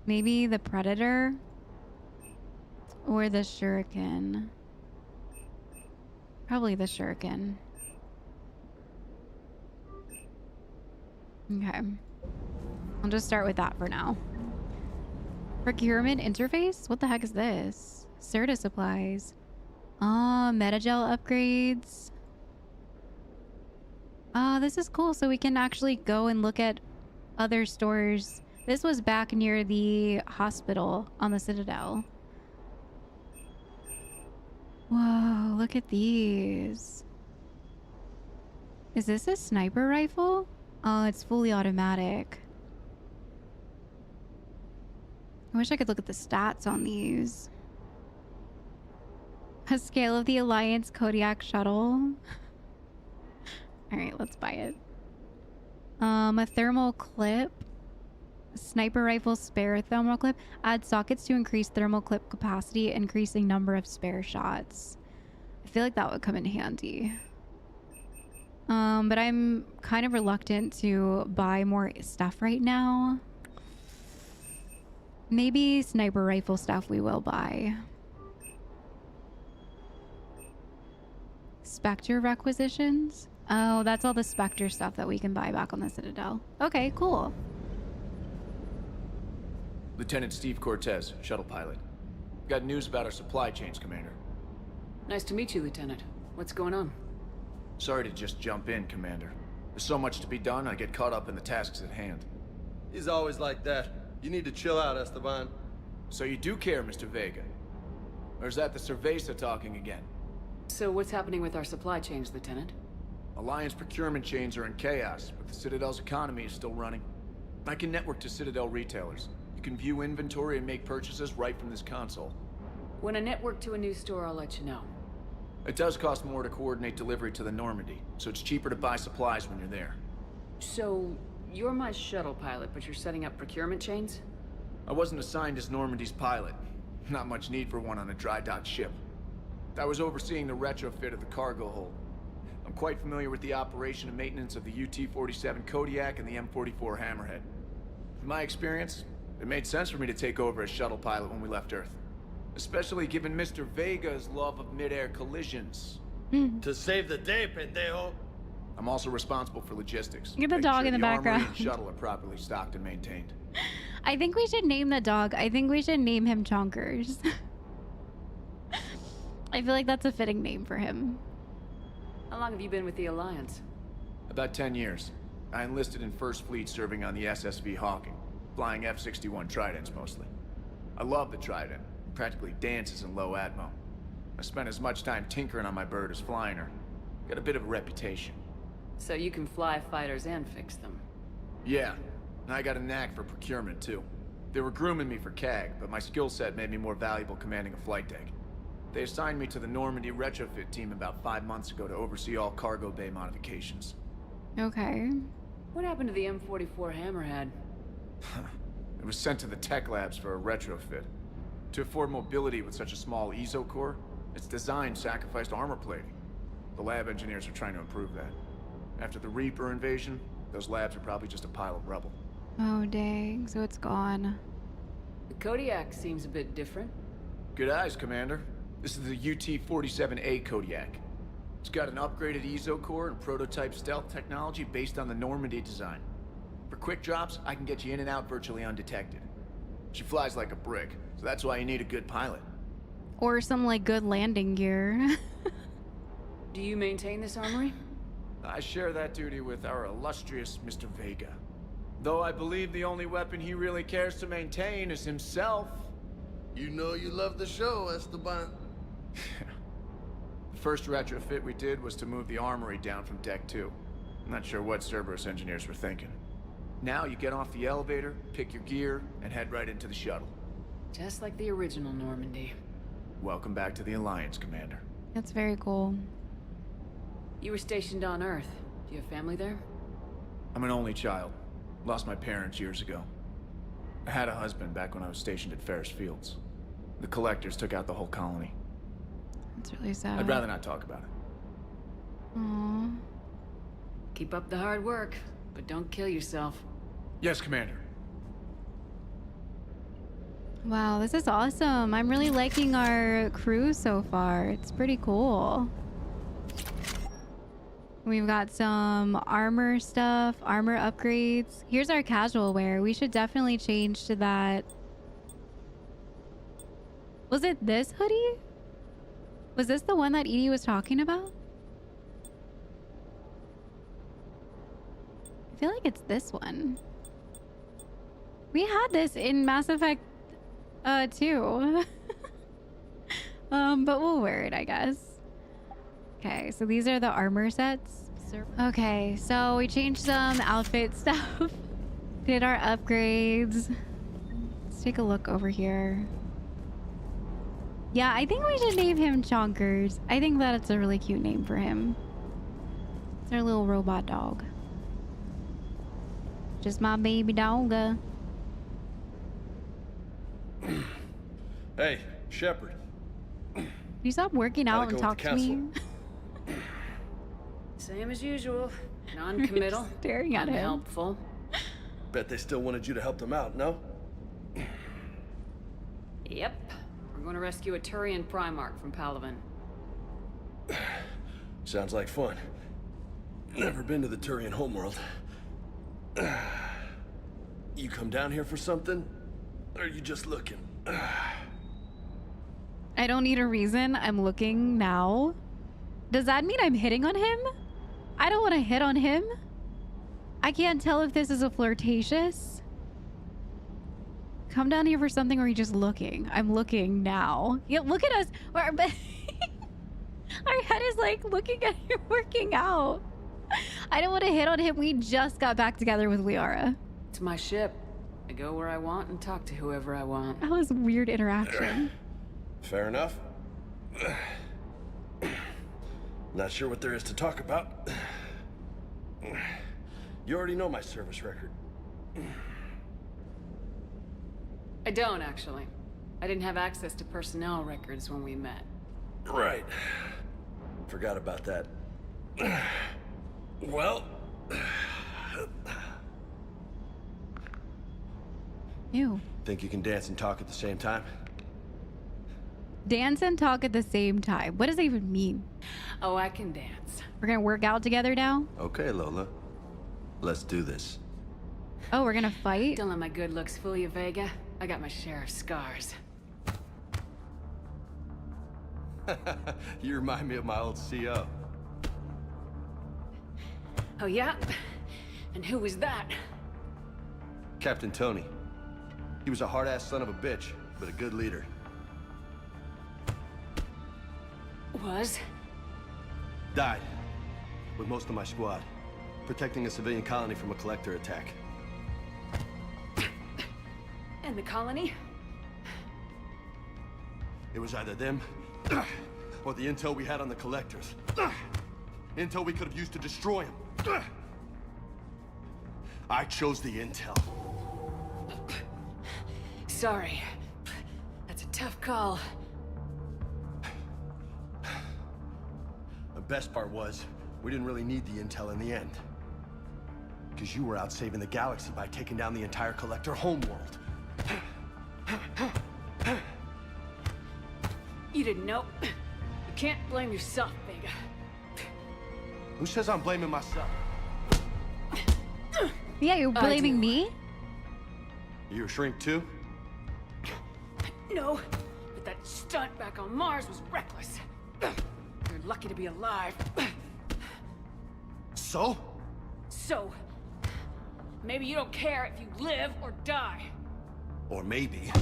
maybe the Predator or the Shuriken. Probably the Shuriken. Okay. I'll just start with that for now. Procurement interface? What the heck is this? Serta supplies. Metagel upgrades. This is cool. So we can actually go and look at other stores. This was back near the hospital on the Citadel. Whoa, look at these. Is this a sniper rifle? Oh, it's fully automatic. I wish I could look at the stats on these. A scale of the Alliance Kodiak shuttle. Alright, let's buy it. A thermal clip. A sniper rifle spare thermal clip. Add sockets to increase thermal clip capacity, increasing number of spare shots. I feel like that would come in handy. But I'm kind of reluctant to buy more stuff right now. Maybe sniper rifle stuff we will buy. Spectre requisitions? Oh, that's all the Spectre stuff that we can buy back on the Citadel. Okay, cool. Lieutenant Steve Cortez, shuttle pilot. Got news about our supply chains, Commander. Nice to meet you, Lieutenant. What's going on? Sorry to just jump in, Commander. There's so much to be done, I get caught up in the tasks at hand. He's always like that. You need to chill out, Esteban. So you do care, Mr. Vega? Or is that the Cerveza talking again? So what's happening with our supply chains, Lieutenant? Alliance procurement chains are in chaos, but the Citadel's economy is still running. I can network to Citadel retailers. You can view inventory and make purchases right from this console. When I network to a new store, I'll let you know. It does cost more to coordinate delivery to the Normandy, so it's cheaper to buy supplies when you're there. So, you're my shuttle pilot, but you're setting up procurement chains? I wasn't assigned as Normandy's pilot. Not much need for one on a dry dock ship. I was overseeing the retrofit of the cargo hold. I'm quite familiar with the operation and maintenance of the UT-47 Kodiak and the M44 Hammerhead. From my experience, it made sense for me to take over as shuttle pilot when we left Earth. Especially given Mr. Vega's love of mid-air collisions. To save the day, pendejo. I'm also responsible for logistics. You're the dog in the background. Armory and shuttle are properly stocked and maintained. I think we should name the dog. I think we should name him Chonkers. I feel like that's a fitting name for him. How long have you been with the Alliance? About 10 years. I enlisted in First Fleet serving on the SSV Hawking, flying F-61 Tridents mostly. I love the Trident. It practically dances in low atmo. I spent as much time tinkering on my bird as flying her. Got a bit of a reputation. So you can fly fighters and fix them. Yeah, and I got a knack for procurement too. They were grooming me for CAG, but my skill set made me more valuable commanding a flight deck. They assigned me to the Normandy retrofit team about 5 months ago to oversee all cargo bay modifications. Okay. What happened to the M44 Hammerhead? It was sent to the tech labs for a retrofit. To afford mobility with such a small ESO core, its design sacrificed armor plating. The lab engineers are trying to improve that. After the Reaper invasion, those labs are probably just a pile of rubble. Oh dang, so it's gone. The Kodiak seems a bit different. Good eyes, Commander. This is the UT-47A Kodiak. It's got an upgraded ESO core and prototype stealth technology based on the Normandy design. For quick drops, I can get you in and out virtually undetected. She flies like a brick, so that's why you need a good pilot. Or some like good landing gear. Do you maintain this armory? I share that duty with our illustrious Mr. Vega. Though I believe the only weapon he really cares to maintain is himself. You know you love the show, Esteban. The first retrofit we did was to move the armory down from Deck 2. I'm not sure what Cerberus engineers were thinking. Now you get off the elevator, pick your gear, and head right into the shuttle. Just like the original Normandy. Welcome back to the Alliance, Commander. That's very cool. You were stationed on Earth. Do you have family there? I'm an only child. Lost my parents years ago. I had a husband back when I was stationed at Ferris Fields. The Collectors took out the whole colony. That's really sad. I'd rather not talk about it. Aww. Keep up the hard work, but don't kill yourself. Yes, Commander. Wow, this is awesome. I'm really liking our crew so far. It's pretty cool. We've got some armor stuff, armor upgrades. Here's our casual wear. We should definitely change to that. Was it this hoodie? Was this the one that Edie was talking about? I feel like it's this one. We had this in Mass Effect 2. But we'll wear it, I guess. Okay, so these are the armor sets. Okay, so we changed some outfit stuff. Did our upgrades. Let's take a look over here. Yeah, I think we should name him Chonkers. I think that's a really cute name for him. It's our little robot dog. Just my baby dog. Hey, Shepard. You stop working out and talk to me? Same as usual. Non-committal. Staring at him. Unhelpful. Bet they still wanted you to help them out, no? Yep. We're going to rescue a Turian Primarch from Palaven. Sounds like fun. Never been to the Turian homeworld. You come down here for something? Or are you just looking? I don't need a reason. I'm looking now. Does that mean I'm hitting on him? I don't want to hit on him. I can't tell if this is a flirtatious. Come down here for something, or are you just looking? I'm looking now. Yeah, look at us. Our head is like looking at you working out. I don't want to hit on him. We just got back together with Liara. It's my ship. I go where I want and talk to whoever I want. That was a weird interaction. Fair enough. Not sure what there is to talk about. You already know my service record. I don't, actually. I didn't have access to personnel records when we met. Right. Forgot about that. Well... Ew. Think you can dance and talk at the same time? Dance and talk at the same time. What does that even mean? Oh, I can dance. We're gonna work out together now? Okay, Lola. Let's do this. Oh, we're gonna fight? Don't let my good looks fool you, Vega. I got my share of scars. You remind me of my old CO. Oh, yeah? And who was that? Captain Tony. He was a hard-ass son of a bitch, but a good leader. Was? Died. With most of my squad. Protecting a civilian colony from a collector attack. And the colony? It was either them, or the intel we had on the collectors. Intel we could have used to destroy them. I chose the intel. Sorry. That's a tough call. The best part was, we didn't really need the intel in the end. Because you were out saving the galaxy by taking down the entire collector homeworld. You didn't know. You can't blame yourself, Vega. Who says I'm blaming myself? Yeah, you're blaming me? You a shrink too? No, but that stunt back on Mars was reckless. You're lucky to be alive. So? So, maybe you don't care if you live or die. Or maybe...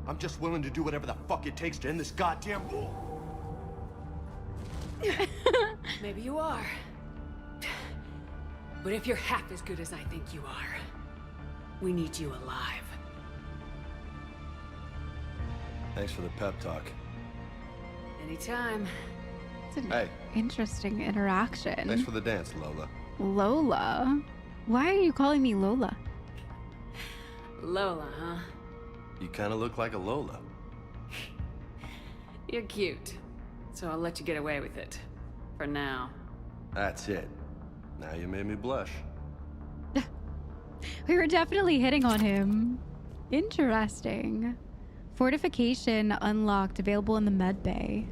I'm just willing to do whatever the fuck it takes to end this goddamn war. Maybe you are. But if you're half as good as I think you are, we need you alive. Thanks for the pep talk. Anytime. It's an Hey. interesting interaction. Thanks for the dance, Lola. Lola? Why are you calling me Lola? Lola, huh? You kind of look like a Lola. You're cute. So I'll let you get away with it. For now. That's it. Now you made me blush. We were definitely hitting on him. Interesting. Fortification unlocked, available in the med bay.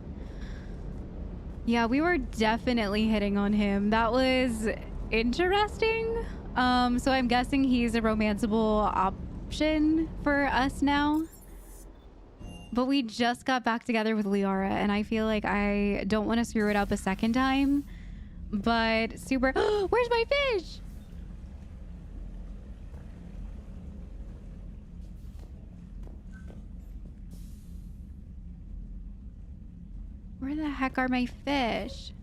Yeah, we were definitely hitting on him. That was interesting. So I'm guessing he's a romanceable option for us now. But we just got back together with Liara, and I feel like I don't want to screw it up a second time. But super... Where's my fish? Where the heck are my fish?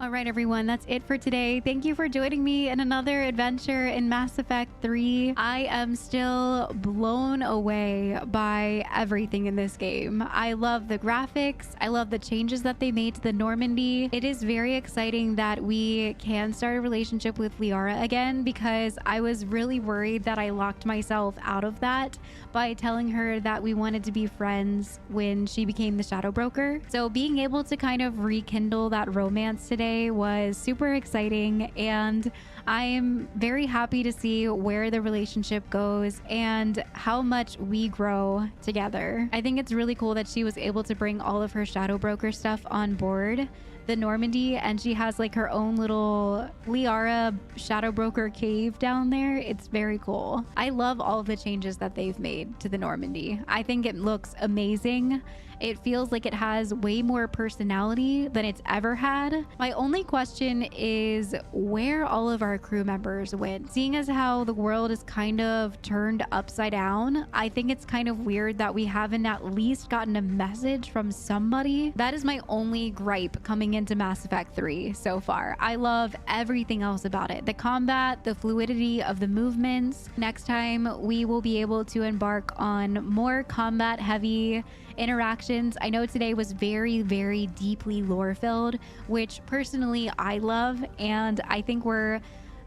All right, everyone, that's it for today. Thank you for joining me in another adventure in Mass Effect 3. I am still blown away by everything in this game. I love the graphics. I love the changes that they made to the Normandy. It is very exciting that we can start a relationship with Liara again, because I was really worried that I locked myself out of that by telling her that we wanted to be friends when she became the Shadow Broker. So being able to kind of rekindle that romance today was super exciting, and I am very happy to see where the relationship goes and how much we grow together. I think it's really cool that she was able to bring all of her Shadow Broker stuff on board the Normandy, and she has like her own little Liara Shadow Broker cave down there. It's very cool. I love all of the changes that they've made to the Normandy. I think it looks amazing. It feels like it has way more personality than it's ever had. My only question is where all of our crew members went. Seeing as how the world is kind of turned upside down, I think it's kind of weird that we haven't at least gotten a message from somebody. That is my only gripe coming into Mass Effect 3 so far. I love everything else about it. The combat, the fluidity of the movements. Next time we will be able to embark on more combat heavy interactions. I know today was very, very deeply lore filled, which personally I love, and I think we're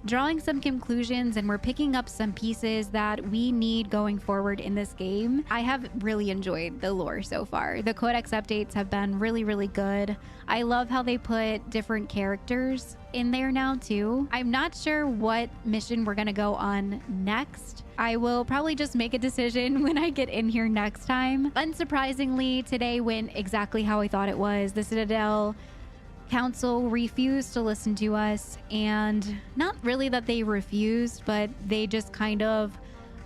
drawing some conclusions and we're picking up some pieces that we need going forward in this game. I have really enjoyed the lore so far. The Codex updates have been really, really good. I love how they put different characters in there now too. I'm not sure what mission we're gonna go on next. I will probably just make a decision when I get in here next time. Unsurprisingly, today went exactly how I thought it was. The Citadel Council refused to listen to us, and not really that they refused, but they just kind of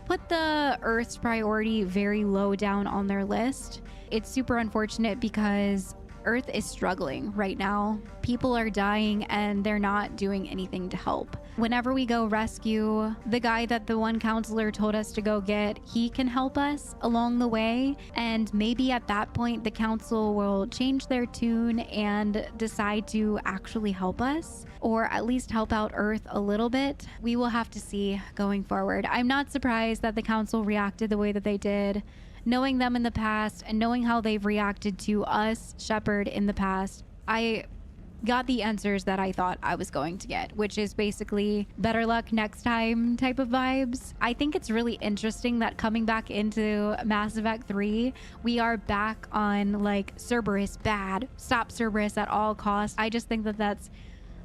put the Earth's priority very low down on their list. It's super unfortunate because Earth is struggling right now. People are dying and they're not doing anything to help. Whenever we go rescue the guy that the one counselor told us to go get, he can help us along the way. And maybe at that point, the council will change their tune and decide to actually help us, or at least help out Earth a little bit. We will have to see going forward. I'm not surprised that the council reacted the way that they did. Knowing them in the past and knowing how they've reacted to us, Shepard, in the past, I got the answers that I thought I was going to get, which is basically better luck next time type of vibes. I think it's really interesting that coming back into Mass Effect 3, we are back on like Cerberus bad, stop Cerberus at all costs. I just think that that's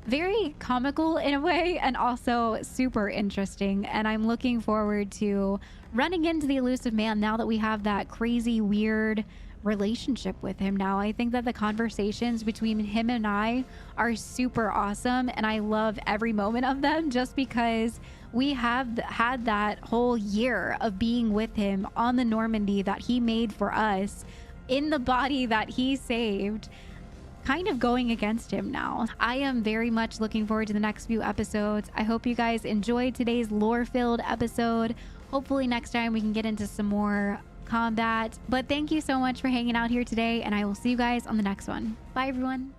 very comical in a way and also super interesting, and I'm looking forward to running into the elusive man now that we have that crazy weird relationship with him now. I think that the conversations between him and I are super awesome, and I love every moment of them just because we have had that whole year of being with him on the Normandy that he made for us in the body that he saved, kind of going against him now. I am very much looking forward to the next few episodes. I hope you guys enjoyed today's lore-filled episode. Hopefully next time we can get into some more combat. But thank you so much for hanging out here today, and I will see you guys on the next one. Bye, everyone.